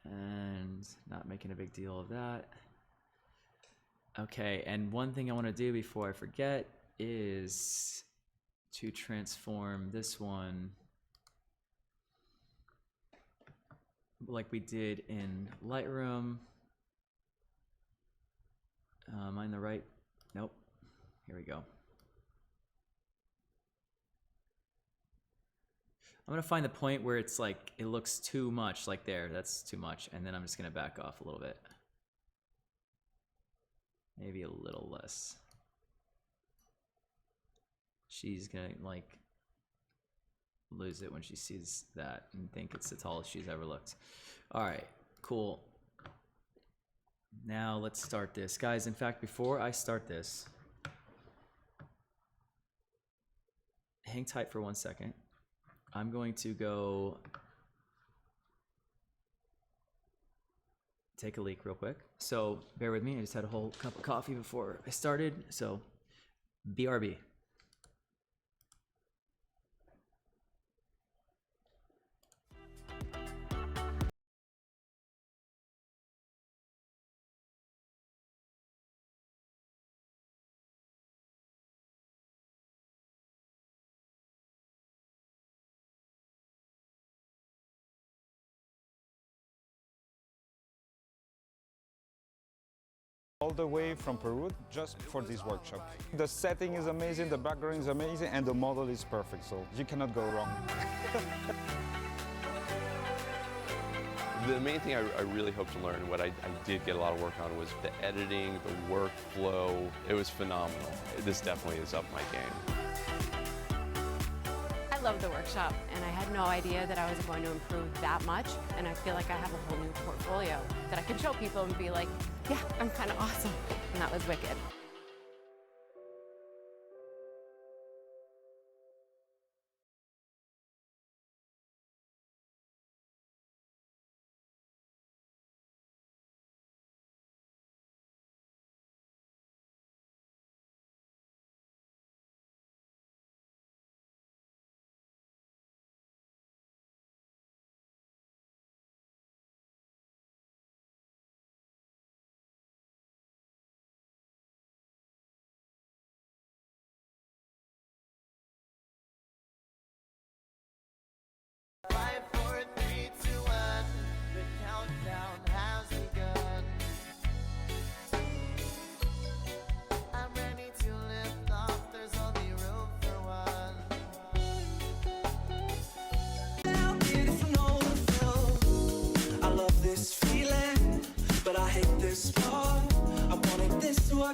And tones, not making a big deal of that. Okay, and one thing I want to do before I forget is to transform this one like we did in Lightroom. Am I in the right? Nope. Here we go. I'm gonna find the point where it's like it looks too much, like there, that's too much, and then I'm just gonna back off a little bit. Maybe a little less. She's gonna like lose it when she sees that and think it's the tallest she's ever looked. All right, cool. Now let's start this. Guys, in fact, before I start this, hang tight for 1 second. I'm going to go take a leak real quick. So bear with me, I just had a whole cup of coffee before I started, so BRB. All the way from Peru just for this workshop. The setting is amazing, the background is amazing, and the model is perfect, so you cannot go wrong. The main thing I really hope to learn, what I did get a lot of work on, was the editing, the workflow. It was phenomenal. This definitely is up my game. I love the workshop, and I had no idea that I was going to improve that much, and I feel like I have a whole new portfolio that I can show people and be like, yeah, I'm kind of awesome, and that was wicked.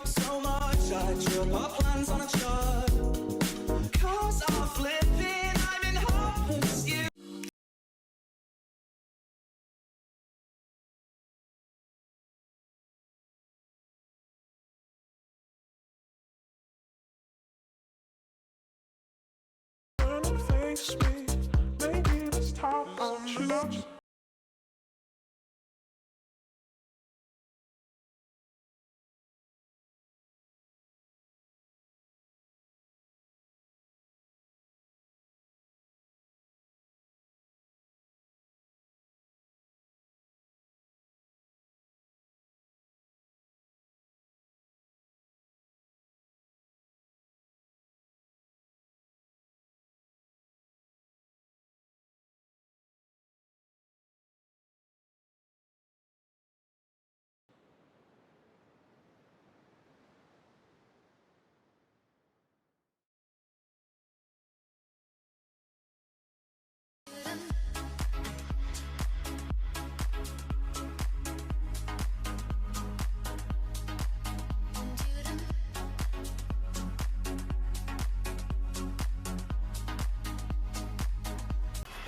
So much, I drew up our plans on a chart. Cause I'm flipping, I'm in hopeless you. Face me, maybe this time I'll choose.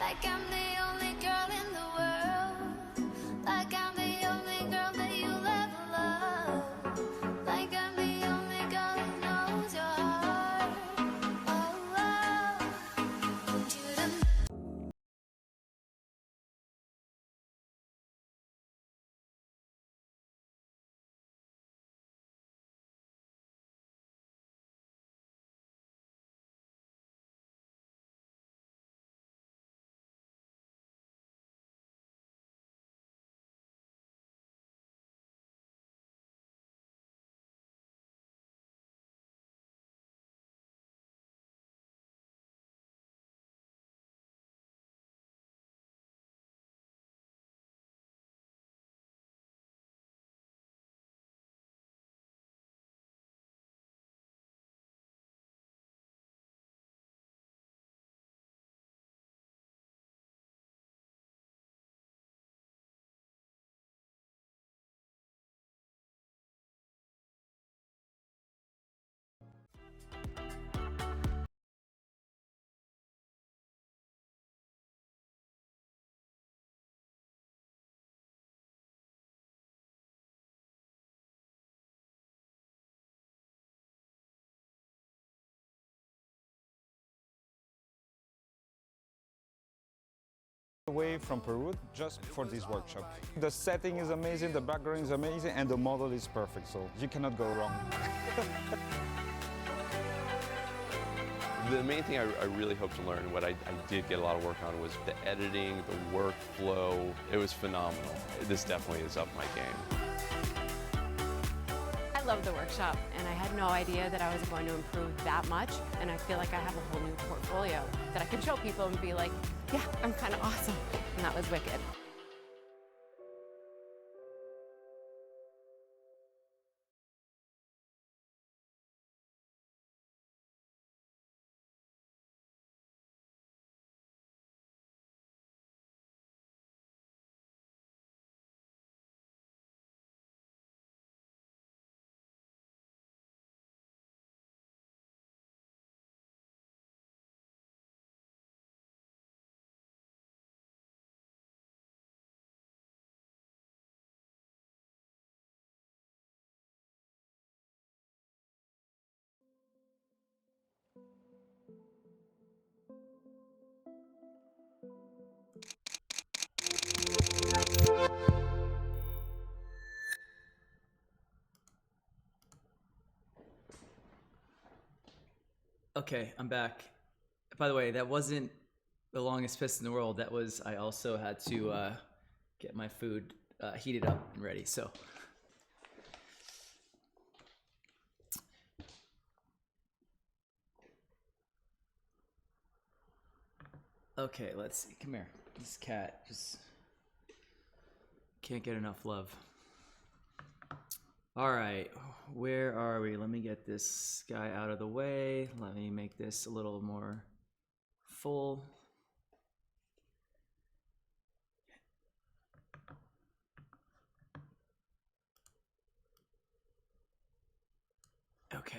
Like I'm the only girl in the world. Like I'm the only girl that you'll ever love. Like I'm the only girl who knows your heart. Oh, oh. Do-dum. away from Peru just for this workshop. The setting is amazing, the background is amazing, and the model is perfect, so you cannot go wrong. The main thing I really hope to learn, what I did get a lot of work on, was the editing, the workflow. It was phenomenal. This definitely is up my game. I love the workshop, and I had no idea that I was going to improve that much, and I feel like I have a whole new portfolio that I can show people and be like, yeah, I'm kind of awesome, and that was wicked. Okay, I'm back. By the way, that wasn't the longest piss in the world. That was, I also had to get my food heated up and ready, so. Okay, let's see. Come here. This cat just can't get enough love. All right, where are we? Let me get this guy out of the way. Let me make this a little more full. Okay.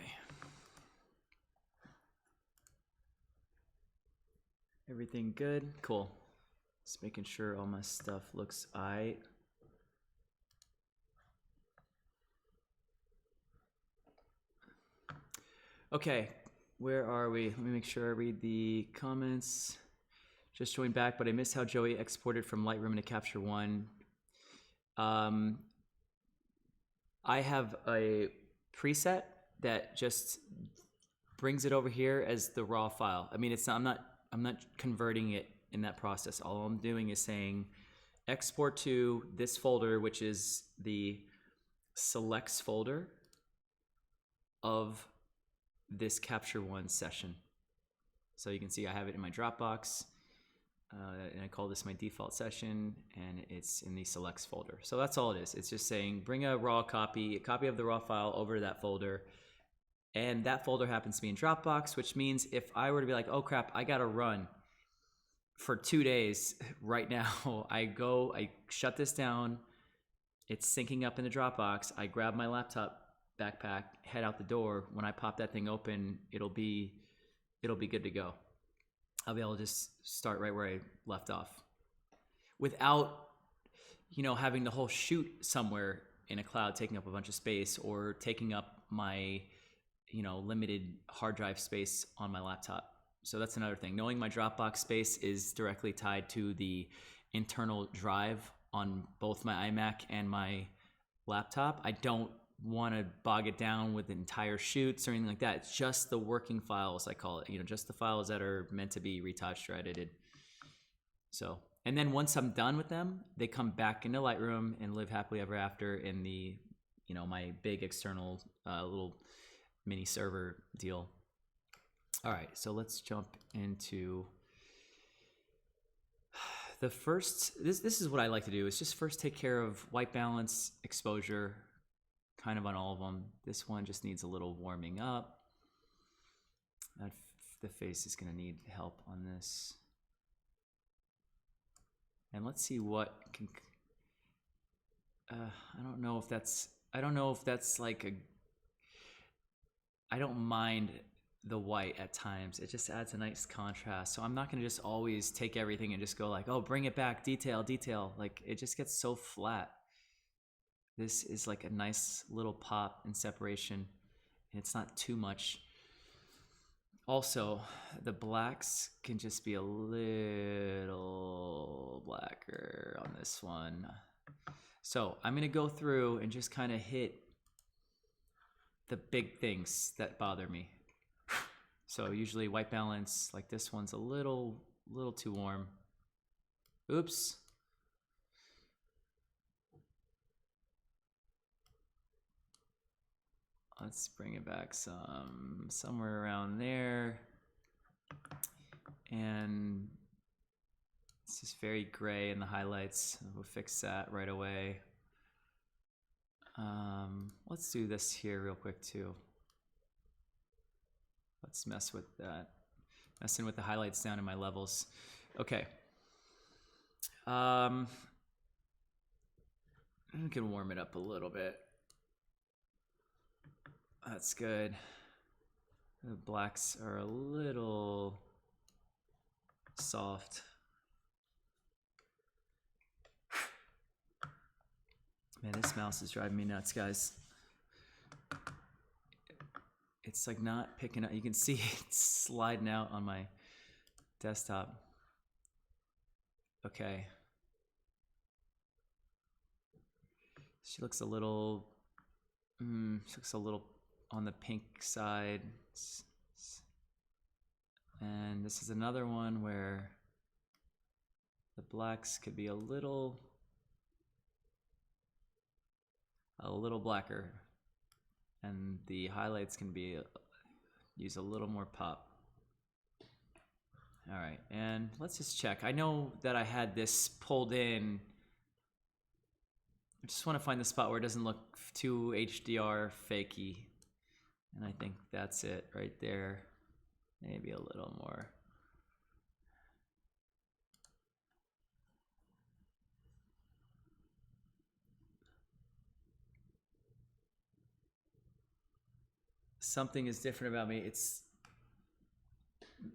Everything good? Cool. Just making sure all my stuff looks aight. Okay, where are we? Let me make sure I read the comments. Just joined back, but I missed how Joey exported from Lightroom into Capture One. I have a preset that just brings it over here as the raw file. I mean, it's not, I'm not converting it in that process. All I'm doing is saying export to this folder, which is the selects folder of this Capture One session. So you can see I have it in my Dropbox, and I call this my default session, and it's in the selects folder. So that's all it is. It's just saying bring a raw copy, a copy of the raw file over to that folder, and that folder happens to be in Dropbox, which means if I were to be like, oh crap, I gotta run for 2 days right now, I shut this down, it's syncing up in the Dropbox, I grab my laptop, backpack, head out the door. When I pop that thing open, it'll be good to go. I'll be able to just start right where I left off without, having the whole shoot somewhere in a cloud taking up a bunch of space or taking up my, limited hard drive space on my laptop. So that's another thing. Knowing my Dropbox space is directly tied to the internal drive on both my iMac and my laptop. I don't want to bog it down with entire shoots or anything like that. It's just the working files, I call it, just the files that are meant to be retouched or edited. So, and then once I'm done with them, they come back into Lightroom and live happily ever after in the, my big external little mini server deal. All right, so let's jump into the first, this is what I like to do, is just first take care of white balance, exposure, kind of on all of them. This one just needs a little warming up. The face is gonna need help on this. And let's see what can, I don't know if that's like I don't mind the white at times. It just adds a nice contrast. So I'm not gonna just always take everything and just go like, oh, bring it back, detail, detail. Like it just gets so flat. This is like a nice little pop and separation, and it's not too much Also, the blacks can just be a little blacker on this one. So I'm gonna go through and just kind of hit the big things that bother me. So usually white balance, like this one's a little too warm. Oops. Let's bring it back somewhere around there. And it's just very gray in the highlights. We'll fix that right away. Let's do this here real quick too. Let's mess with that. Messing with the highlights down in my levels. Okay. We can warm it up a little bit. That's good. The blacks are a little soft. Man, this mouse is driving me nuts, guys. It's like not picking up. You can see it's sliding out on my desktop. Okay. She looks a little on the pink side. And this is another one where the blacks could be a little blacker, and the highlights can be use a little more pop. All right, and let's just check. I know that I had this pulled in. I just want to find the spot where it doesn't look too HDR fakey, and I think that's it right there. Maybe a little more. Something is different about me. It's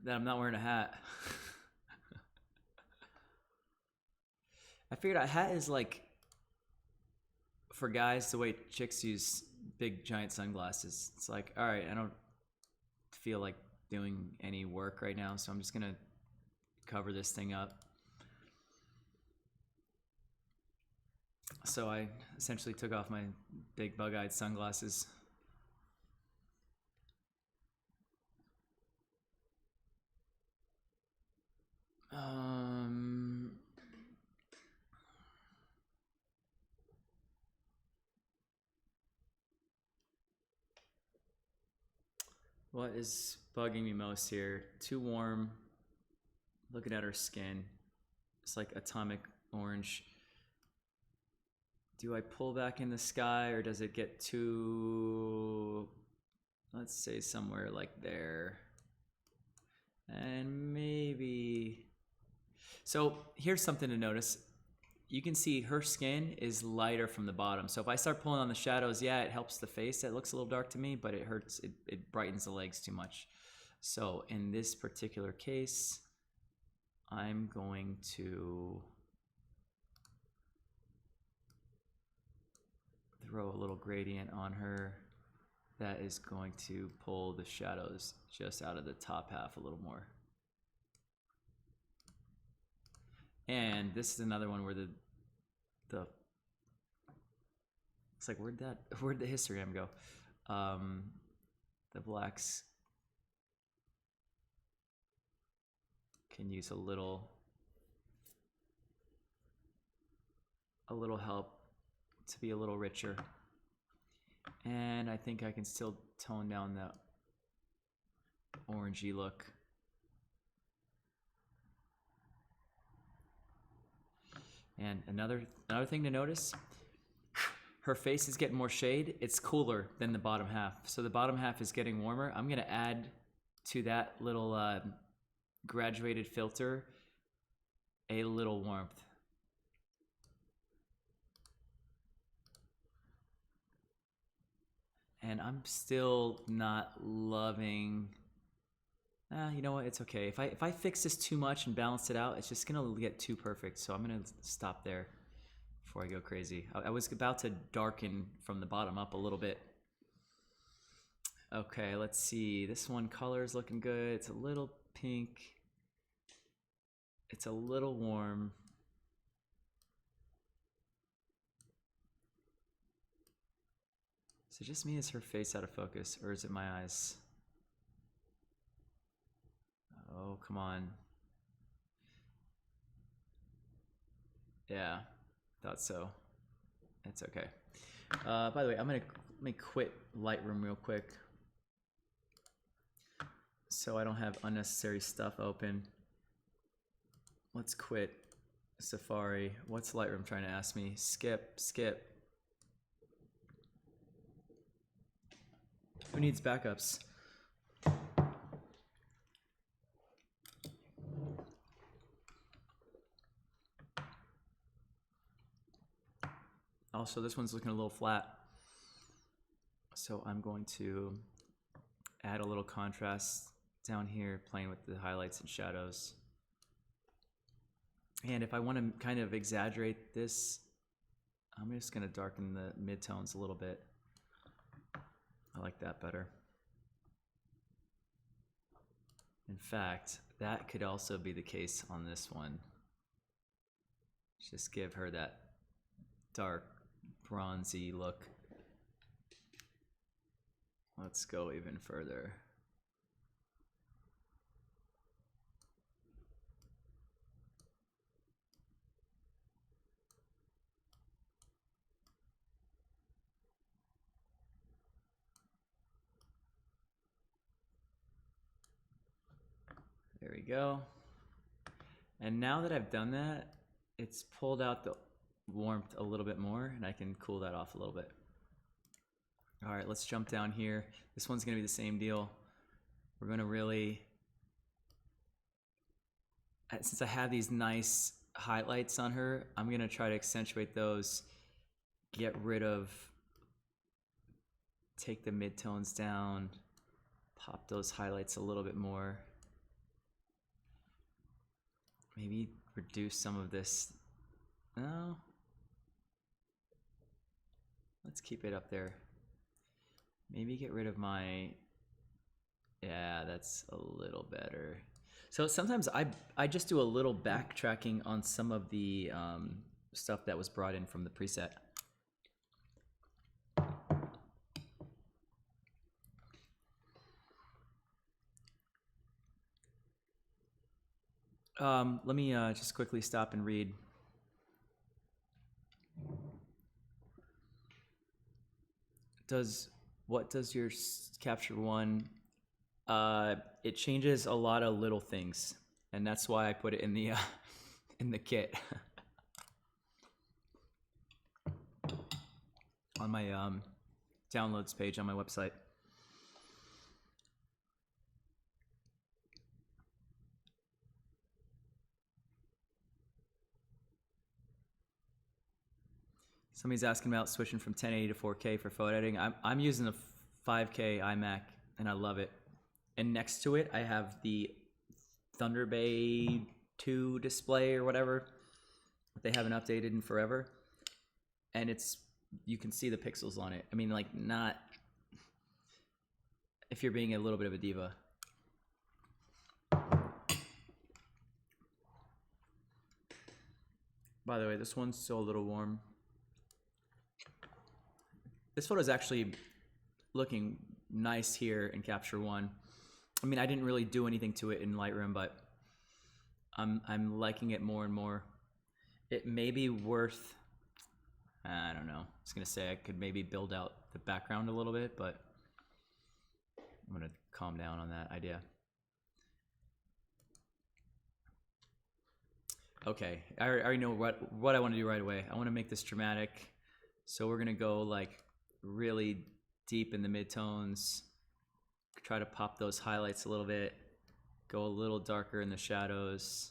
that I'm not wearing a hat. I figured a hat is like for guys the way chicks use big giant sunglasses. It's like, all right, I don't feel like doing any work right now, so I'm just gonna cover this thing up. So I essentially took off my big bug-eyed sunglasses. What is bugging me most here? Too warm. Looking at her skin. It's like atomic orange. Do I pull back in the sky, or does it get too, let's say somewhere like there? And maybe, so here's something to notice. You can see her skin is lighter from the bottom. So if I start pulling on the shadows, yeah, it helps the face. It looks a little dark to me, but it hurts, it brightens the legs too much. So in this particular case, I'm going to throw a little gradient on her that is going to pull the shadows just out of the top half a little more. And this is another one where the it's like, where'd the histogram go? The blacks can use a little help to be a little richer. And I think I can still tone down that orangey look. And another thing to notice, her face is getting more shade. It's cooler than the bottom half. So the bottom half is getting warmer. I'm gonna add to that little graduated filter a little warmth. And I'm still not loving, you know what, it's okay. If I fix this too much and balance it out, it's just gonna get too perfect. So I'm gonna stop there before I go crazy. I was about to darken from the bottom up a little bit. Okay, let's see. This one color is looking good. It's a little pink. It's a little warm. Is it just me? Is her face out of focus, or is it my eyes? Oh, come on. Yeah, thought so. It's okay. By the way, let me quit Lightroom real quick so I don't have unnecessary stuff open. Let's quit Safari. What's Lightroom trying to ask me? Skip. Who needs backups? Also, this one's looking a little flat. So I'm going to add a little contrast down here, playing with the highlights and shadows. And if I want to kind of exaggerate this, I'm just going to darken the midtones a little bit. I like that better. In fact, that could also be the case on this one. Just give her that dark, bronzy look. Let's go even further. There we go. And now that I've done that, it's pulled out the warmth a little bit more, and I can cool that off a little bit. All right, let's jump down here. This one's gonna be the same deal. We're gonna really, since I have these nice highlights on her, I'm gonna try to accentuate those, get rid of, take the midtones down, pop those highlights a little bit more. Maybe reduce some of this. No. Let's keep it up there. Maybe get rid of my, yeah, that's a little better. So sometimes I just do a little backtracking on some of the stuff that was brought in from the preset. Let me just quickly stop and read. What does your capture one? It changes a lot of little things, and that's why I put it in the kit on my downloads page on my website. Somebody's asking about switching from 1080 to 4K for photo editing. I'm using the 5K iMac, and I love it. And next to it, I have the Thunder Bay 2 display or whatever that they haven't updated in forever. And you can see the pixels on it. I mean, like, not if you're being a little bit of a diva. By the way, this one's still a little warm. This photo is actually looking nice here in Capture One. I mean, I didn't really do anything to it in Lightroom, but I'm liking it more and more. It may be worth, I don't know. I was gonna say I could maybe build out the background a little bit, but I'm gonna calm down on that idea. Okay, I already know what I want to do right away. I want to make this dramatic, so we're gonna go like really deep in the midtones, try to pop those highlights a little bit, go a little darker in the shadows,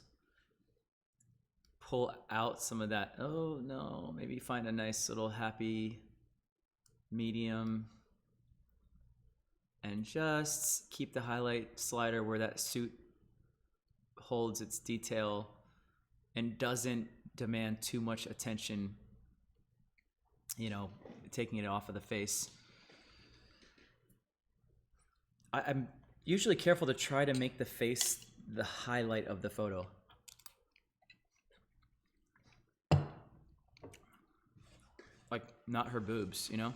pull out some of that, oh no, maybe find a nice little happy medium, and just keep the highlight slider where that suit holds its detail and doesn't demand too much attention, you know, taking it off of the face. I'm usually careful to try to make the face the highlight of the photo. Like, not her boobs, you know?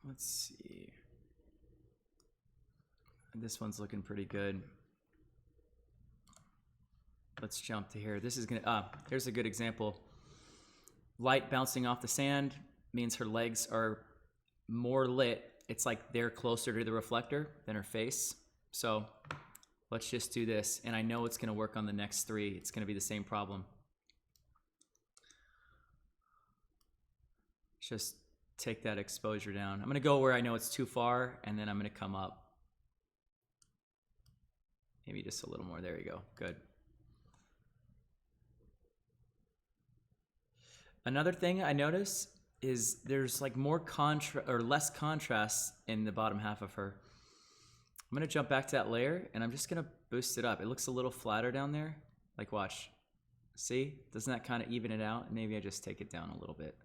Let's see. This one's looking pretty good. Let's jump to here. This is gonna, here's a good example. Light bouncing off the sand means her legs are more lit. It's like they're closer to the reflector than her face. So let's just do this. And I know it's gonna work on the next three. It's gonna be the same problem. Just take that exposure down. I'm gonna go where I know it's too far, and then I'm gonna come up. Maybe just a little more. There you go. Good. Another thing I notice is there's like more less contrast in the bottom half of her. I'm gonna jump back to that layer, and I'm just gonna boost it up. It looks a little flatter down there. Like, watch. See? Doesn't that kind of even it out? Maybe I just take it down a little bit.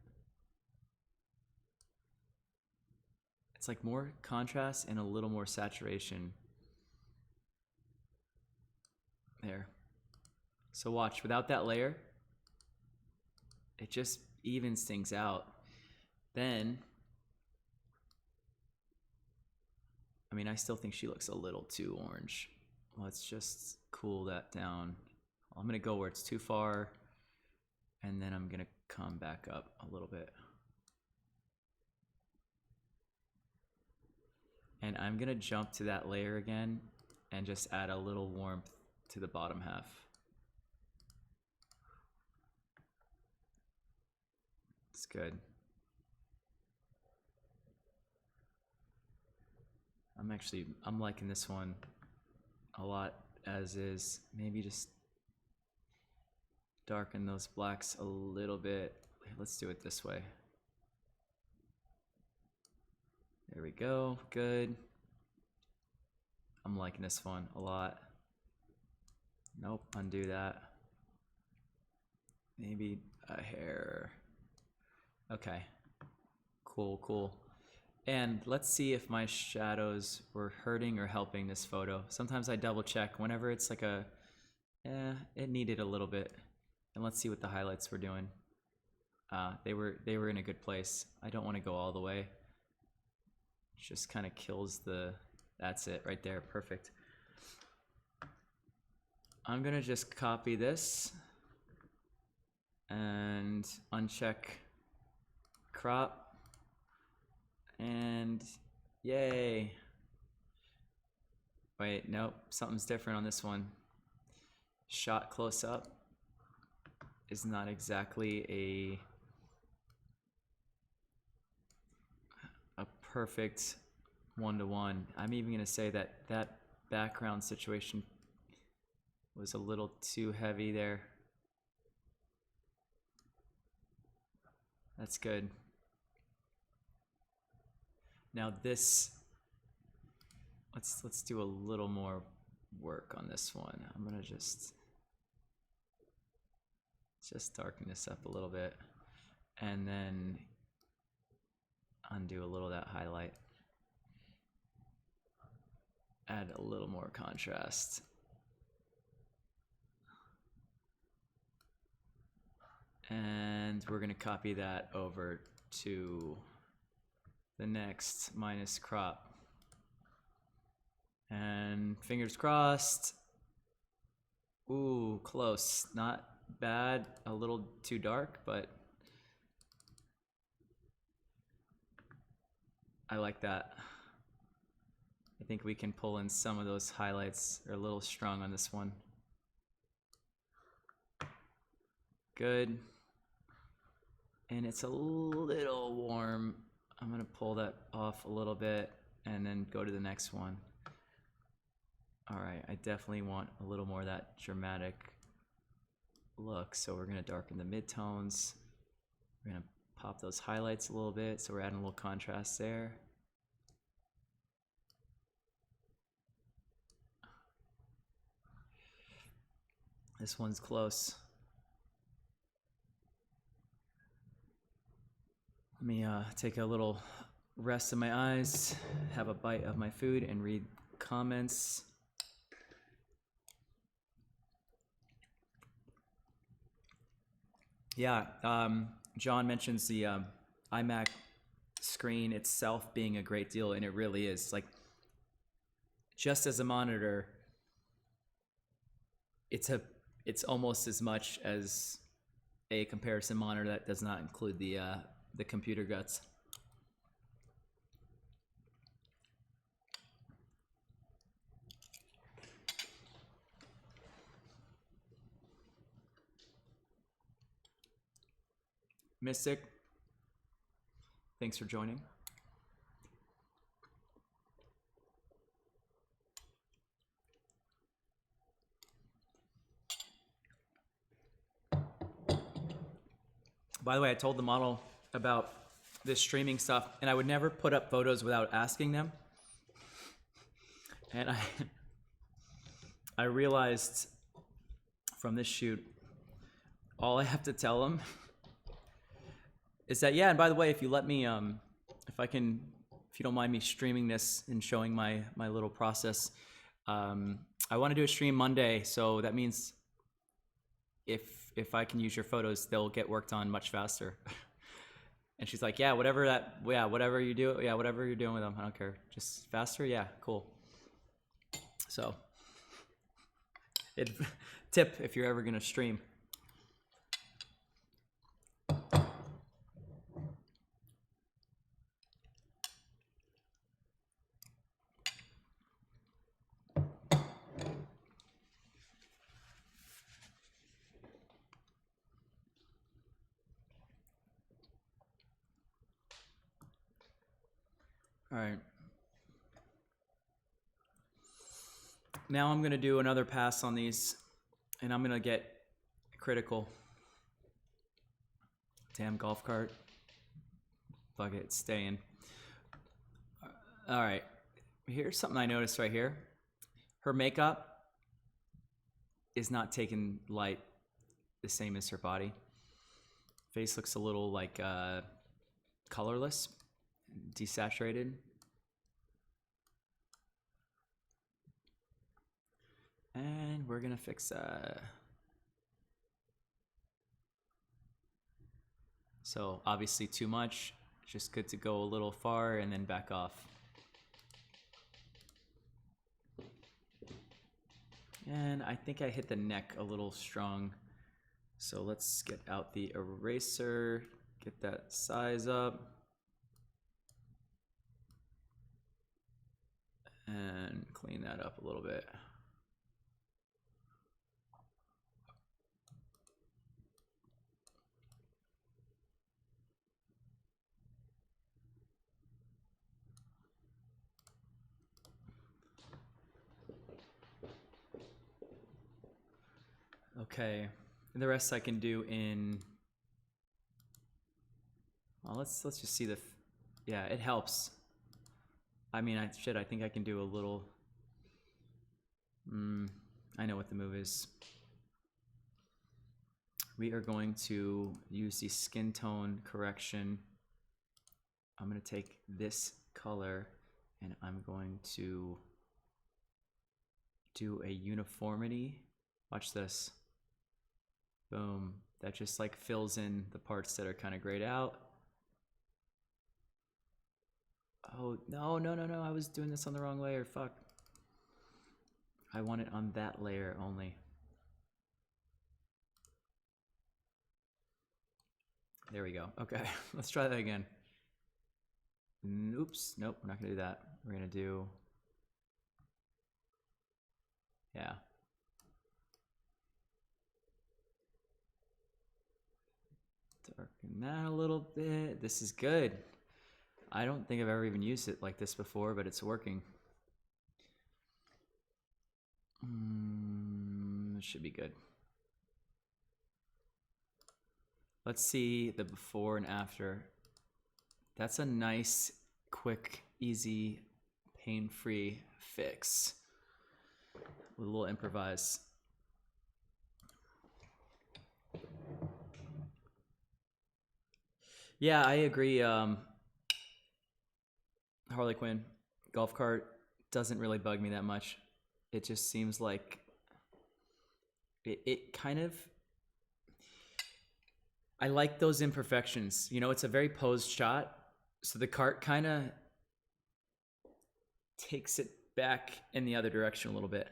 It's like more contrast and a little more saturation. There. So watch, without that layer, it just evens things out. Then, I mean, I still think she looks a little too orange. Let's just cool that down. I'm gonna go where it's too far, and then I'm gonna come back up a little bit. And I'm gonna jump to that layer again and just add a little warmth to the bottom half. It's good. I'm liking this one a lot as is. Maybe just darken those blacks a little bit. Let's do it this way. There we go, good. I'm liking this one a lot. Nope, undo that. Maybe a hair. Okay, cool, cool. And let's see if my shadows were hurting or helping this photo. Sometimes I double check whenever it's like it needed a little bit. And let's see what the highlights were doing. They were in a good place. I don't want to go all the way. It just kind of kills that's it right there, perfect. I'm gonna just copy this and uncheck crop. And yay. Wait, nope, something's different on this one. Shot close up is not exactly a perfect one-to-one. I'm even gonna say that background situation was a little too heavy there. That's good. Now this, let's do a little more work on this one. I'm gonna just darken this up a little bit and then undo a little of that highlight. Add a little more contrast. And we're gonna copy that over to the next minus crop. And fingers crossed. Ooh, close. Not bad. A little too dark, but I like that. I think we can pull in some of those highlights. They're a little strong on this one. Good. And it's a little warm. I'm gonna pull that off a little bit and then go to the next one. All right, I definitely want a little more of that dramatic look, so we're gonna darken the midtones. We're gonna pop those highlights a little bit, so we're adding a little contrast there. This one's close. Let me take a little rest of my eyes, have a bite of my food, and read comments. Yeah, John mentions the iMac screen itself being a great deal, and it really is. Like, just as a monitor, it's almost as much as a comparison monitor that does not include the computer guts. Mystic, thanks for joining. By the way, I told the model about this streaming stuff, and I would never put up photos without asking them. And I realized from this shoot, all I have to tell them is that, yeah, and by the way, if you let me, if you don't mind me streaming this and showing my little process, I want to do a stream Monday, so that means if I can use your photos, they'll get worked on much faster. And she's like, yeah, whatever you do, yeah, whatever you're doing with them, I don't care. Just faster, yeah, cool. So, tip if you're ever gonna stream. All right. Now I'm gonna do another pass on these, and I'm gonna get critical. Damn golf cart. Fuck it, it's staying. All right. Here's something I noticed right here. Her makeup is not taking light the same as her body. Face looks a little like colorless, desaturated. And we're gonna fix that. So obviously too much, just good to go a little far and then back off. And I think I hit the neck a little strong. So let's get out the eraser, get that size up. And clean that up a little bit. Okay, and the rest I can do in, well, let's just see yeah, it helps. I mean, I think I can do a little, I know what the move is. We are going to use the skin tone correction. I'm gonna take this color and I'm going to do a uniformity. Watch this. Boom. That just like fills in the parts that are kind of grayed out. Oh, no, I was doing this on the wrong layer, fuck. I want it on that layer only. There we go, okay, let's try that again. Oops, nope, we're not gonna do that. We're gonna do, yeah. Darken that a little bit. This is good. I don't think I've ever even used it like this before, but it's working. It should be good. Let's see the before and after. That's a nice, quick, easy, pain-free fix. With a little improvise. Yeah, I agree. Harley Quinn golf cart doesn't really bug me that much. It just seems like it kind of. I like those imperfections. You know, it's a very posed shot, so the cart kind of takes it back in the other direction a little bit.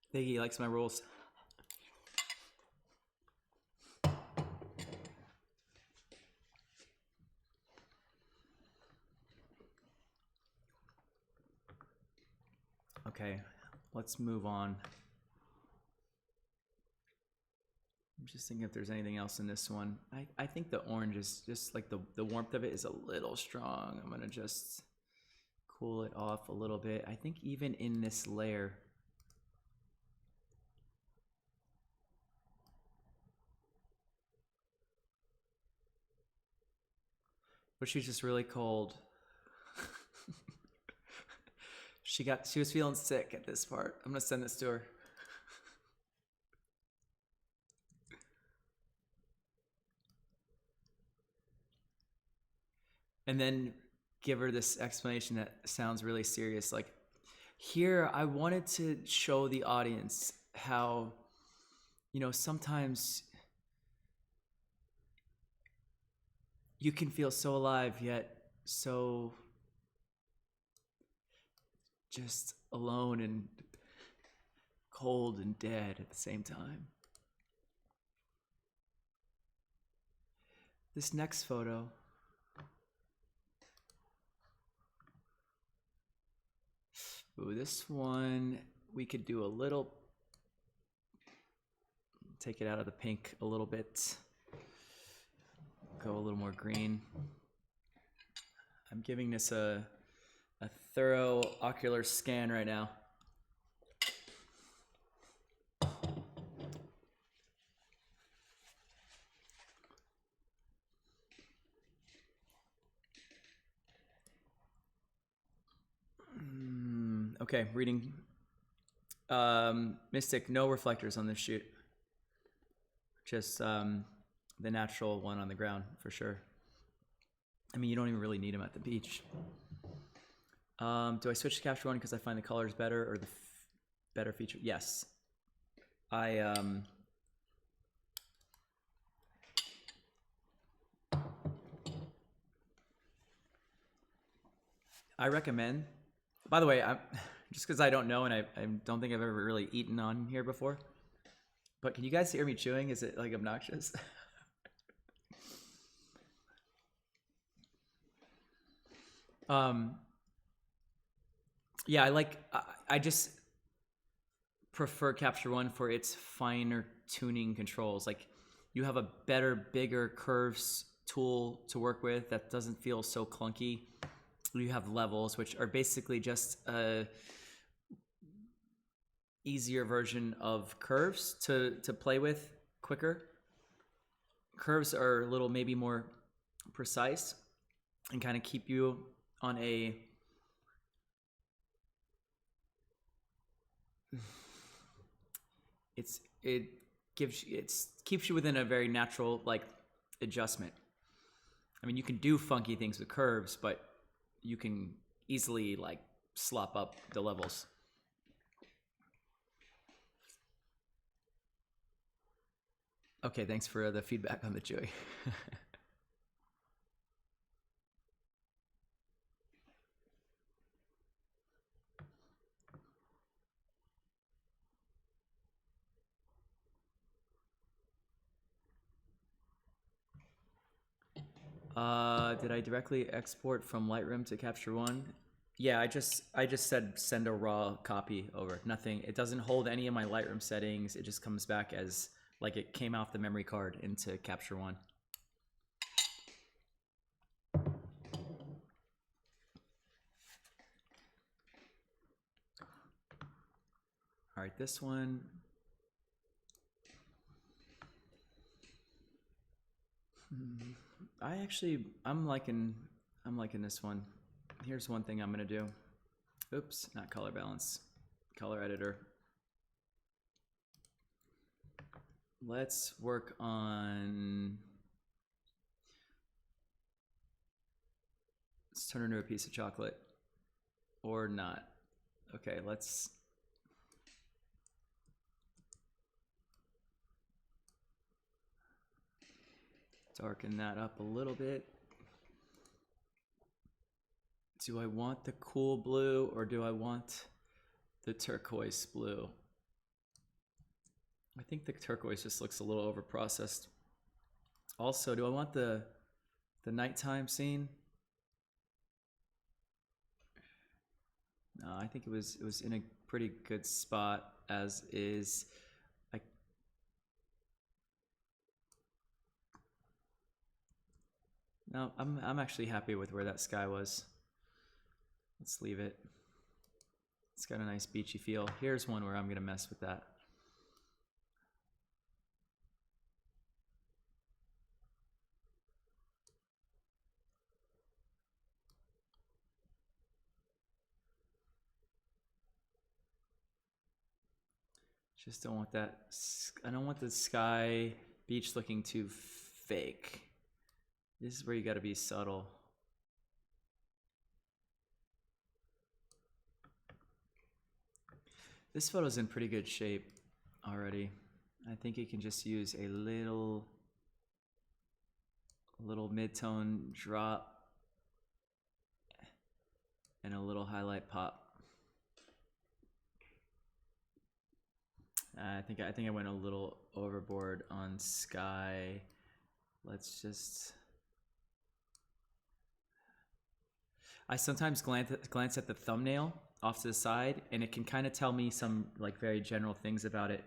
I think he likes my rules. Okay, let's move on. I'm just thinking if there's anything else in this one. I think the orange is just like the warmth of it is a little strong. I'm gonna just cool it off a little bit. I think even in this layer, but she's just really cold. She was feeling sick at this part. I'm gonna send this to her. And then give her this explanation that sounds really serious. Like, here, I wanted to show the audience how, you know, sometimes you can feel so alive yet so just alone and cold and dead at the same time. This next photo, ooh, this one we could do a little, take it out of the pink a little bit, go a little more green. I'm giving this a thorough ocular scan right now. Okay, reading. Mystic, no reflectors on this shoot. Just the natural one on the ground, for sure. I mean, you don't even really need them at the beach. Do I switch to Capture One because I find the colors better or the better feature? Yes. I recommend. By the way, I'm just because I don't know and I don't think I've ever really eaten on here before. But can you guys hear me chewing? Is it like obnoxious? Yeah, I just prefer Capture One for its finer tuning controls. Like, you have a better, bigger curves tool to work with that doesn't feel so clunky. You have levels, which are basically just a easier version of curves to play with quicker. Curves are a little maybe more precise and kind of keep you on a it keeps you within a very natural like adjustment. I mean, you can do funky things with curves, but you can easily like slop up the levels. Okay, thanks for the feedback on the Joey. Did I directly export from Lightroom to Capture One? Yeah, I just said send a raw copy over. Nothing. It doesn't hold any of my Lightroom settings. It just comes back as like it came off the memory card into Capture One. All right, this one. I'm liking this one. Here's one thing I'm gonna do. Oops, not color balance, color editor. Let's work on, let's turn it into a piece of chocolate or not. Okay, let's darken that up a little bit. Do I want the cool blue or do I want the turquoise blue? I think the turquoise just looks a little over processed. Also, do I want the nighttime scene? No, I think it was in a pretty good spot as is. No, I'm actually happy with where that sky was. Let's leave it. It's got a nice beachy feel. Here's one where I'm gonna mess with that. Just don't want that. I don't want the sky beach looking too fake. This is where you got to be subtle. This photo's in pretty good shape already. I think you can just use a little mid-tone drop and a little highlight pop. I think I went a little overboard on sky. Let's just. I sometimes glance at the thumbnail off to the side, and it can kind of tell me some like very general things about it.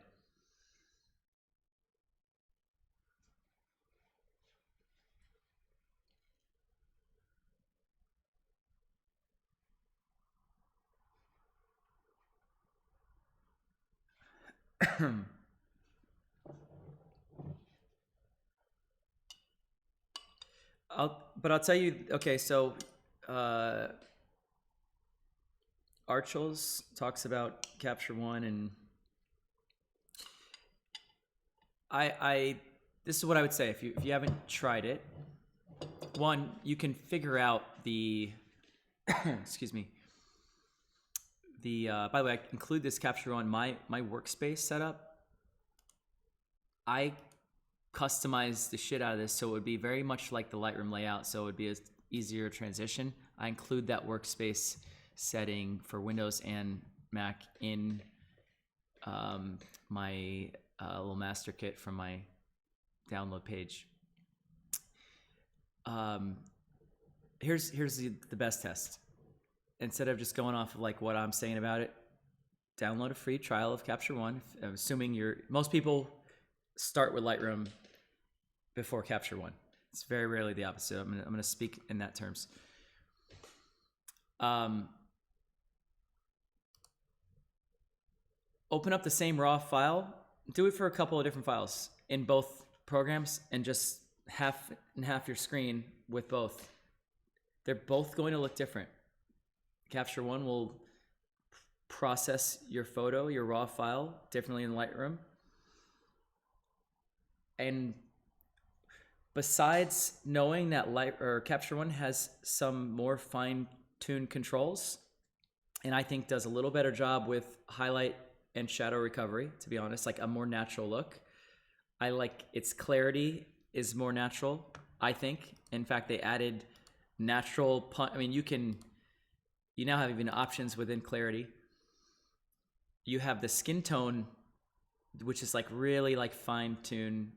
I'll tell you. Okay, so Archels talks about Capture One, and this is what I would say if you haven't tried it. One, you can figure out the excuse me. By the way, I include this Capture One my workspace setup. I customized the shit out of this so it would be very much like the Lightroom layout, so it would be an easier transition. I include that workspace setting for Windows and Mac in my little master kit from my download page. Here's the best test. Instead of just going off of like what I'm saying about it, download a free trial of Capture One. I'm assuming most people start with Lightroom before Capture One. It's very rarely the opposite. I'm gonna speak in that terms. Open up the same raw file. Do it for a couple of different files in both programs, and just half and half your screen with both. They're both going to look different. Capture One will process your photo, your raw file, differently in Lightroom. And besides knowing that Capture One has some more fine-tuned controls, and I think does a little better job with highlight and shadow recovery, to be honest, like a more natural look. I like its clarity is more natural, I think. In fact, they added natural, I mean, you now have even options within clarity. You have the skin tone, which is like really like fine-tuned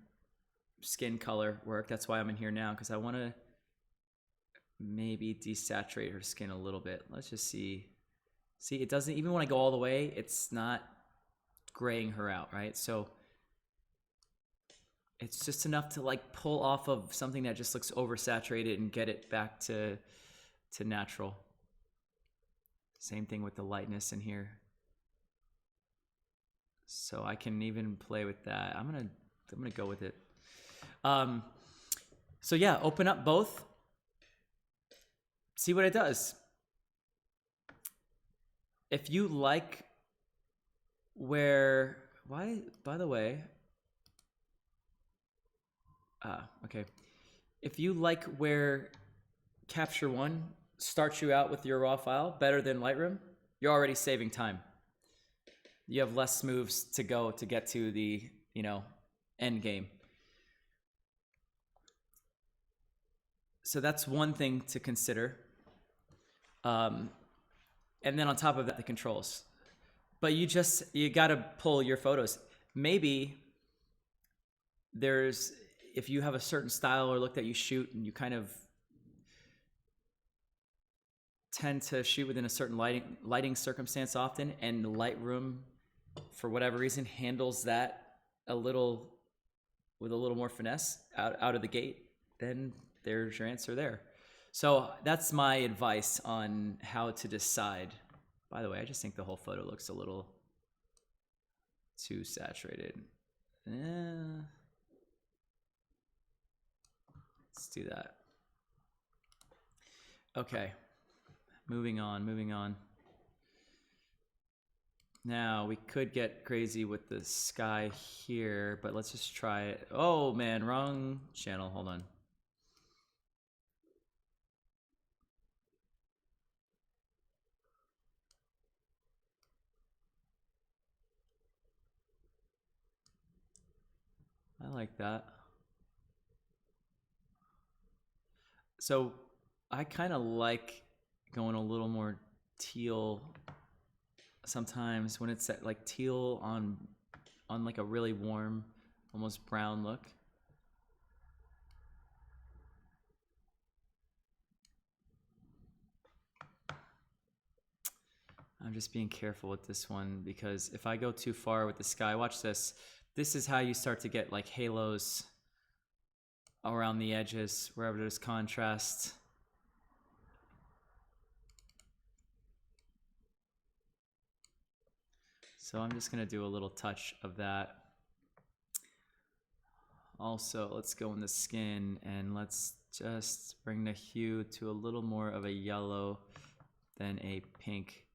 skin color work. That's why I'm in here now, because I want to maybe desaturate her skin a little bit. Let's just see. See, it doesn't, even when I go all the way, it's not graying her out, right? So it's just enough to like pull off of something that just looks oversaturated and get it back to natural. Same thing with the lightness in here. So I can even play with that. I'm gonna go with it. So So yeah, open up both. See what it does. If you like where, why, by the way, okay. If you like where Capture One starts you out with your raw file better than Lightroom, you're already saving time. You have less moves to go to get to the, you know, end game. So that's one thing to consider. And then on top of that, the controls. But you gotta pull your photos. Maybe if you have a certain style or look that you shoot and you kind of tend to shoot within a certain lighting circumstance often, and Lightroom, for whatever reason, handles that with a little more finesse out of the gate, then there's your answer there. So that's my advice on how to decide. By the way, I just think the whole photo looks a little too saturated. Let's do that. Okay, moving on. Now, we could get crazy with the sky here, but let's just try it. Oh man, wrong channel, hold on. I like that. So I kind of like going a little more teal sometimes when it's at like teal on like a really warm, almost brown look. I'm just being careful with this one because if I go too far with the sky, watch this. This is how you start to get like halos around the edges, wherever there's contrast. So I'm just gonna do a little touch of that. Also, let's go in the skin and let's just bring the hue to a little more of a yellow than a pink.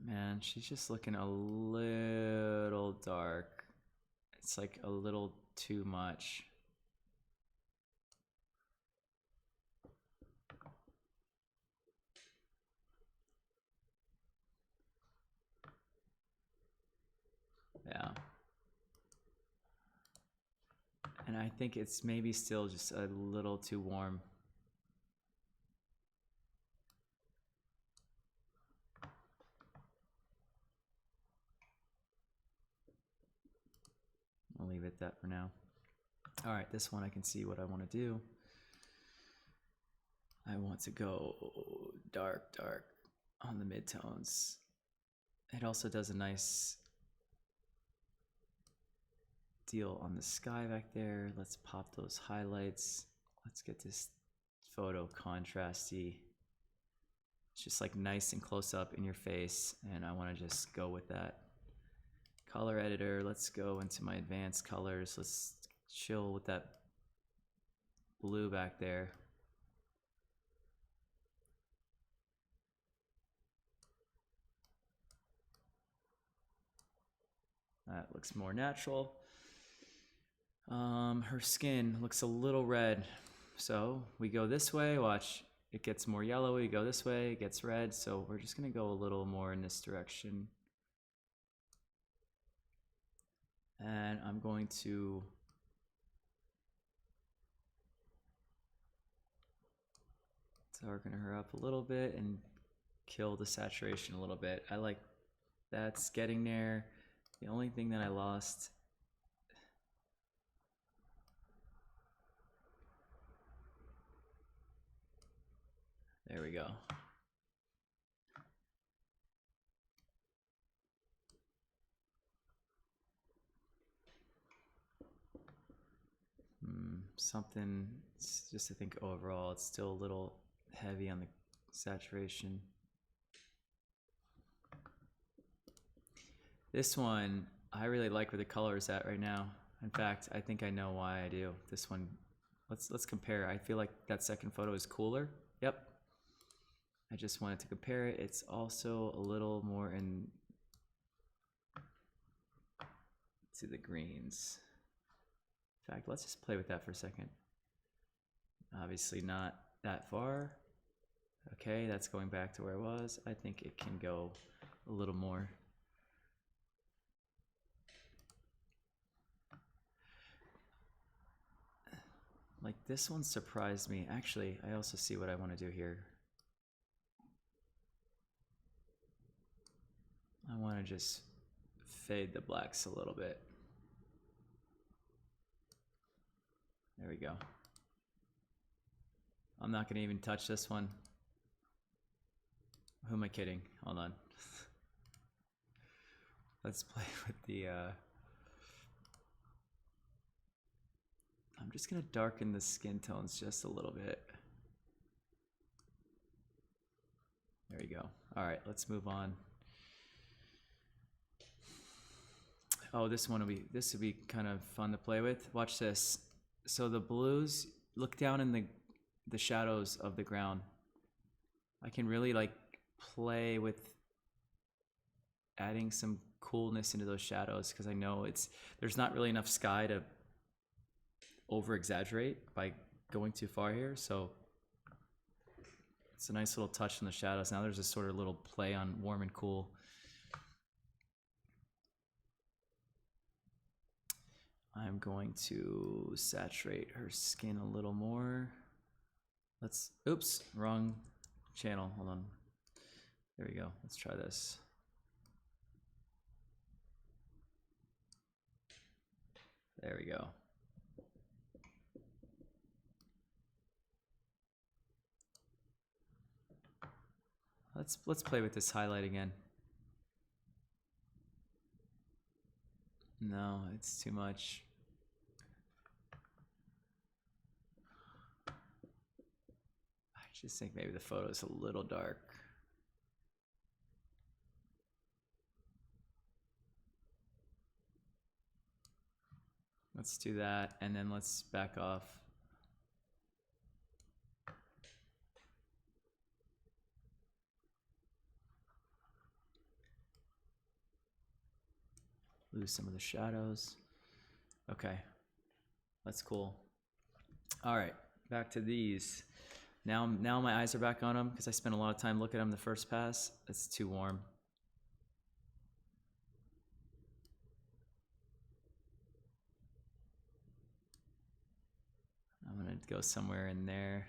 Man, she's just looking a little dark. It's like a little too much. Yeah. And I think it's maybe still just a little too warm. I'll leave it at that for now. All right, this one I can see what I want to do. I want to go dark, dark on the midtones. It also does a nice deal on the sky back there. Let's pop those highlights. Let's get this photo contrasty. It's just like nice and close up in your face, and I want to just go with that. Color editor, let's go into my advanced colors. Let's chill with that blue back there. That looks more natural. Her skin looks a little red. So we go this way, watch, it gets more yellow. We go this way, it gets red. So we're just gonna go a little more in this direction. And I'm going to darken her up a little bit and kill the saturation a little bit. I like that's getting there. The only thing that I lost, there we go. Something, just I think overall it's still a little heavy on the saturation. This one, I really like where the color is at right now. In fact, I think I know why I do. This one, let's compare. I feel like that second photo is cooler. Yep. I just wanted to compare it. It's also a little more in to the greens. In fact, let's just play with that for a second. Obviously not that far. Okay, that's going back to where it was. I think it can go a little more. Like this one surprised me. Actually, I also see what I want to do here. I want to just fade the blacks a little bit. There we go. I'm not going to even touch this one. Who am I kidding? Hold on. Let's play with the... I'm just going to darken the skin tones just a little bit. There you go. All right, let's move on. Oh, this would be kind of fun to play with. Watch this. So the blues, look down in the shadows of the ground. I can really like play with adding some coolness into those shadows because I know there's not really enough sky to over exaggerate by going too far here. So it's a nice little touch in the shadows. Now there's a sort of little play on warm and cool. I'm going to saturate her skin a little more. Oops, wrong channel, hold on. There we go, let's try this. There we go. Let's play with this highlight again. No, it's too much. I just think maybe the photo is a little dark. Let's do that, and then let's back off. Lose some of the shadows. Okay, that's cool. All right, back to these. Now my eyes are back on them because I spent a lot of time looking at them the first pass. It's too warm. I'm gonna go somewhere in there.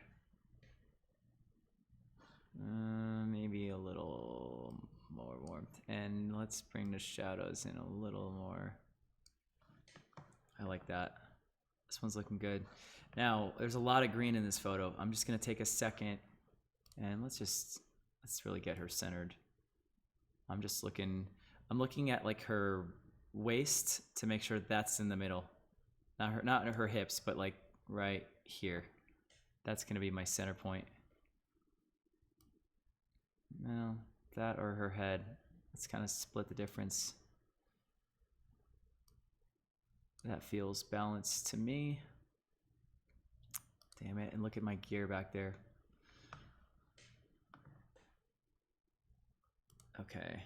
Maybe a little more warmth. And let's bring the shadows in a little more. I like that. This one's looking good. Now, there's a lot of green in this photo. I'm just gonna take a second and let's really get her centered. I'm looking at like her waist to make sure that's in the middle. Not her hips, but like right here. That's gonna be my center point. No, that or her head. Let's kind of split the difference. That feels balanced to me. Damn it, and look at my gear back there. Okay.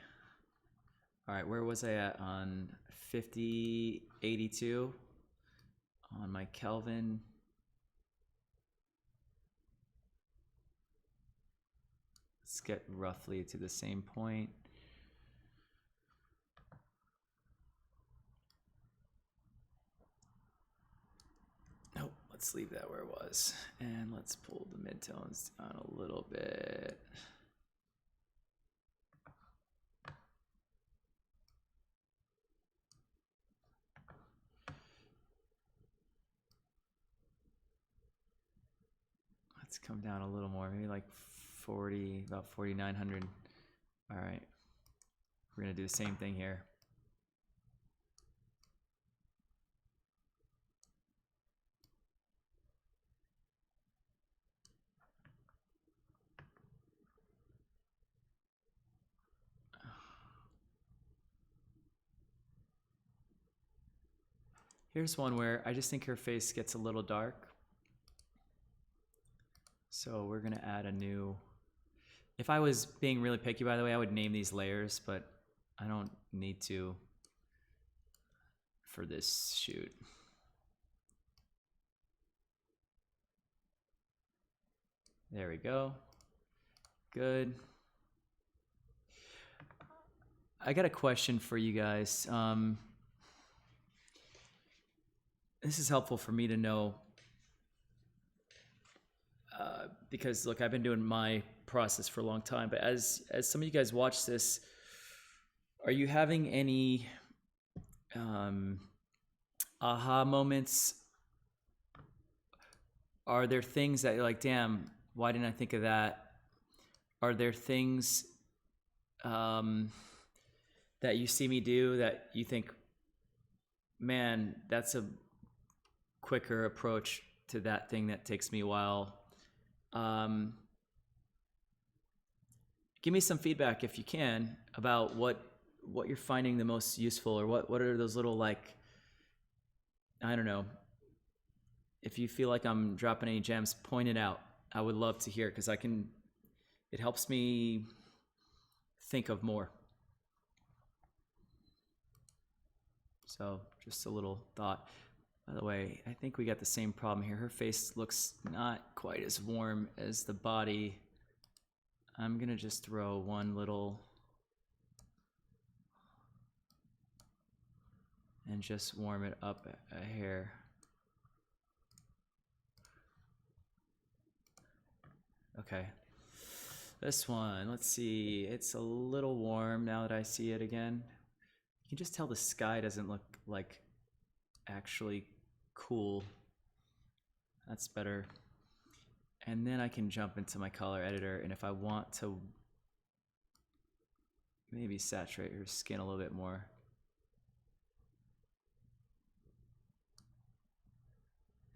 All right, where was I at on 5082 on my Kelvin? Let's get roughly to the same point. Nope, let's leave that where it was. And let's pull the midtones down a little bit. Let's come down a little more, maybe like 40, about 4,900. All right, we're gonna do the same thing here. Here's one where I just think her face gets a little dark. So we're gonna add a new, if I was being really picky, by the way, I would name these layers, but I don't need to for this shoot. There we go. Good. I got a question for you guys. This is helpful for me to know because look, I've been doing my process for a long time, but as some of you guys watch this, are you having any aha moments? Are there things that you're like, damn, why didn't I think of that? Are there things that you see me do that you think, man, that's a quicker approach to that thing that takes me a while? Give me some feedback if you can about what you're finding the most useful, or what are those little, like, I don't know. If you feel like I'm dropping any gems, point it out. I would love to hear it because it helps me think of more. So just a little thought. By the way, I think we got the same problem here. Her face looks not quite as warm as the body. I'm gonna just throw one little and just warm it up a hair. Okay, this one, let's see, it's a little warm now that I see it again. You can just tell the sky doesn't look like actually cool. That's better. And then I can jump into my color editor, and if I want to maybe saturate her skin a little bit more.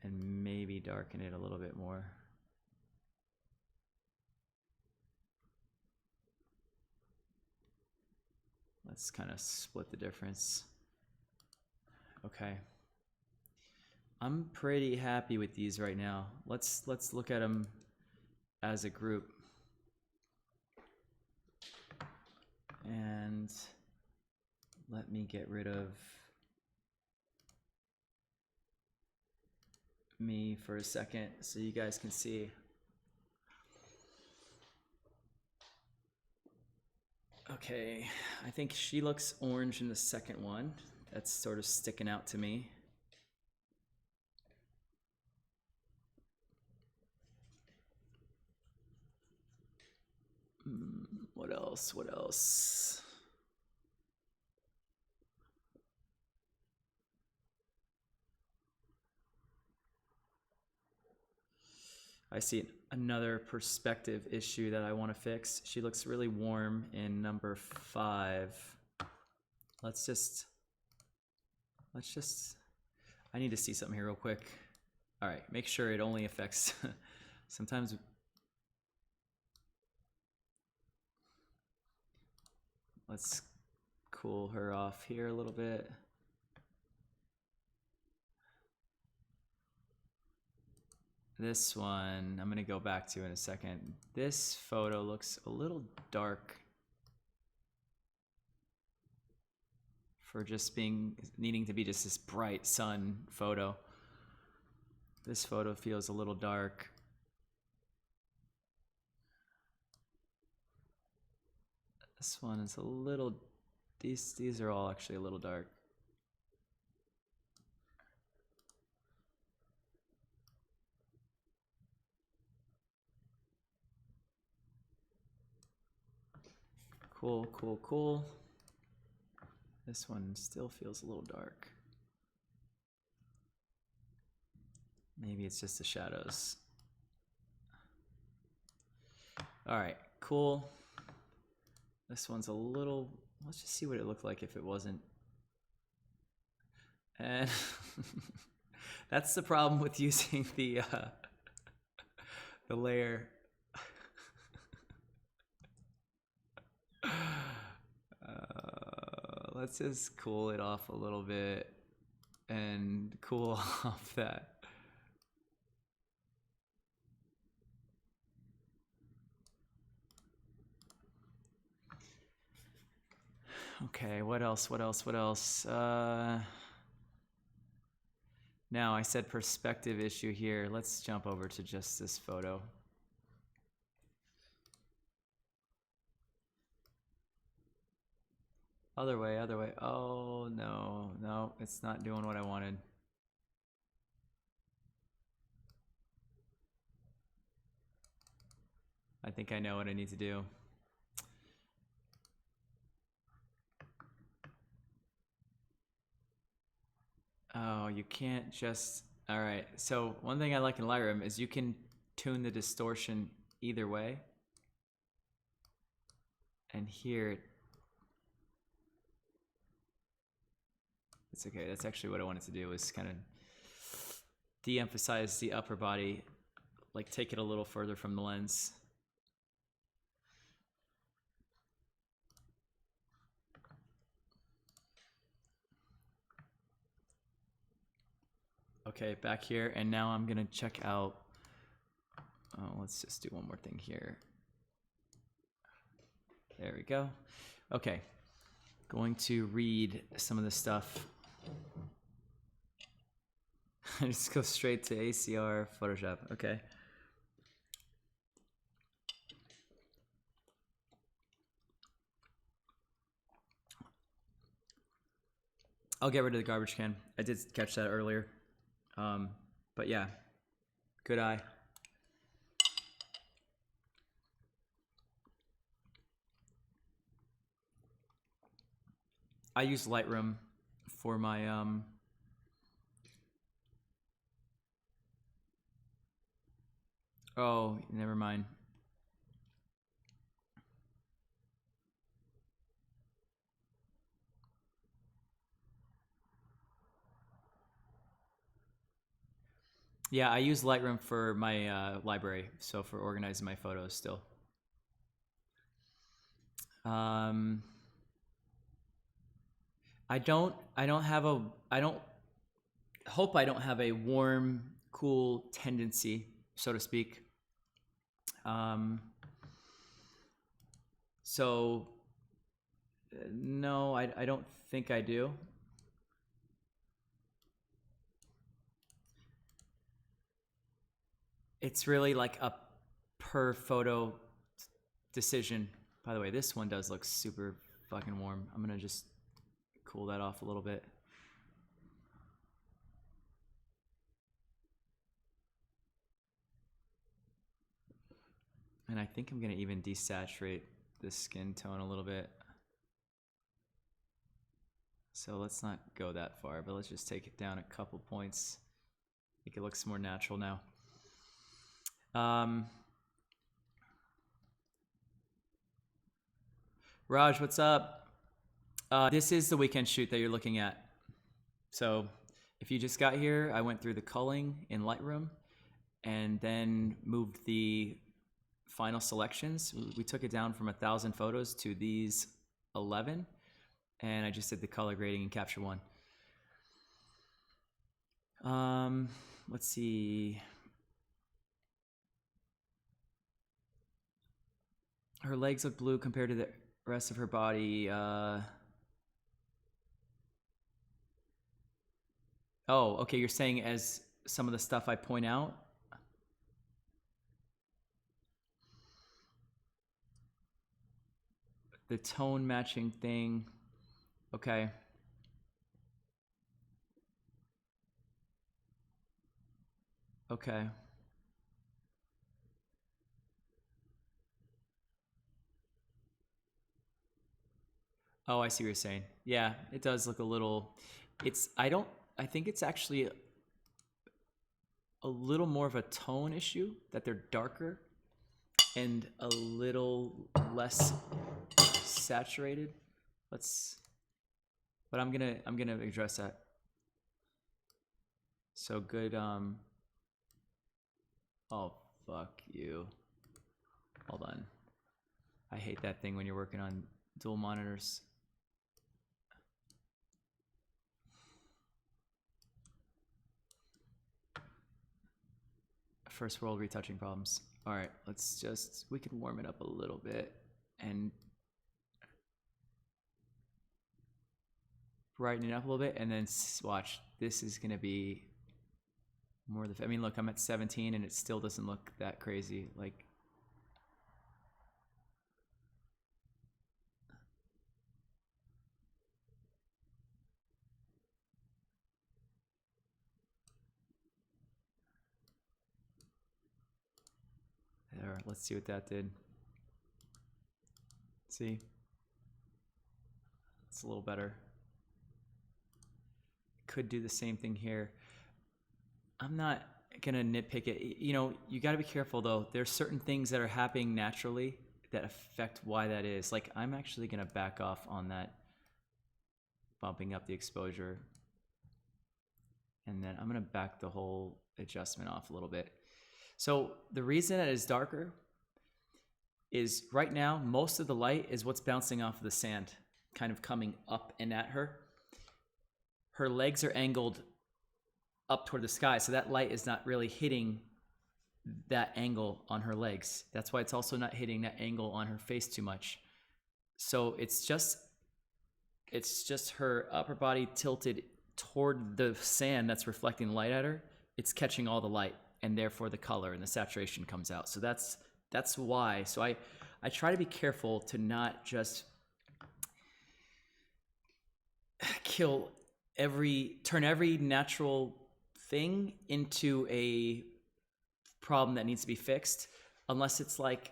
And maybe darken it a little bit more. Let's kind of split the difference. Okay. I'm pretty happy with these right now. Let's look at them as a group. And let me get rid of me for a second so you guys can see. Okay, I think she looks orange in the second one. That's sort of sticking out to me. What else? What else? I see another perspective issue that I want to fix. She looks really warm in number 5. Let's just, I need to see something here real quick. All right, make sure it only affects, sometimes, let's cool her off here a little bit. This one, I'm gonna go back to in a second. This photo looks a little dark for just needing to be just this bright sun photo. This photo feels a little dark. This one is a little, these are all actually a little dark. Cool, cool, cool. This one still feels a little dark. Maybe it's just the shadows. All right, cool. This one's a little, let's just see what it looked like if it wasn't. And that's the problem with using the layer. Let's just cool it off a little bit. and cool off that. Okay, what else? Now I said perspective issue here. Let's jump over to just this photo. Other way. Oh, no, it's not doing what I wanted. I think I know what I need to do. Oh, you can't just... All right, so one thing I like in Lightroom is you can tune the distortion either way. And here, it's okay. That's actually what I wanted to do, is kind of de-emphasize the upper body, like take it a little further from the lens. Okay, back here, and now I'm gonna check out, let's just do one more thing here. There we go. Okay, going to read some of the stuff. I just go straight to ACR Photoshop, okay. I'll get rid of the garbage can. I did catch that earlier. But yeah, good eye. I use Lightroom for my oh, never mind. Yeah, I use Lightroom for my library, so for organizing my photos still. I don't hope I don't have a warm, cool tendency, so to speak. So no, I don't think I do. It's really like a per photo decision. By the way, this one does look super fucking warm. I'm gonna just cool that off a little bit. And I think I'm gonna even desaturate the skin tone a little bit. So let's not go that far, but let's just take it down a couple points. Make it look more natural now. Raj, what's up? This is the weekend shoot that you're looking at. So if you just got here, I went through the culling in Lightroom and then moved the final selections. We took it down from 1,000 photos to these 11, and I just did the color grading in Capture One. Let's see. Her legs look blue compared to the rest of her body. Oh, okay, you're saying as some of the stuff I point out? The tone matching thing. Okay. Okay. Oh, I see what you're saying. Yeah, it does look a little, I think it's actually a little more of a tone issue, that they're darker and a little less saturated. But I'm gonna address that. So good, oh, fuck you. Hold on. I hate that thing when you're working on dual monitors. First world retouching problems. All right, we can warm it up a little bit and brighten it up a little bit, and then watch. This is gonna be more I mean, look, I'm at 17 and it still doesn't look that crazy. Like, there, let's see what that did. See? It's a little better. Could do the same thing here. I'm not gonna nitpick it. You know, you gotta be careful though. There's certain things that are happening naturally that affect why that is. Like, I'm actually gonna back off on that, bumping up the exposure. And then I'm gonna back the whole adjustment off a little bit. So the reason that it's darker is right now, most of the light is what's bouncing off of the sand, kind of coming up and at her. Her legs are angled up toward the sky, so that light is not really hitting that angle on her legs. That's why it's also not hitting that angle on her face too much. So it's just her upper body tilted toward the sand that's reflecting light at her. It's catching all the light, and therefore the color and the saturation comes out. So that's why. So I try to be careful to not just turn every natural thing into a problem that needs to be fixed, unless it's like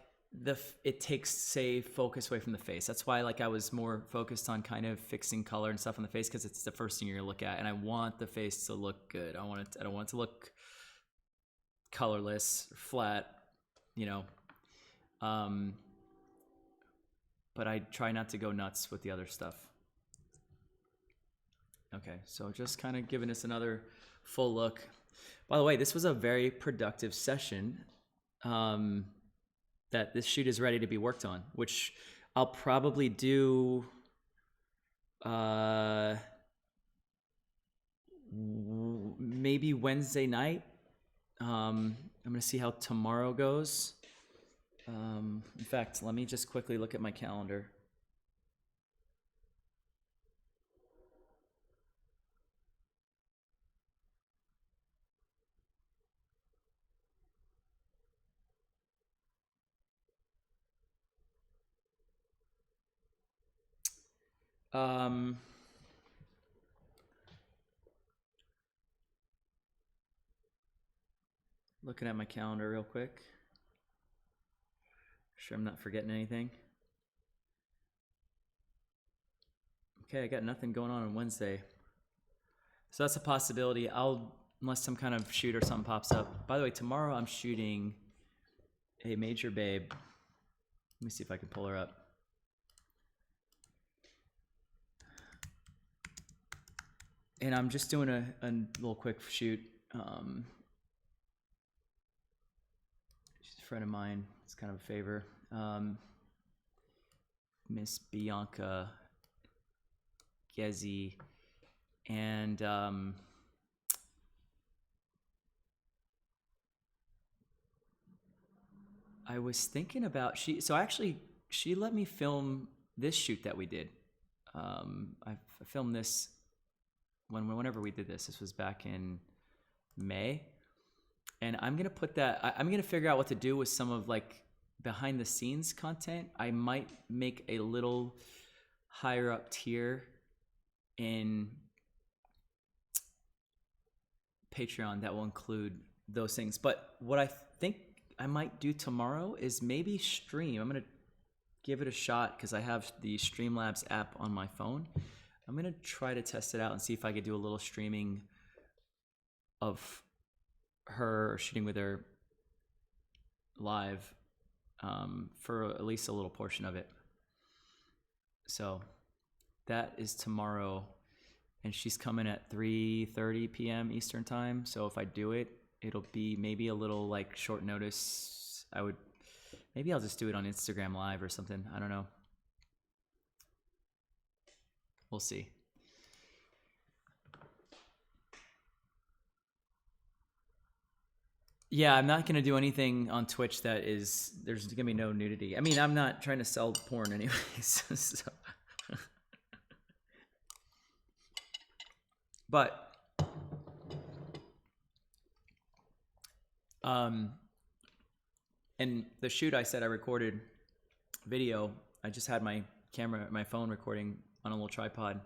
it takes, say, focus away from the face. That's why, like, I was more focused on kind of fixing color and stuff on the face, because it's the first thing you're gonna look at, and I want the face to look good. I don't want it to look colorless, flat, you know. But I try not to go nuts with the other stuff. Okay, so just kind of giving us another full look. By the way, this was a very productive session. That this shoot is ready to be worked on, which I'll probably do maybe Wednesday night. I'm gonna see how tomorrow goes. In fact, let me just quickly look at my calendar. Looking at my calendar real quick. Sure I'm not forgetting anything. Okay, I got nothing going on Wednesday. So that's a possibility. Unless some kind of shoot or something pops up. By the way, tomorrow I'm shooting a Major Babe. Let me see if I can pull her up. And I'm just doing a little quick shoot. She's a friend of mine. It's kind of a favor. Miss Bianca Gezi. And I was thinking about she let me film this shoot that we did. I filmed this whenever we did this. This was back in May, and I'm gonna put that. I'm gonna figure out what to do with some of like behind the scenes content. I might make a little higher up tier in Patreon that will include those things. But what I think I might do tomorrow is maybe stream. I'm gonna give it a shot because I have the Streamlabs app on my phone. I'm gonna try to test it out and see if I could do a little streaming of her shooting with her live for at least a little portion of it. So that is tomorrow, and she's coming at 3:30 p.m. Eastern time. So if I do it, it'll be maybe a little like short notice. Maybe I'll just do it on Instagram Live or something. I don't know. We'll see. Yeah, I'm not gonna do anything on Twitch that is. There's gonna be no nudity. I mean, I'm not trying to sell porn anyways. So. But, and the shoot I said I recorded video. I just had my camera, my phone recording on a little tripod.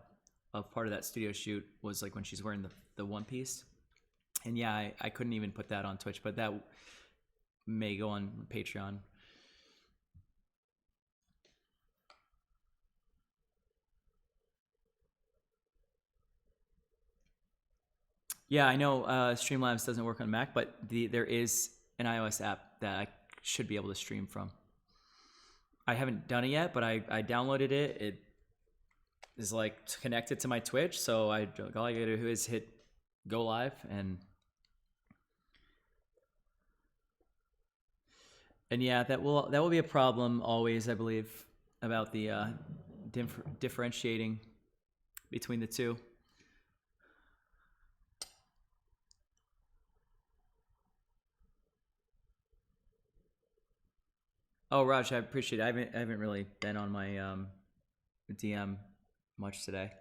Of part of that studio shoot was like when she's wearing the one piece. And yeah, I couldn't even put that on Twitch, but that may go on Patreon. Yeah, I know Streamlabs doesn't work on Mac, but there is an iOS app that I should be able to stream from. I haven't done it yet, but I downloaded it. It is like connected to my Twitch, so all I gotta do is hit go live, and yeah, that will be a problem always, I believe, about the differentiating between the two. Oh, Raj, I appreciate it. I haven't really been on my DM much today.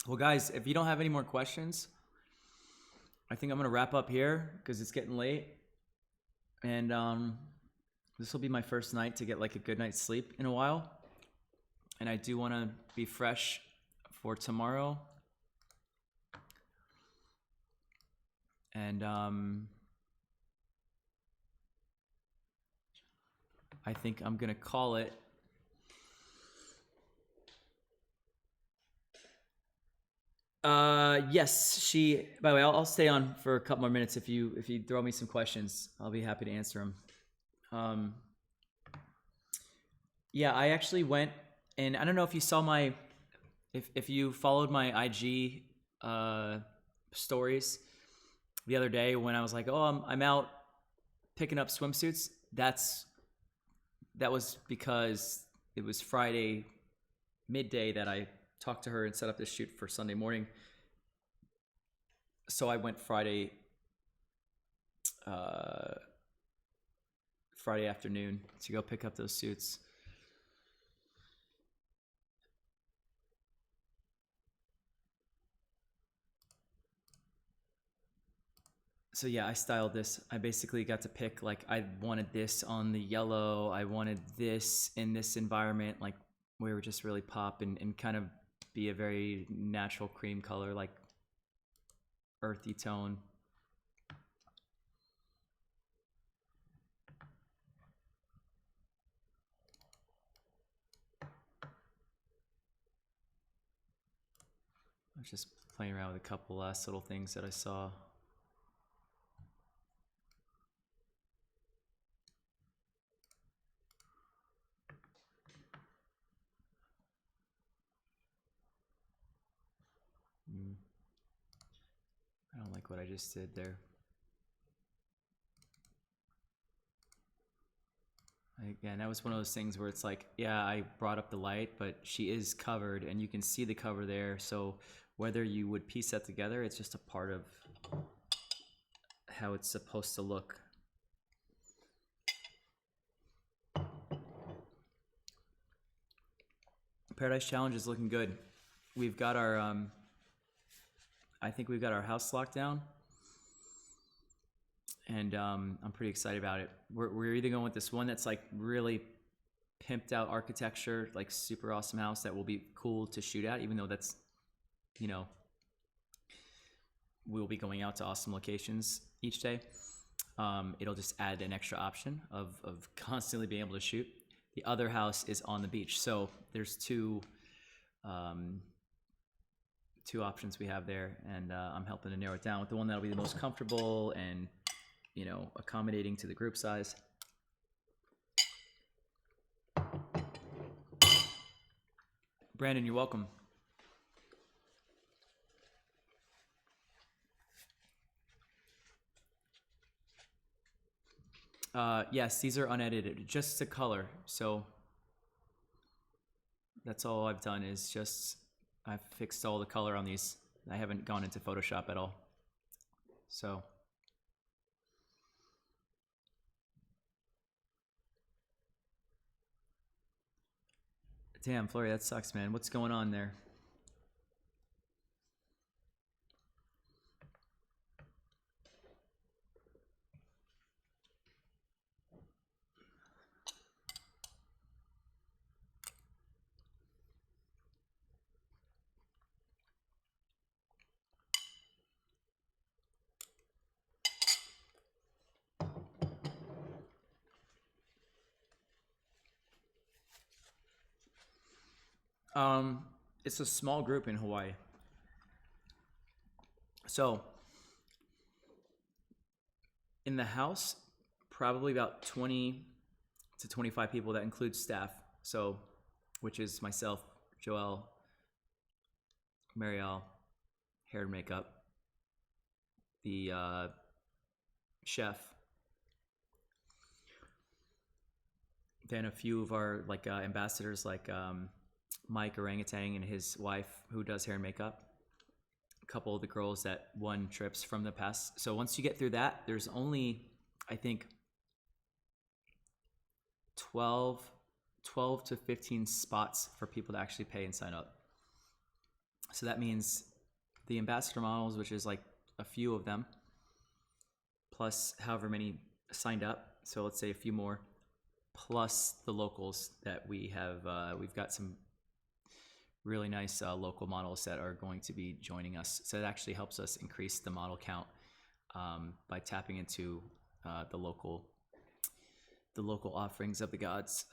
Well, guys, if you don't have any more questions, I think I'm gonna wrap up here because it's getting late, and this will be my first night to get like a good night's sleep in a while, and I do want to be fresh for tomorrow. And I think I'm gonna call it. Yes, she. By the way, I'll stay on for a couple more minutes if you throw me some questions. I'll be happy to answer them. Yeah, I actually went, and I don't know if you saw my, if you followed my IG stories the other day when I was like, oh, I'm out picking up swimsuits. That was because it was Friday midday that I talked to her and set up this shoot for Sunday morning. So I went Friday afternoon to go pick up those suits. So yeah, I styled this. I basically got to pick, like, I wanted this on the yellow. I wanted this in this environment, like where it would just really pop and kind of be a very natural cream color, like earthy tone. I was just playing around with a couple last little things that I saw. I don't like what I just did there. Again, that was one of those things where it's like, yeah, I brought up the light, but she is covered and you can see the cover there. So whether you would piece that together, it's just a part of how it's supposed to look. Paradise Challenge is looking good. We've got our, I think we've got our house locked down, and I'm pretty excited about it. We're either going with this one that's like really pimped out architecture, like super awesome house that will be cool to shoot at, even though that's, you know, we'll be going out to awesome locations each day. It'll just add an extra option of constantly being able to shoot. The other house is on the beach, so there's two options we have there, and I'm helping to narrow it down with the one that'll be the most comfortable and, you know, accommodating to the group size. Brandon, you're welcome. Yes, these are unedited, just the color. So That's all I've done is just I've fixed all the color on these. I haven't gone into Photoshop at all. So damn, Flurry, that sucks, man. What's going on there? It's a small group in Hawaii. So in the house, probably about 20 to 25 people. That includes staff. So, which is myself, Joelle, Marielle, hair and makeup, the chef, then a few of our like ambassadors like Mike Orangutan and his wife who does hair and makeup, a couple of the girls that won trips from the past. So once you get through that, there's only, I think, 12 to 15 spots for people to actually pay and sign up. So that means the ambassador models, which is like a few of them, plus however many signed up. So let's say a few more, plus the locals that we have. We've got some really nice local models that are going to be joining us. So it actually helps us increase the model count by tapping into the local offerings of the gods.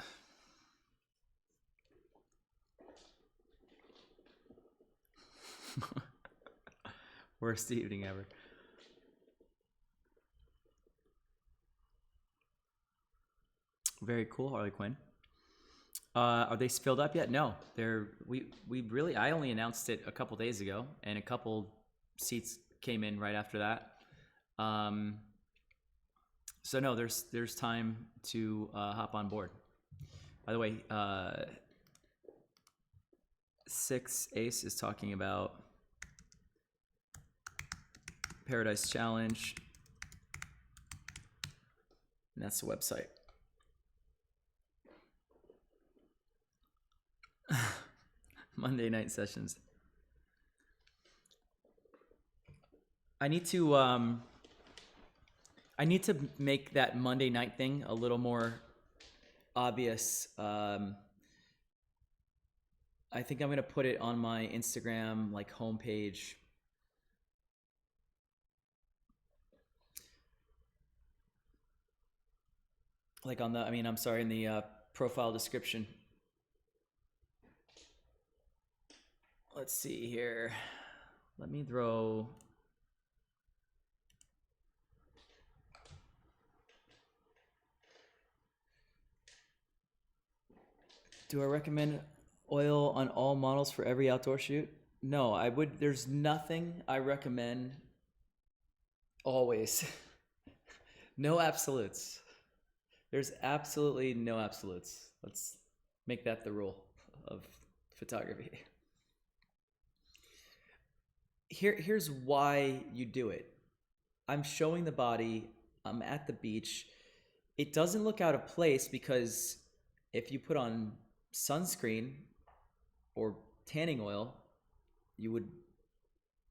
Worst evening ever. Very cool, Harley Quinn. Are they filled up yet? No, I only announced it a couple days ago, and a couple seats came in right after that. So no, there's time to hop on board. By the way, Six Ace is talking about Paradise Challenge, and that's the website. Monday night sessions. I need to make that Monday night thing a little more obvious. I think I'm gonna put it on my Instagram like homepage. Like on the, in the profile description. Let's see here. Let me throw. Do I recommend oil on all models for every outdoor shoot? No, I would. There's nothing I recommend always. No absolutes. There's absolutely no absolutes. Let's make that the rule of photography. Here's why you do it. I'm showing the body. I'm at the beach. It doesn't look out of place because if you put on sunscreen or tanning oil,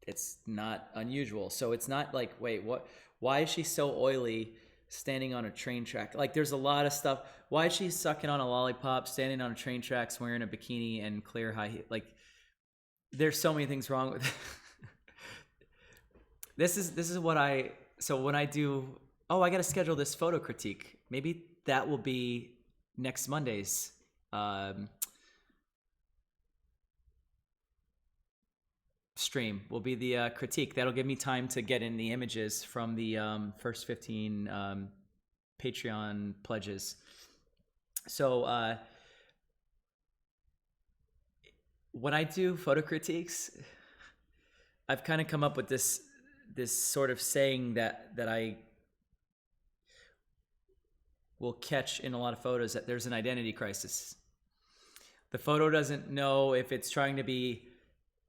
it's not unusual. So it's not like, wait, what? Why is she so oily standing on a train track? Like, there's a lot of stuff. Why is she sucking on a lollipop, standing on a train tracks, wearing a bikini and clear high heel? Like, there's so many things wrong with it. This is what so when I do, I got to schedule this photo critique. Maybe that will be next Monday's stream. Will be the critique. That'll give me time to get in the images from the first 15 Patreon pledges. So when I do photo critiques, I've kind of come up with this sort of saying that I will catch in a lot of photos, that there's an identity crisis. The photo doesn't know if it's trying to be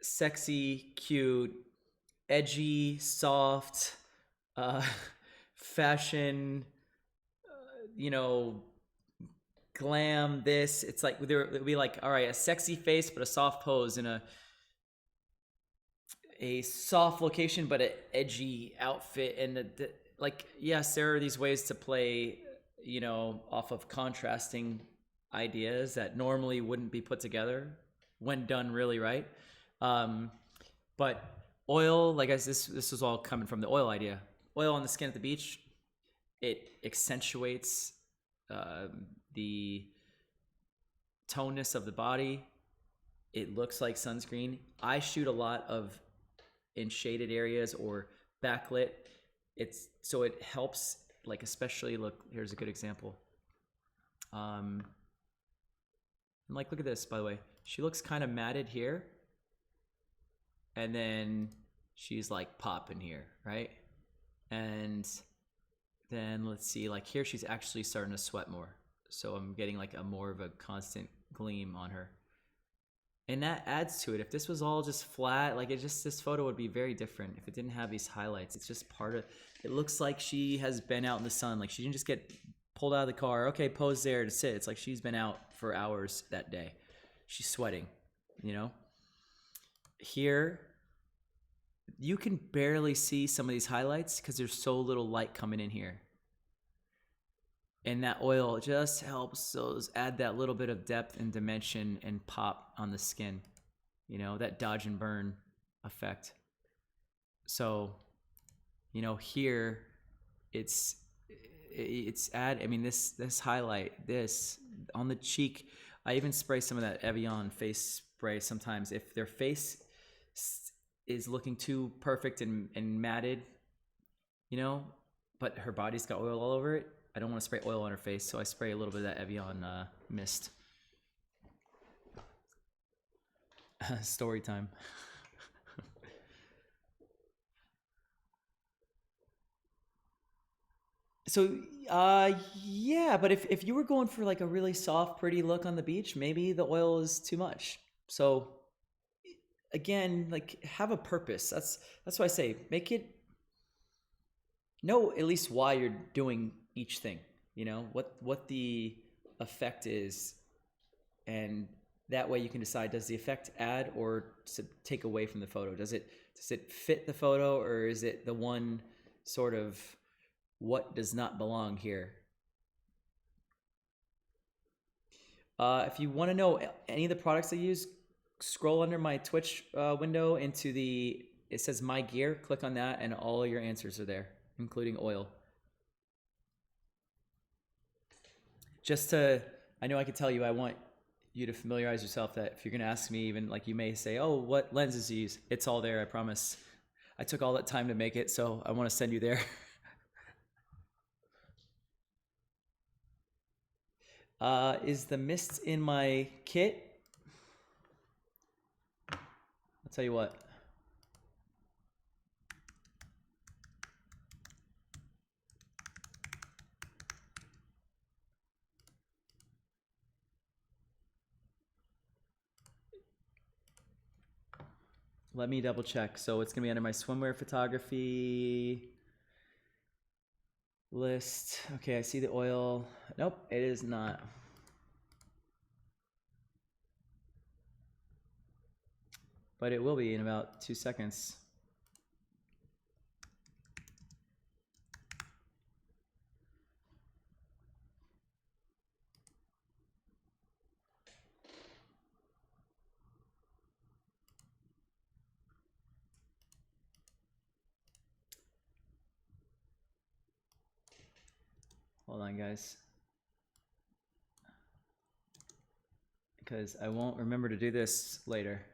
sexy, cute, edgy, soft, fashion, glam. This. It's like it'd be like, all right, a sexy face but a soft pose in a soft location but an edgy outfit, and like, yes, there are these ways to play, off of contrasting ideas that normally wouldn't be put together when done really right. But oil, like this was all coming from the oil idea. Oil on the skin at the beach, it accentuates the toneness of the body. It looks like sunscreen. I shoot a lot in shaded areas or backlit. So it helps, like, especially, look, here's a good example. And like, look at this, by the way. She looks kind of matted here. And then she's like popping here, right? And then let's see, like here she's actually starting to sweat more. So I'm getting like more of a constant gleam on her. And that adds to it. If this was all just flat, like this photo would be very different if it didn't have these highlights. It's just part of, it looks like she has been out in the sun. Like she didn't just get pulled out of the car, okay, pose there to sit. It's like she's been out for hours that day. She's sweating, Here, you can barely see some of these highlights because there's so little light coming in here. And that oil just helps those add that little bit of depth and dimension and pop on the skin, that dodge and burn effect. So, here it's this highlight, this on the cheek. I even spray some of that Evian face spray sometimes if their face is looking too perfect and matted, but her body's got oil all over it. I don't want to spray oil on her face, so I spray a little bit of that Evian mist. Story time. So, yeah, but if you were going for like a really soft, pretty look on the beach, maybe the oil is too much. So, again, like, have a purpose. That's why I say know at least why you're doing each thing. What the effect is, and that way you can decide, does the effect add or take away from the photo? Does it fit the photo, or is it the one sort of what does not belong here? If you want to know any of the products I use, scroll under my Twitch window into it says My Gear. Click on that, and all your answers are there, including oil. I know I could tell you, I want you to familiarize yourself that if you're going to ask me, even like you may say, oh, what lenses do you use? It's all there, I promise. I took all that time to make it, so I want to send you there. Is the mist in my kit? I'll tell you what. Let me double check. So it's gonna be under my swimwear photography list. Okay, I see the oil. Nope, it is not. But it will be in about 2 seconds. Hold on, guys. Because I won't remember to do this later.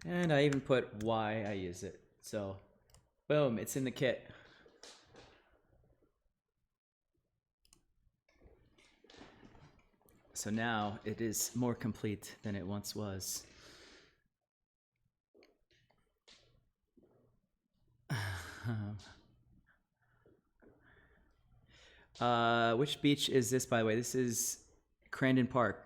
And I even put why I use it. So, boom, it's in the kit. So now it is more complete than it once was. Which beach is this, by the way? This is Crandon Park.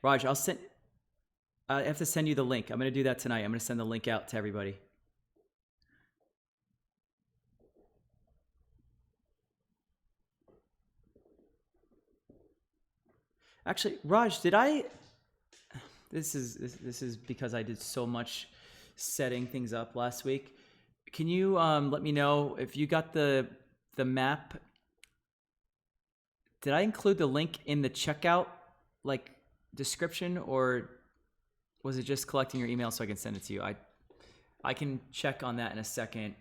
Raj, I have to send you the link. I'm going to do that tonight. I'm going to send the link out to everybody. Actually, Raj, did I? This is because I did so much setting things up last week. Can you let me know if you got the map? Did I include the link in the checkout like description, or was it just collecting your email so I can send it to you? I can check on that in a second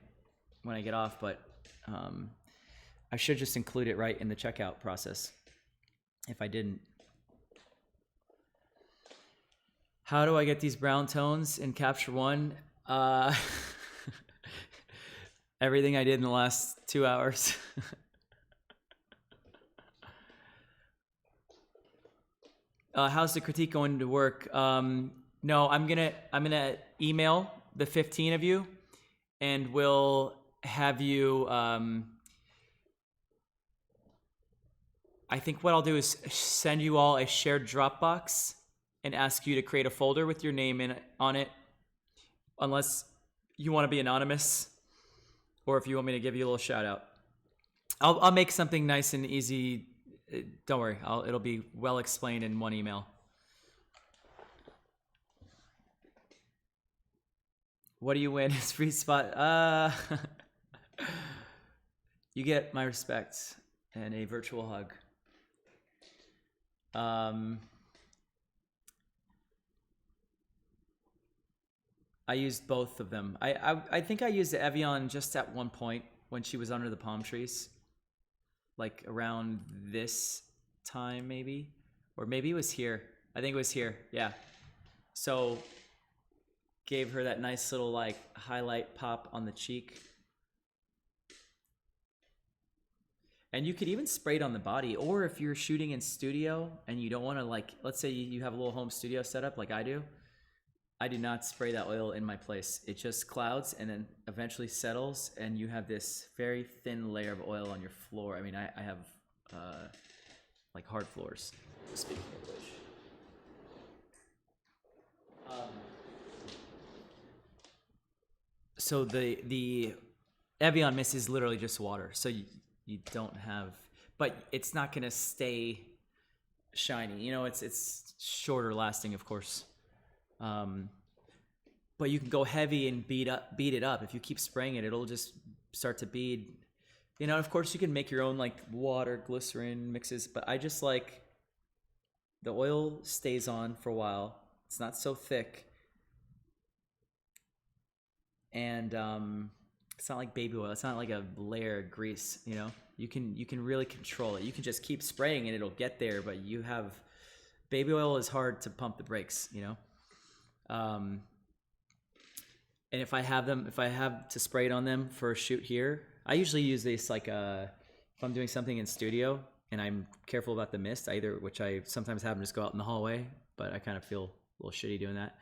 when I get off, but I should just include it right in the checkout process if I didn't. How do I get these brown tones in Capture One? Everything I did in the last 2 hours. How's the critique going to work? No, I'm gonna email the 15 of you, and we'll have you. I think what I'll do is send you all a shared Dropbox and ask you to create a folder with your name on it, unless you want to be anonymous, or if you want me to give you a little shout out. I'll make something nice and easy. Don't worry, it'll be well explained in one email. What do you win? It's free spot. You get my respect and a virtual hug. I used both of them. I think I used the Evian just at one point when she was under the palm trees. Like around this time maybe, or maybe it was here. I think it was here. Yeah. So gave her that nice little like highlight pop on the cheek. And you could even spray it on the body, or if you're shooting in studio and you don't want to, like, let's say you have a little home studio setup like I do not spray that oil in my place. It just clouds and then eventually settles, and you have this very thin layer of oil on your floor. I mean, I have like hard floors, speaking of which. So the Evian mist is literally just water. So you don't have, but it's not gonna stay shiny. You know, it's shorter lasting, of course. But you can go heavy and beat it up. If you keep spraying it, it'll just start to bead. You know, of course you can make your own like water, glycerin mixes, but I just like the oil stays on for a while. It's not so thick. And it's not like baby oil. It's not like a layer of grease, you know? You can really control it. You can just keep spraying and it'll get there, but you have baby oil is hard to pump the brakes, you know? And if I have to spray it on them for a shoot here, I usually use this like if I'm doing something in studio and I'm careful about the mist, which I sometimes have them just go out in the hallway, but I kind of feel a little shitty doing that.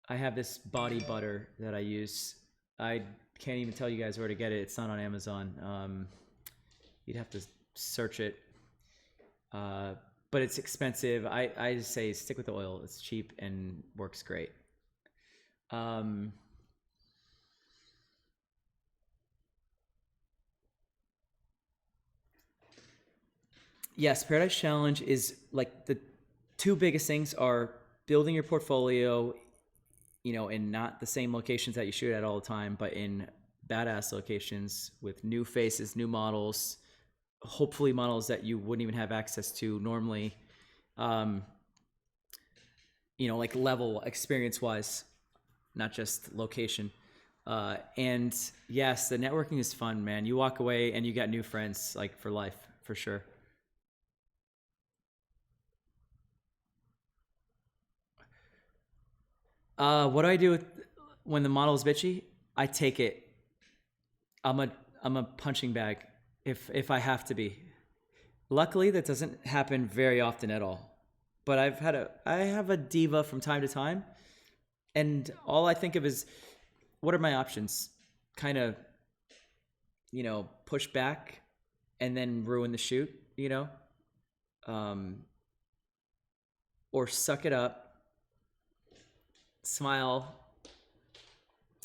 I have this body butter that I use. I can't even tell you guys where to get it. It's not on Amazon. You'd have to search it. But it's expensive. I just say stick with the oil. It's cheap and works great. Yes, Paradise Challenge is like the two biggest things are building your portfolio, you know, in not the same locations that you shoot at all the time, but in badass locations with new faces, new models, hopefully models that you wouldn't even have access to normally, you know, like level experience wise, not just location. And yes, the networking is fun, man. You walk away and you got new friends like for life, for sure. What do I do when the model is bitchy? I take it. I'm a punching bag if I have to be. Luckily, that doesn't happen very often at all. But I have a diva from time to time, and all I think of is, what are my options? Kind of, push back and then ruin the shoot, or suck it up, smile,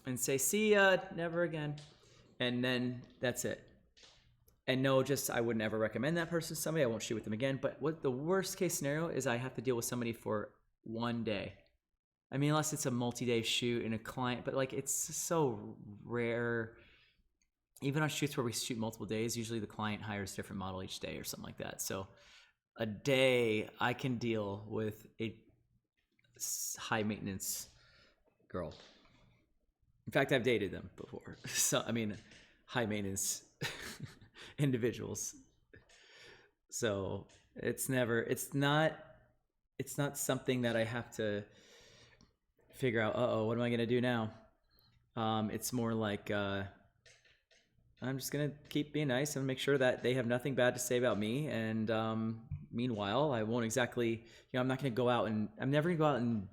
and say, see ya, never again. And then that's it. And no, I would never recommend that person to somebody. I won't shoot with them again. But what the worst case scenario is, I have to deal with somebody for one day. I mean, unless it's a multi-day shoot and a client, but like, it's so rare. Even on shoots where we shoot multiple days, usually the client hires a different model each day or something like that. So a day I can deal with a high maintenance girl. In fact, I've dated them before. So, I mean, high maintenance individuals. So it's not something that I have to figure out, what am I going to do now? It's more like, I'm just going to keep being nice and make sure that they have nothing bad to say about me. And meanwhile, I won't exactly, I'm not going to go out and, I'm never going to go out and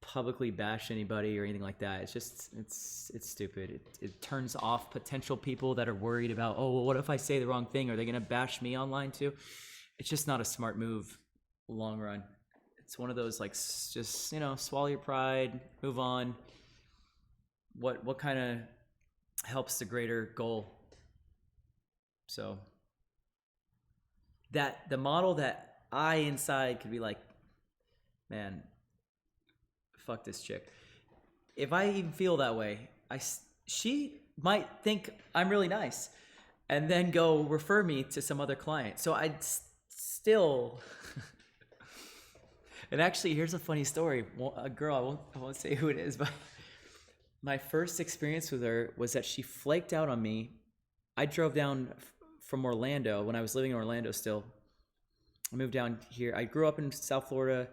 publicly bash anybody or anything like that. It's just, it's stupid. It turns off potential people that are worried about, what if I say the wrong thing? Are they going to bash me online too? It's just not a smart move long run. It's one of those, like, just, swallow your pride, move on. What kind of helps the greater goal? So that the model that I inside could be like, man, fuck this chick. If I even feel that way, she might think I'm really nice and then go refer me to some other client. So I'd still... And actually, here's a funny story. A girl, I won't say who it is, but my first experience with her was that she flaked out on me. I drove down from Orlando when I was living in Orlando still. I moved down here. I grew up in South Florida,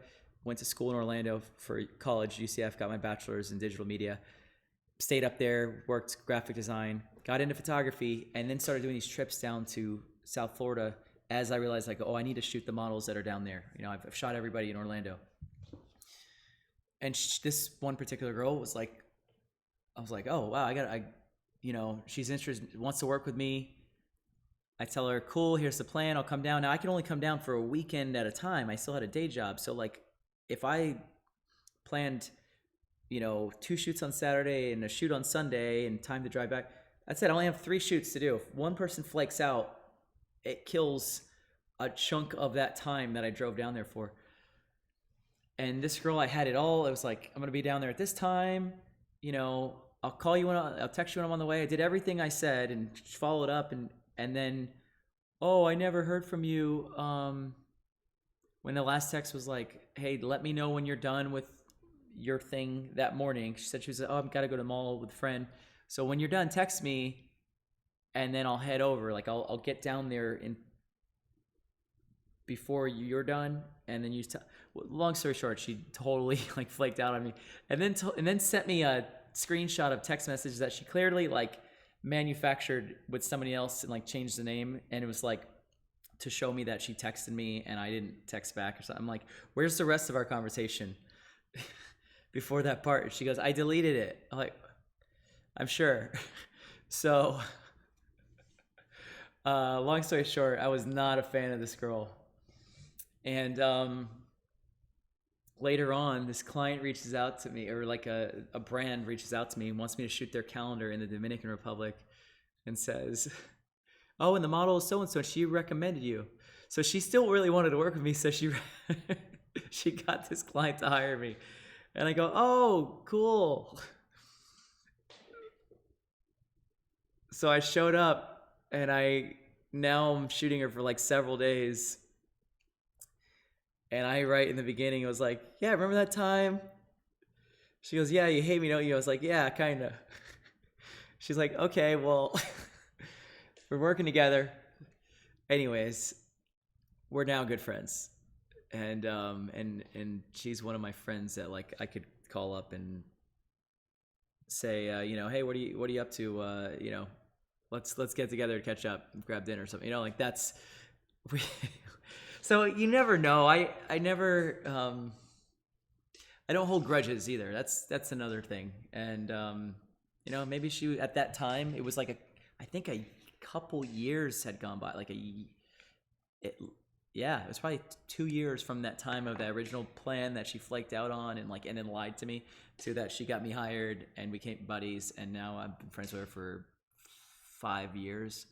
went to school in Orlando for college, UCF, got my bachelor's in digital media, stayed up there, worked graphic design, got into photography, and then started doing these trips down to South Florida as I realized, like, I need to shoot the models that are down there. I've shot everybody in Orlando. And this one particular girl was like, I was like, oh, wow, she's interested, wants to work with me. I tell her, cool, here's the plan, I'll come down. Now, I can only come down for a weekend at a time. I still had a day job. So, like, if I planned, 2 shoots on Saturday and a shoot on Sunday and time to drive back, that's it. I only have 3 shoots to do. If one person flakes out, it kills a chunk of that time that I drove down there for. And this girl, I had it all. It was like, I'm going to be down there at this time. I'll call you I'll text you when I'm on the way. I did everything I said and followed up. And then, I never heard from you. When the last text was like, hey, let me know when you're done with your thing that morning. She said, I've got to go to the mall with a friend. So when you're done, text me. And then I'll head over. Like, I'll get down there before you're done. And then long story short, she totally like flaked out on me. And then sent me a screenshot of text messages that she clearly like manufactured with somebody else and like changed the name. And it was like to show me that she texted me and I didn't text back or something. I'm like, where's the rest of our conversation before that part? She goes, I deleted it. I'm like, I'm sure. So... long story short, I was not a fan of this girl. And later on, this client reaches out to me, or like a brand reaches out to me and wants me to shoot their calendar in the Dominican Republic and says, and the model is so-and-so, and she recommended you. So she still really wanted to work with me, so she got this client to hire me. And I go, oh, cool. So I showed up. And now I'm shooting her for like several days. And I, right in the beginning, I was like, yeah, remember that time? She goes, yeah, you hate me, don't you? I was like, yeah, kind of. She's like, okay, well, we're working together. Anyways, we're now good friends. and she's one of my friends that like I could call up and say, you know, hey, what are you up to? You know, let's get together to catch up, grab dinner or something. You know, like that's. So you never know. I never. I don't hold grudges either. That's another thing. And you know, maybe she at that time it was like I think a couple years had gone by. Like it was probably 2 years from that time of the original plan that she flaked out on and then lied to me, to that she got me hired and we became buddies, and now I've been friends with her for 5 years.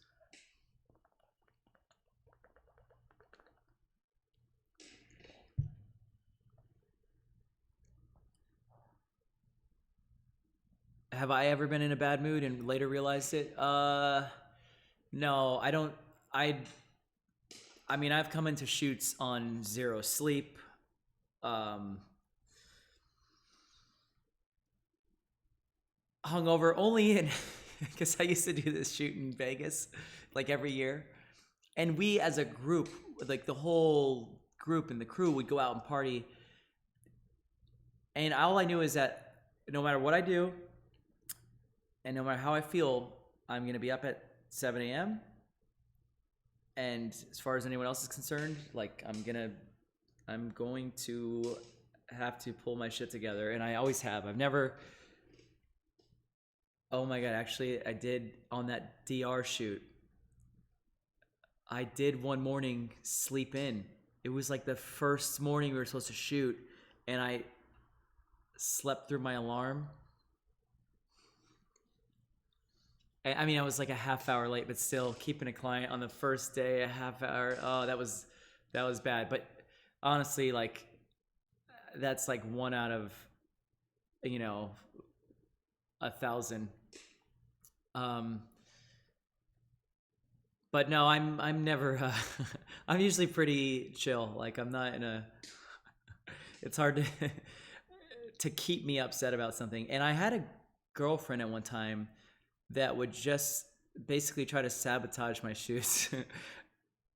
Have I ever been in a bad mood and later realized it? No, I don't. I mean, I've come into shoots on 0 sleep. Hungover only in, because I used to do this shoot in Vegas like every year. And we as a group, like the whole group and the crew would go out and party. And all I knew is that no matter what I do, and no matter how I feel, I'm going to be up at 7 a.m. And as far as anyone else is concerned, like I'm going to have to pull my shit together. And I always have. I've never, oh my God, actually I did on that DR shoot. I did one morning sleep in. It was like the first morning we were supposed to shoot, and I slept through my alarm. I mean, I was like a half hour late, but still keeping a client on the first day, a half hour. Oh, that was bad. But honestly, like that's like 1 out of, 1,000. But no, I'm never, I'm usually pretty chill. Like I'm not in a, it's hard to keep me upset about something. And I had a girlfriend at one time that would just basically try to sabotage my shoots.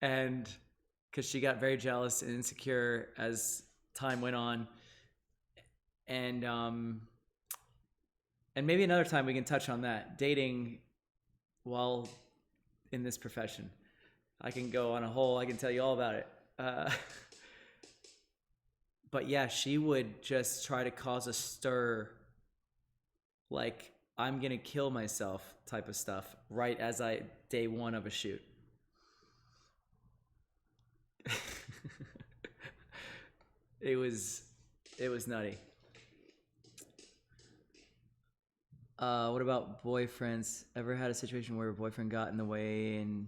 And because she got very jealous and insecure as time went on. And maybe another time we can touch on that. Dating while in this profession. I can go on a whole, I can tell you all about it. But yeah, she would just try to cause a stir, like I'm gonna kill myself type of stuff, right as day one of a shoot. It was nutty. What about boyfriends? Ever had a situation where a boyfriend got in the way and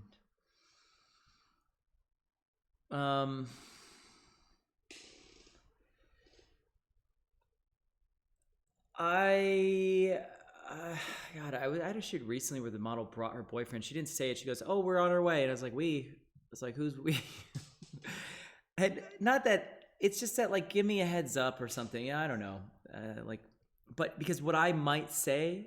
I had a shoot recently where the model brought her boyfriend. She didn't say it. She goes, "Oh, we're on our way," and I was like, "We?" It's like, "Who's we?" And not that. It's just that, like, give me a heads up or something. Yeah, I don't know. But because what I might say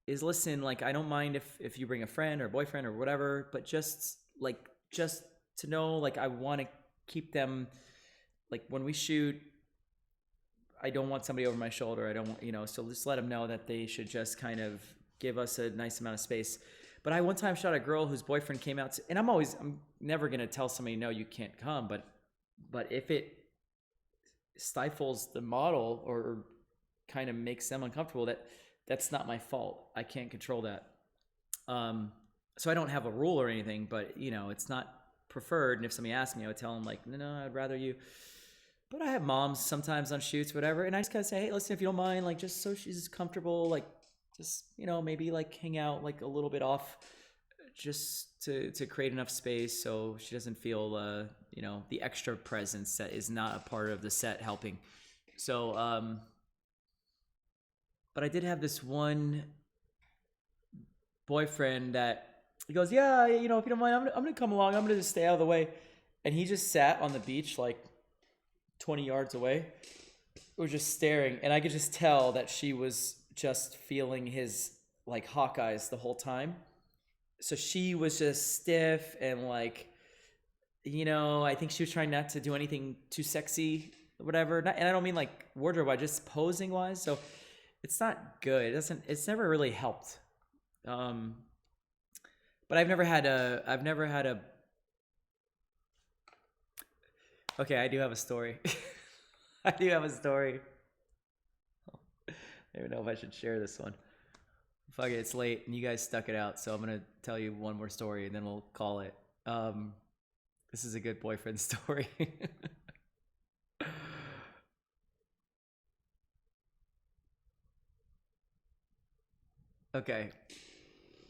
is, listen, like, I don't mind if you bring a friend or boyfriend or whatever, but just to know, like, I want to keep them, like, when we shoot, I don't want somebody over my shoulder. I don't want, so just let them know that they should just kind of give us a nice amount of space. But I one time shot a girl whose boyfriend came out and I'm never going to tell somebody, no, you can't come. But if it stifles the model or kind of makes them uncomfortable, that's not my fault. I can't control that. So I don't have a rule or anything, but it's not preferred. And if somebody asks me, I would tell them, like, no, I'd rather you. But I have moms sometimes on shoots, whatever, and I just kind of say, hey, listen, if you don't mind, like, just so she's comfortable, like, just, maybe, like, hang out, like, a little bit off, just to create enough space so she doesn't feel, the extra presence that is not a part of the set helping. So, but I did have this one boyfriend that he goes, yeah, if you don't mind, I'm going to come along. I'm going to just stay out of the way. And he just sat on the beach, like, 20 yards away. We were just staring, and I could just tell that she was just feeling his, like, hawk eyes the whole time. So she was just stiff and, like, you know, I think she was trying not to do anything too sexy, or whatever. And I don't mean like wardrobe wise, just posing wise. So it's not good. It's never really helped. But I've never had a. Okay, I do have a story. I do have a story. I don't even know if I should share this one. Fuck it, it's late and you guys stuck it out, so I'm gonna tell you one more story and then we'll call it. This is a good boyfriend story. Okay.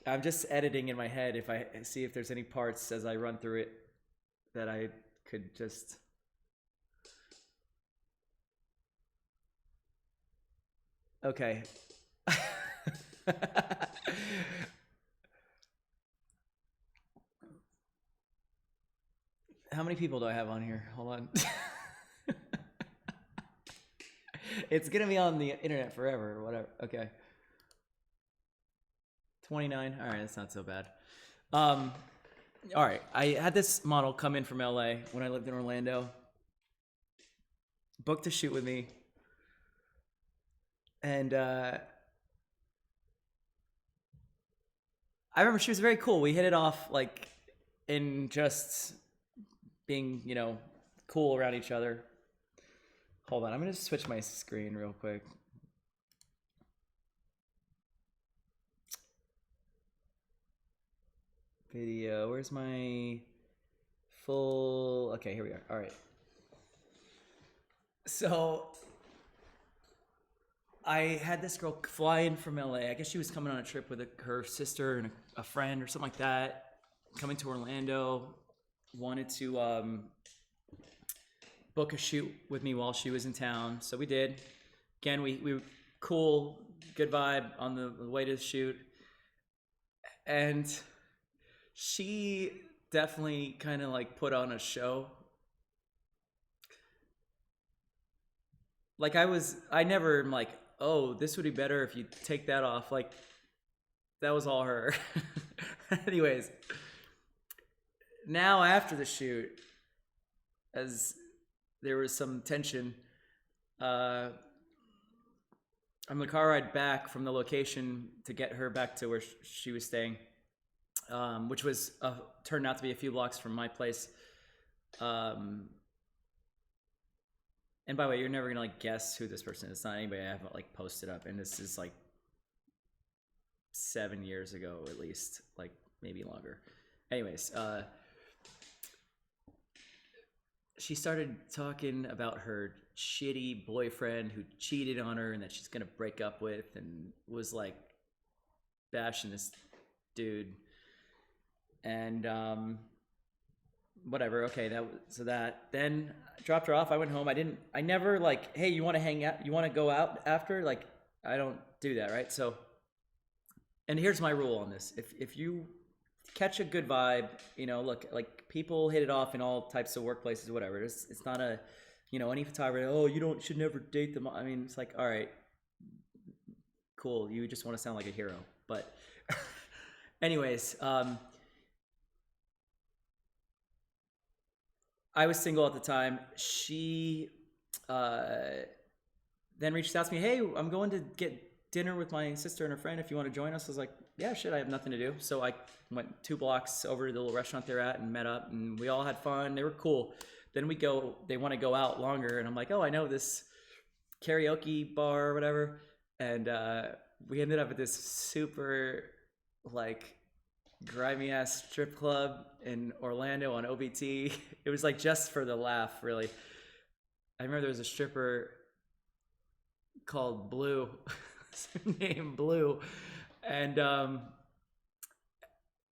I'm just editing in my head if I see if there's any parts as I run through it that I could just. Okay. How many people do I have on here? Hold on. It's gonna be on the internet forever or whatever. Okay. 29. All right, that's not so bad. All right, I had this model come in from LA when I lived in Orlando. Booked a shoot with me. And I remember she was very cool. We hit it off like in just being, you know, cool around each other. Hold on, I'm gonna switch my screen real quick. Video, where's my full, okay, here we are. All right. So I had this girl fly in from LA. I guess she was coming on a trip with her sister and a friend or something like that, coming to Orlando, wanted to book a shoot with me while she was in town. So we did. Again, we cool, good vibe on the way to the shoot. And she definitely kind of like put on a show. Like I never am like, oh, this would be better if you take that off. Like that was all her. Anyways, now after the shoot, as there was some tension, on the car ride back from the location to get her back to where she was staying, which was turned out to be a few blocks from my place. And by the way, you're never gonna like guess who this person is. It's not anybody I haven't like posted up, and this is like 7 years ago at least, like maybe longer. Anyways, she started talking about her shitty boyfriend who cheated on her and that she's gonna break up with, and was like bashing this dude. And whatever. Okay, then I dropped her off. I went home. I never like, hey, you want to hang out? You want to go out after? Like, I don't do that, right? So, and here's my rule on this: if you catch a good vibe, you know, look, like people hit it off in all types of workplaces, whatever. It's not a, you know, any photographer. Oh, you should never date them. I mean, it's like, all right, cool. You just want to sound like a hero, but, anyways, I was single at the time. She then reached out to me. Hey, I'm going to get dinner with my sister and her friend. If you want to join us, I was like, yeah, shit, I have nothing to do. So I went 2 blocks over to the little restaurant they're at and met up, and we all had fun. They were cool. Then they want to go out longer, and I'm like, oh, I know this karaoke bar or whatever. And we ended up at this super like grimy ass strip club in Orlando on OBT. It was like just for the laugh, really. I remember there was a stripper called Blue, named Blue, and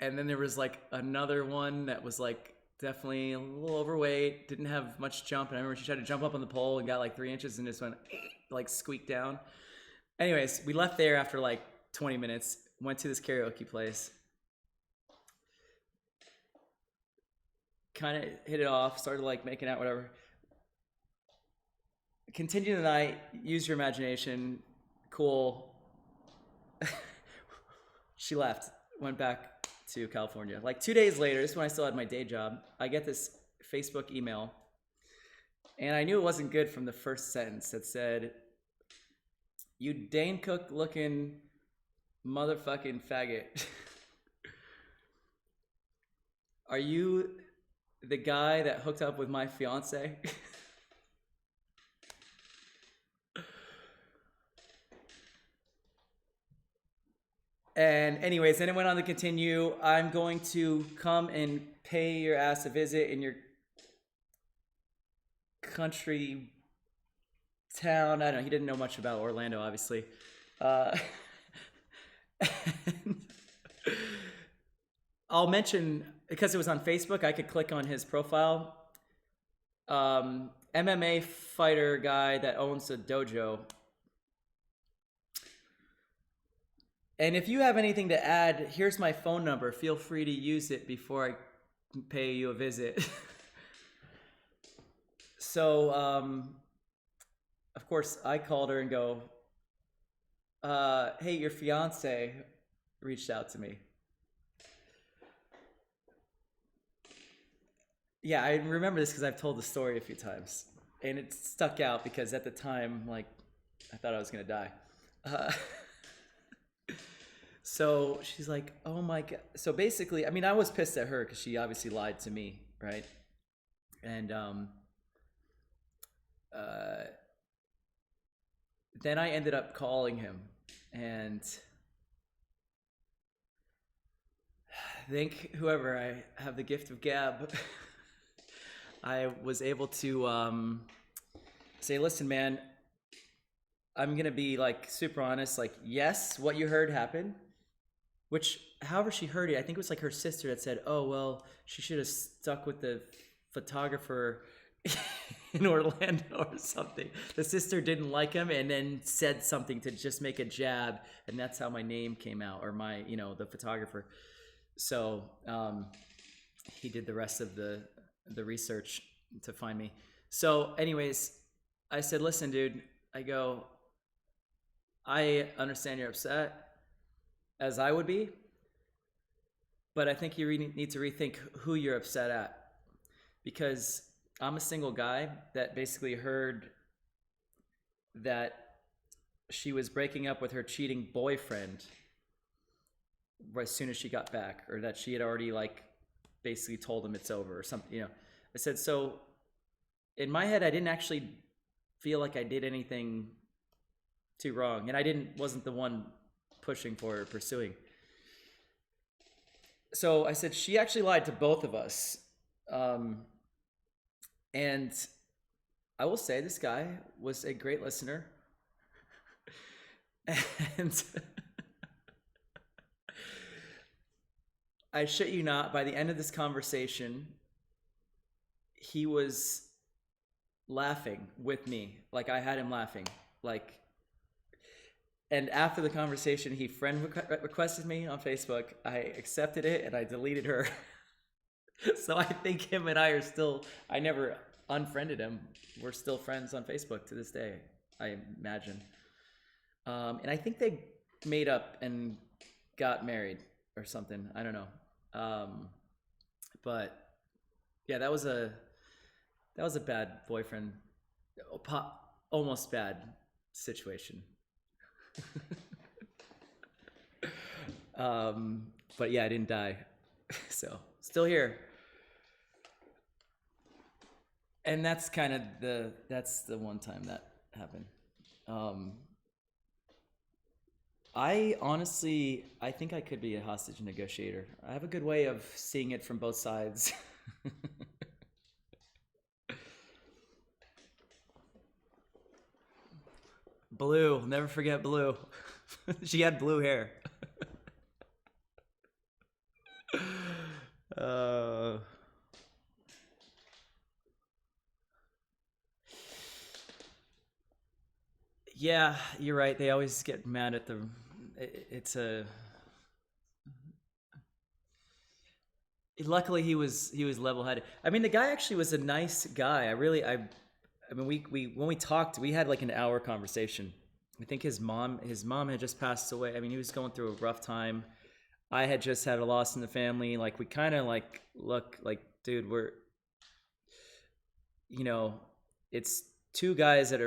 then there was like another one that was like definitely a little overweight, didn't have much jump, and I remember she tried to jump up on the pole and got like 3 inches and just went like squeaked down. Anyways, we left there after like 20 minutes, went to this karaoke place, kind of hit it off, started like making out, whatever. Continue the night, use your imagination, cool. She left, went back to California. Like 2 days later, this is when I still had my day job, I get this Facebook email, and I knew it wasn't good from the first sentence that said, "You Dane Cook looking motherfucking faggot. Are you the guy that hooked up with my fiance?" And anyways, then it went on to continue. "I'm going to come and pay your ass a visit in your country town." I don't know. He didn't know much about Orlando, obviously. And I'll mention, because it was on Facebook, I could click on his profile. MMA fighter guy that owns a dojo. And if you have anything to add, here's my phone number. Feel free to use it before I pay you a visit. So, of course, I called her and go, "Hey, your fiance reached out to me." Yeah, I remember this because I've told the story a few times. And it stuck out because at the time, like, I thought I was going to die. So she's like, "Oh my God." So basically, I mean, I was pissed at her because she obviously lied to me, right? And then I ended up calling him, and thank whoever I have the gift of gab, I was able to say, "Listen, man, I'm gonna be like super honest. Like, yes, what you heard happened." Which, however she heard it, I think it was like her sister that said, "Oh, well, she should have stuck with the photographer in Orlando or something." The sister didn't like him and then said something to just make a jab, and that's how my name came out, or my, the photographer. So he did the rest of the research to find me. So anyways, I said, "Listen, dude," I go, "I understand you're upset, as I would be, but I think you need to rethink who you're upset at, because I'm a single guy that basically heard that she was breaking up with her cheating boyfriend as soon as she got back, or that she had already like basically told him it's over or something. I said, so in my head, I didn't actually feel like I did anything too wrong, and wasn't the one pushing for her, pursuing. So I said, she actually lied to both of us. And I will say, this guy was a great listener. And I shit you not, by the end of this conversation, he was laughing with me. Like, I had him laughing. And after the conversation, he friend requested me on Facebook. I accepted it, and I deleted her. So I think him and I are still, I never unfriended him. We're still friends on Facebook to this day, I imagine. And I think they made up and got married or something. I don't know. But yeah, that was a bad boyfriend, almost bad situation. But yeah, I didn't die. So still here. And that's kind of that's the one time that happened. I honestly, I think I could be a hostage negotiator. I have a good way of seeing it from both sides. Blue, never forget Blue. She had blue hair. Yeah, you're right. They always get mad at luckily he was level-headed. I mean, the guy actually was a nice guy. I mean, we when we talked, we had like an hour conversation. I think his mom had just passed away. I mean, he was going through a rough time. I had just had a loss in the family. Like, we kind of like, look, like, dude, you know, it's two guys that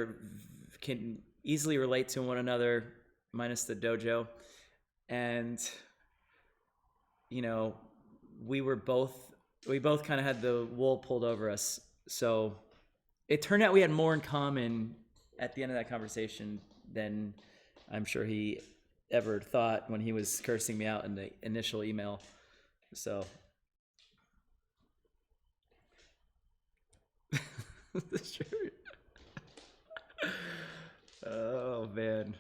can easily relate to one another, minus the dojo, and you know, we both kind of had the wool pulled over us. So it turned out we had more in common at the end of that conversation than I'm sure he ever thought when he was cursing me out in the initial email. So the shirt. Oh man.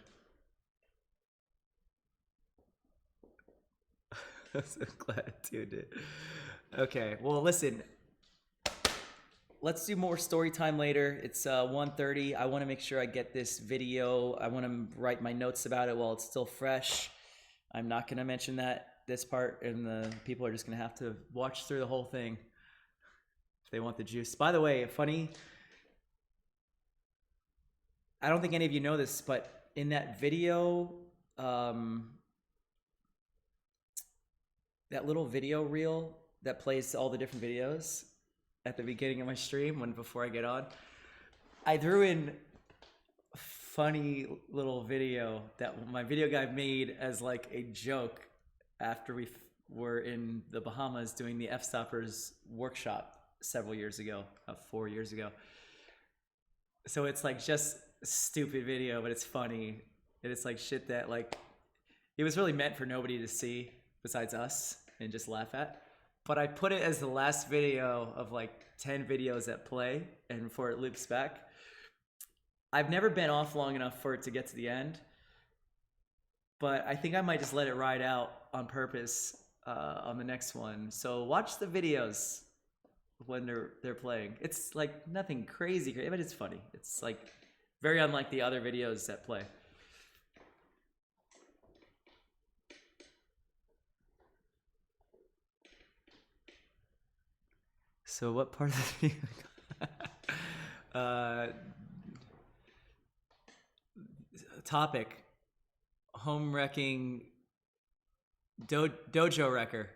I'm so glad I tuned it. Okay, well listen. Let's do more story time later. It's 1:30. I want to make sure I get this video. I want to write my notes about it while it's still fresh. I'm not going to mention this part, and the people are just going to have to watch through the whole thing if they want the juice. By the way, funny, I don't think any of you know this, but in that video, that little video reel that plays all the different videos at the beginning of my stream before I get on, I threw in a funny little video that my video guy made as like a joke after we were in the Bahamas doing the F-Stoppers workshop several years ago, 4 years ago. So it's like just a stupid video, but it's funny. And it's like shit that like, it was really meant for nobody to see besides us and just laugh at. But I put it as the last video of like 10 videos that play and before it loops back. I've never been off long enough for it to get to the end, but I think I might just let it ride out on purpose on the next one. So watch the videos when they're playing. It's like nothing crazy, but it's funny. It's like very unlike the other videos that play. So what part of the video? Topic: home wrecking, dojo wrecker.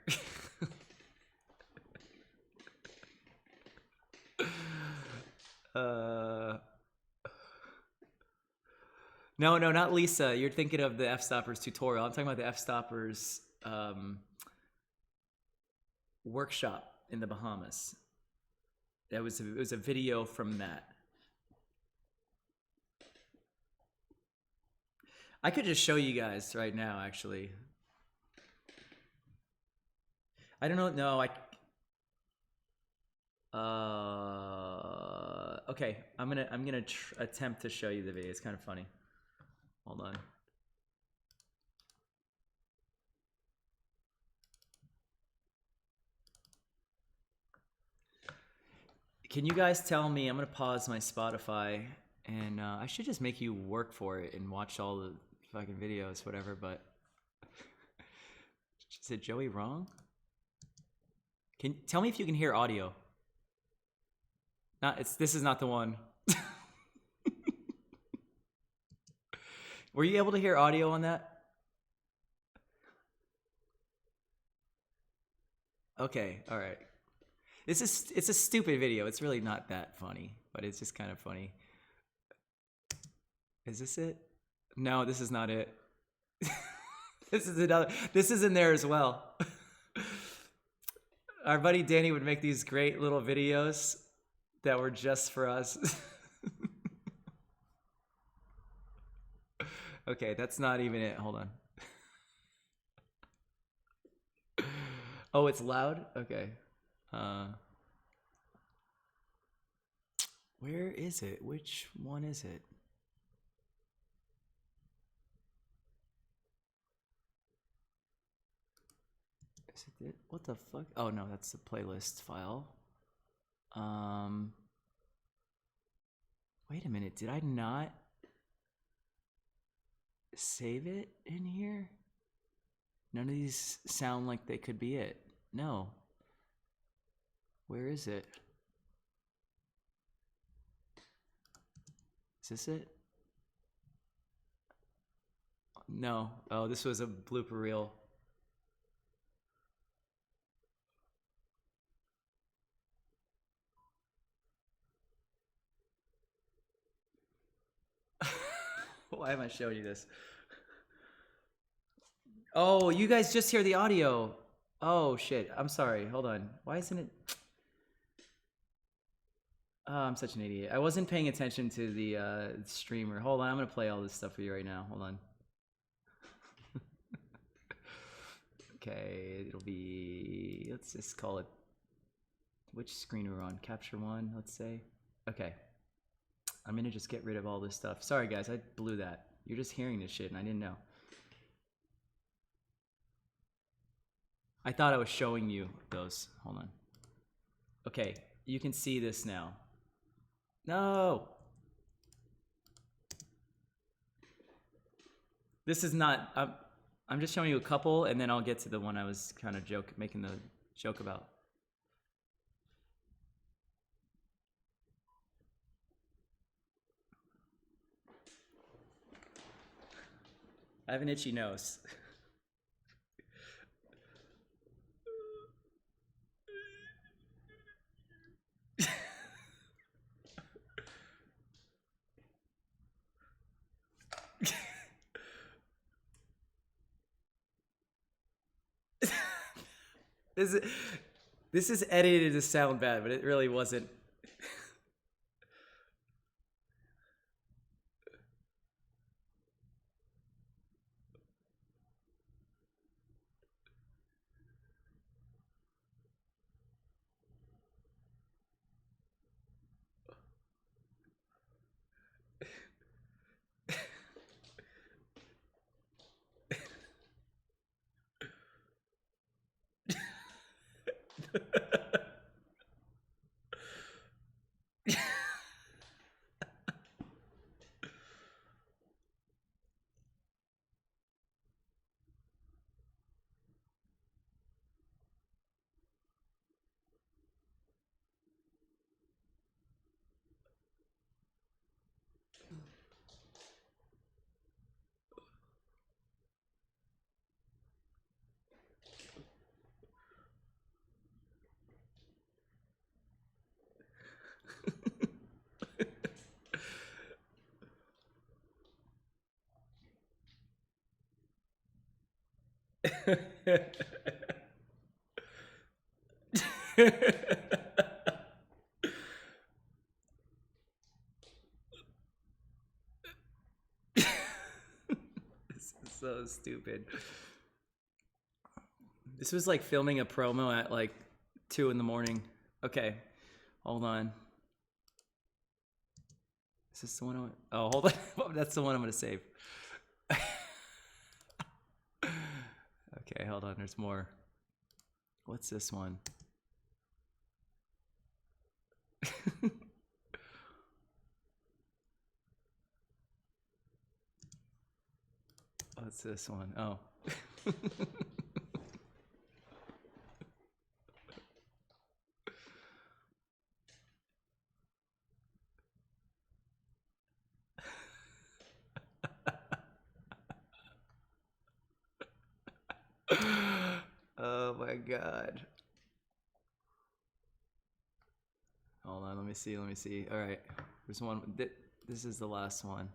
No, not Lisa. You're thinking of the F-Stoppers tutorial. I'm talking about the F-Stoppers workshop in the Bahamas. It was a video from that. I could just show you guys right now, actually. I don't know. No, okay. I'm gonna attempt to show you the video. It's kind of funny. Hold on. Can you guys tell me? I'm gonna pause my Spotify, and I should just make you work for it and watch all the fucking videos, whatever. But is it Joey wrong? Can tell me if you can hear audio? This is not the one. Were you able to hear audio on that? Okay, all right. It's a stupid video. It's really not that funny, but it's just kind of funny. Is this it? No, this is not it. This is another. This is in there as well. Our buddy Danny would make these great little videos that were just for us. Okay, that's not even it. Hold on. Oh, it's loud? Okay. Where is it? Which one is it? Is it? What the fuck? Oh no, that's the playlist file. Wait a minute. Did I not save it in here? None of these sound like they could be it. No. Where is it? Is this it? No. Oh, this was a blooper reel. Why am I showing you this? Oh, you guys just hear the audio. Oh shit, I'm sorry. Hold on. Why isn't it? Oh, I'm such an idiot. I wasn't paying attention to the streamer. Hold on, I'm gonna play all this stuff for you right now. Hold on. Okay, it'll be, let's just call it, which screen we're on? Capture one, let's say. Okay. I'm gonna just get rid of all this stuff. Sorry guys, I blew that. You're just hearing this shit and I didn't know. I thought I was showing you those. Hold on. Okay, you can see this now. No! This is not, I'm just showing you a couple and then I'll get to the one I was kind of making the joke about. I have an itchy nose. This is edited to sound bad, but it really wasn't. This is so stupid. This was like filming a promo at like 2 in the morning. Okay, hold on. Is this the one oh, hold on. That's the one I'm gonna save. Okay, hold on, there's more. What's this one? What's this one? Oh. Oh my god. Hold on, let me see. All right, there's one. This is the last one.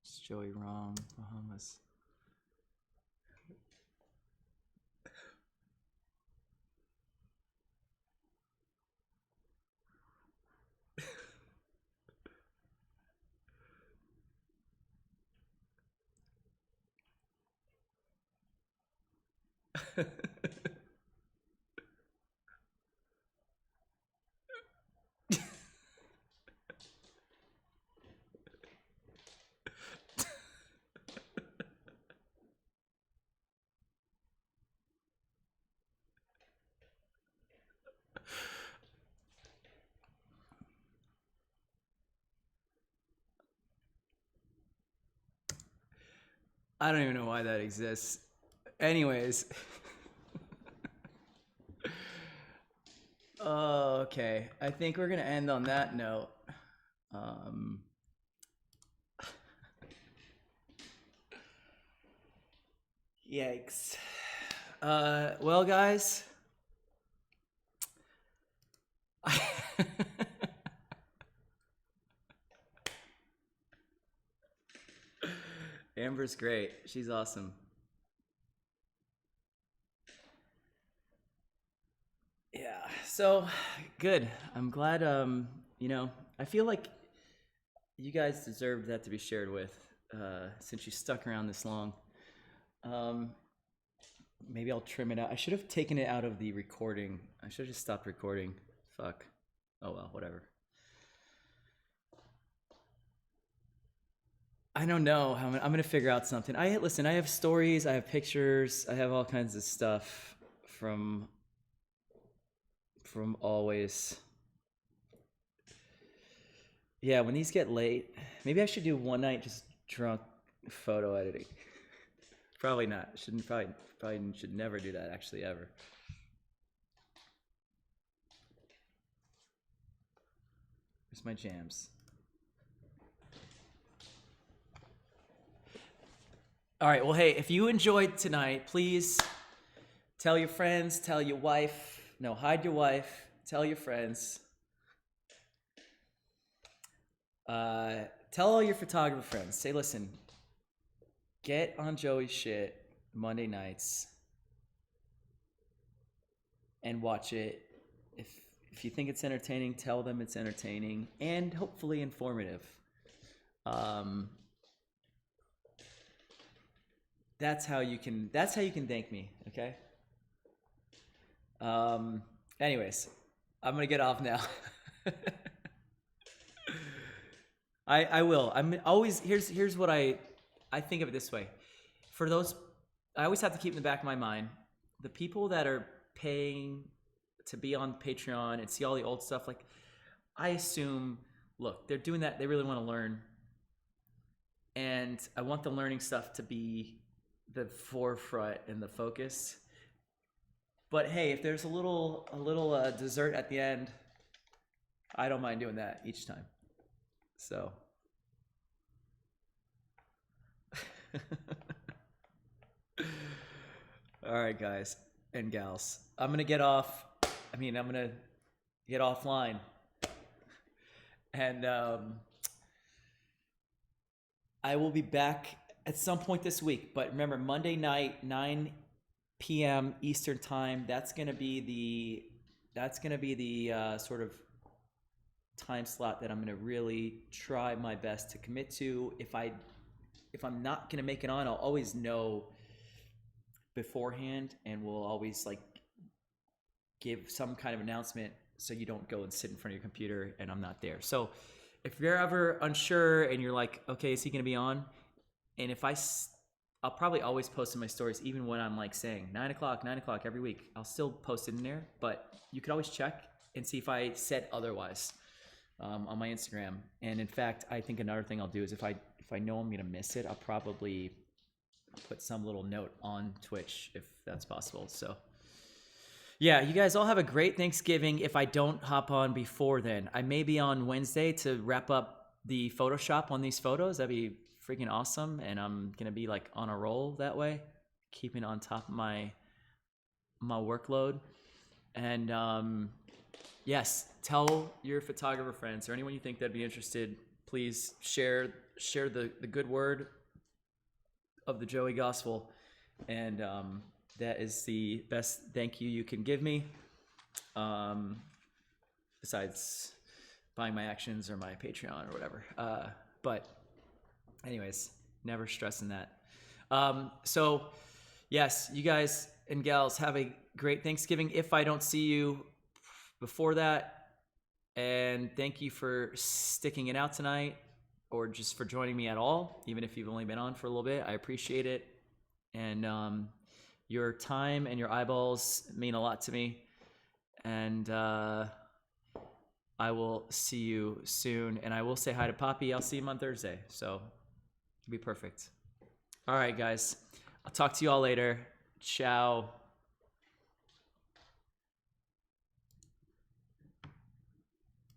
It's Joey Wrong, Bahamas. I don't even know why that exists. Anyways. Okay, I think we're gonna end on that note. Yikes. Well, guys. Amber's great. She's awesome. Yeah, so good. I'm glad, you know, I feel like you guys deserve that to be shared with, since you stuck around this long. Maybe I'll trim it out. I should have taken it out of the recording. I should have just stopped recording. Fuck. Oh well, whatever. I don't know how I'm gonna figure out something. Listen, I have stories, I have pictures, I have all kinds of stuff from always. Yeah, when these get late, maybe I should do one night just drunk photo editing. Probably not. Probably should never do that actually ever. Where's my jams? All right, well, hey, if you enjoyed tonight, please tell your friends, tell your wife. No, hide your wife, tell your friends. Tell all your photographer friends. Say, listen, get on Joey's shit Monday nights and watch it. If you think it's entertaining, tell them it's entertaining and hopefully informative. That's how you can thank me, okay? Anyways, I'm gonna get off now. I will. I'm always, here's what I think of it this way. For those, I always have to keep in the back of my mind, the people that are paying to be on Patreon and see all the old stuff, like, I assume, look, they're doing that, they really want to learn. And I want the learning stuff to be the forefront and the focus. But hey, if there's a little dessert at the end, I don't mind doing that each time. So all right, guys and gals, I'm gonna get offline, and I will be back at some point this week. But remember, Monday night, 9 p.m. Eastern time. That's gonna be the sort of time slot that I'm gonna really try my best to commit to. If I'm not gonna make it on, I'll always know beforehand, and we'll always like give some kind of announcement so you don't go and sit in front of your computer and I'm not there. So if you're ever unsure and you're like, okay, is he gonna be on? And if I'll probably always post in my stories, even when I'm like saying 9 o'clock every week, I'll still post it in there, but you could always check and see if I said otherwise on my Instagram. And in fact, I think another thing I'll do is if I know I'm gonna miss it, I'll probably put some little note on Twitch if that's possible. So yeah, you guys all have a great Thanksgiving. If I don't hop on before then, I may be on Wednesday to wrap up the Photoshop on these photos. That'd be freaking awesome. And I'm gonna be like on a roll that way, keeping on top of my workload. And yes, tell your photographer friends or anyone you think that'd be interested, please share the good word of the Joey Gospel. And that is the best thank you can give me, besides buying my actions or my Patreon or whatever. But anyways, never stressing that. So yes, you guys and gals have a great Thanksgiving if I don't see you before that. And thank you for sticking it out tonight, or just for joining me at all, even if you've only been on for a little bit. I appreciate it. And your time and your eyeballs mean a lot to me. And I will see you soon. And I will say hi to Poppy. I'll see him on Thursday. So it'll be perfect. All right, guys. I'll talk to you all later. Ciao.